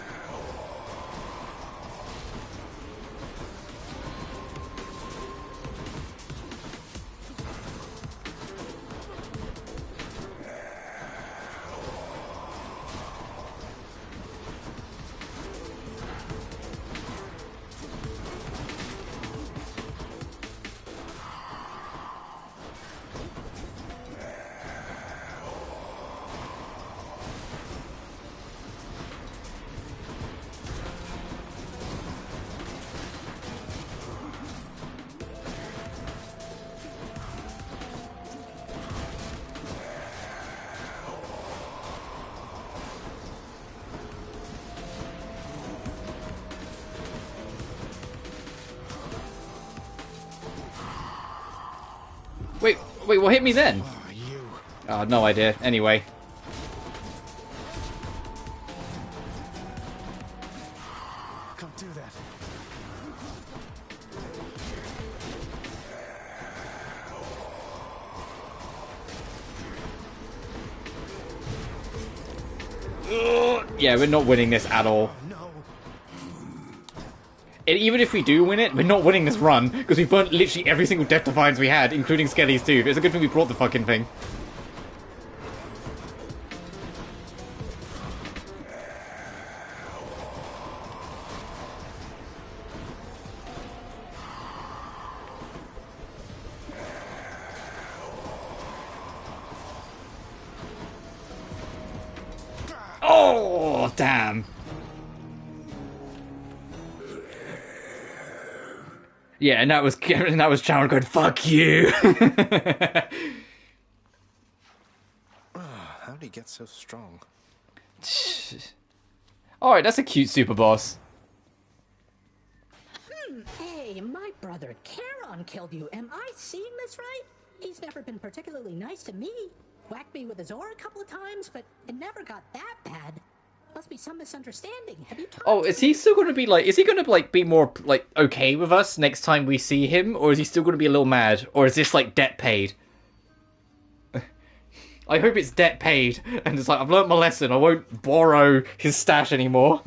Wait, what hit me then? Oh, no idea. Anyway.
Can't do that.
Yeah, we're not winning this at all. And even if we do win it, we're not winning this run, because we burnt literally every single Death Defiance we had, including Skelly's too. It's a good thing we brought the fucking thing. Oh, damn. Yeah, and that was Charon going, fuck you.
How did he get so strong?
Alright, that's a cute super boss.
Hey, my brother Charon killed you. Am I seeing this right? He's never been particularly nice to me. Whacked me with his oar a couple of times, but it never got that bad. Must be some misunderstanding. Have you talked
Oh, is he still going to be like, is he going to like be more like okay with us next time we see him? Or is he still going to be a little mad? Or is this like debt paid? I hope it's debt paid. And it's like, I've learnt my lesson. I won't borrow his stash anymore.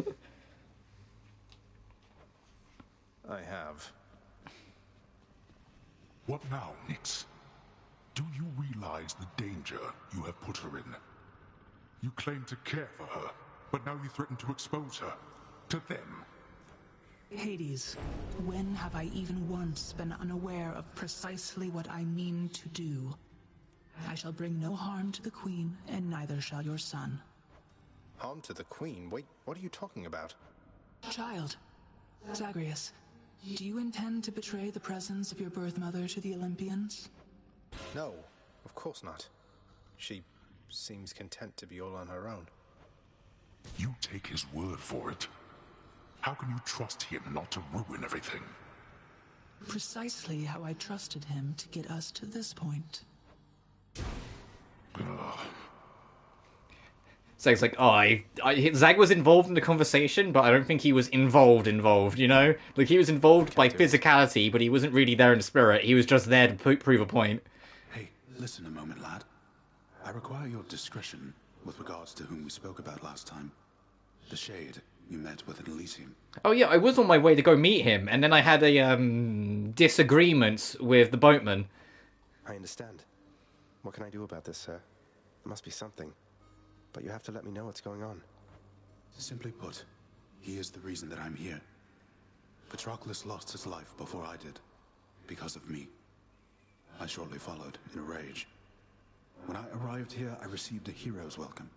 I have.
What now, Nix? Do you realize the danger you have put her in? You claim to care for her, but now you threaten to expose her. To them.
Hades, when have I even once been unaware of precisely what I mean to do? I shall bring no harm to the Queen, and neither shall your son.
Harm to the Queen? Wait, what are you talking about?
Child, Zagreus, do you intend to betray the presence of your birth mother to the Olympians?
No, of course not. She seems content to be all on her own.
You take his word for it. How can you trust him not to ruin everything?
Precisely how I trusted him to get us to this point.
Zag's like, Zag was involved in the conversation, but I don't think he was involved, you know? Like, he was involved by physicality, but he wasn't really there in spirit. He was just there to prove a point.
Hey, listen a moment, lad. I require your discretion with regards to whom we spoke about last time. The Shade you met with in Elysium.
Oh yeah, I was on my way to go meet him, and then I had a, disagreement with the boatman.
I understand. What can I do about this, sir? There must be something. But you have to let me know what's going on.
Simply put, he is the reason that I'm here. Patroclus lost his life before I did, because of me. I shortly followed, in a rage. When I arrived here, I received a hero's welcome.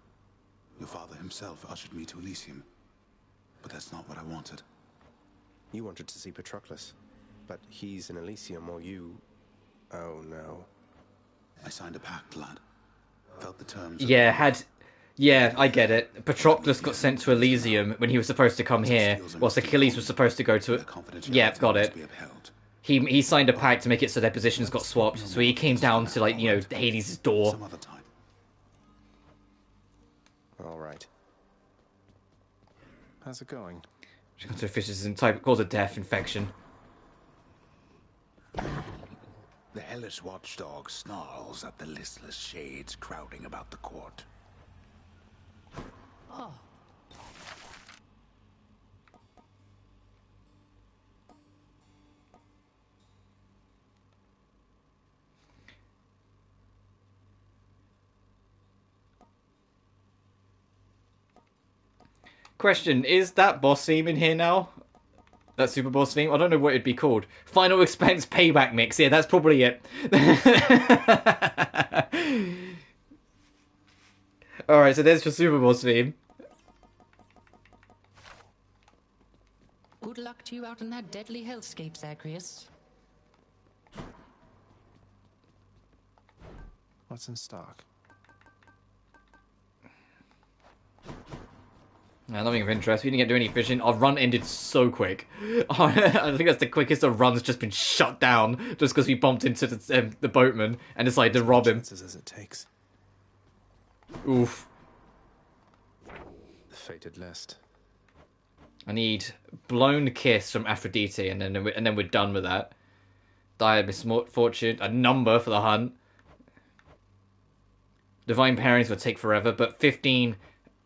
Your father himself ushered me to Elysium. But that's not what I wanted.
You wanted to see Patroclus, but he's in Elysium while you... Oh no.
I signed a pact, lad. Felt the terms...
Yeah, I get it. Patroclus got sent to Elysium when he was supposed to come here, whilst Achilles was supposed to go to... Yeah, got it. He signed a pact to make it so their positions got swapped, so he came down to, like, you know, Hades' door.
Some other time.
All right. How's it going?
She got to fishes and type cause a death infection.
The hellish watchdog snarls at the listless shades crowding about the court.
Oh.
Question, is that boss theme in here now? That super boss theme? I don't know what it'd be called. Final expense payback mix. Yeah, that's probably it. Alright, so there's your super boss theme.
Good luck to you out in that deadly hellscape, Zagreus.
What's in stock?
Nothing of interest. We didn't get to do any fishing. Our run ended so quick. I think that's the quickest a run's just been shut down, just because we bumped into the boatman and decided to rob him.
As it takes.
Oof.
The fated list.
I need blown kiss from Aphrodite, and then we're done with that. Dire misfortune, a number for the hunt. Divine pairings would take forever, but 15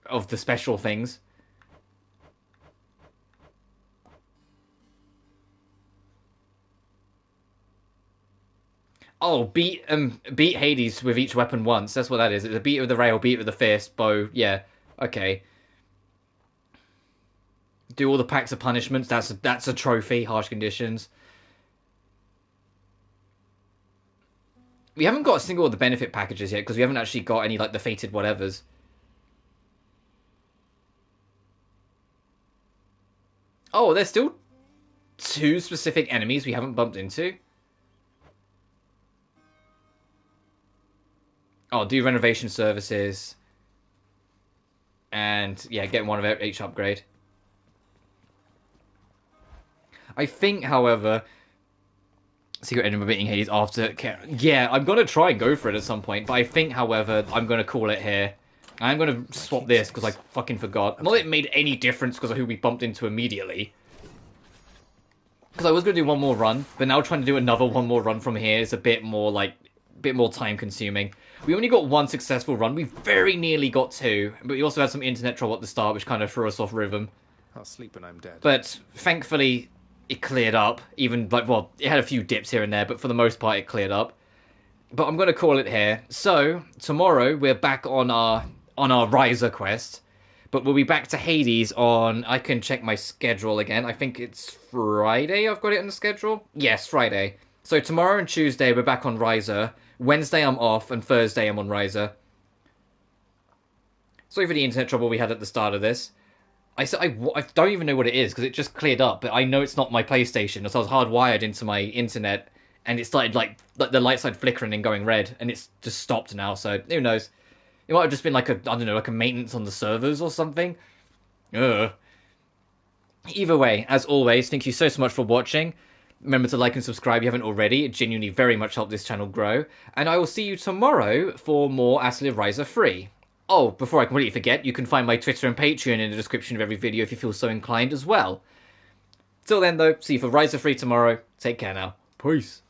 of the special things. Oh, beat Hades with each weapon once. That's what that is. It's a beat with the rail, beat with the fist, bow. Yeah, okay. Do all the packs of punishments. That's a trophy. Harsh conditions. We haven't got a single of the benefit packages yet because we haven't actually got any like the fated whatevers. Oh, there's still 2 specific enemies we haven't bumped into. Oh, do renovation services. And, yeah, get one of each upgrade. I think, however... Secret enemy beating Hades after... Yeah, I'm going to try and go for it at some point. But I think, however, I'm going to call it here. I'm going to swap this because I fucking forgot. Not that it made any difference because of who we bumped into immediately. Because I was going to do one more run. But now trying to do another one more run from here is a bit more, like... bit more time consuming. We only got 1 successful run. We very nearly got 2. But we also had some internet trouble at the start, which kind of threw us off rhythm.
I'll sleep when I'm dead.
But thankfully... it cleared up, even, like, well, it had a few dips here and there, but for the most part, it cleared up. But I'm going to call it here. So, tomorrow, we're back on our Riser quest, but we'll be back to Hades on, I can check my schedule again, I think it's Friday I've got it on the schedule? Yes, Friday. So, tomorrow and Tuesday, we're back on Riser. Wednesday, I'm off, and Thursday, I'm on Riser. Sorry for the internet trouble we had at the start of this. I don't even know what it is, because it just cleared up, but I know it's not my PlayStation, so I was hardwired into my internet, and it started, like the light started flickering and going red, and it's just stopped now, so who knows. It might have just been like a maintenance on the servers or something. Ugh. Either way, as always, thank you so much for watching. Remember to like and subscribe if you haven't already, it genuinely very much helps this channel grow, and I will see you tomorrow for more Atelier Riser 3. Oh, before I completely forget, you can find my Twitter and Patreon in the description of every video if you feel so inclined as well. Till then, though, see you for Riser 3 tomorrow. Take care now. Peace.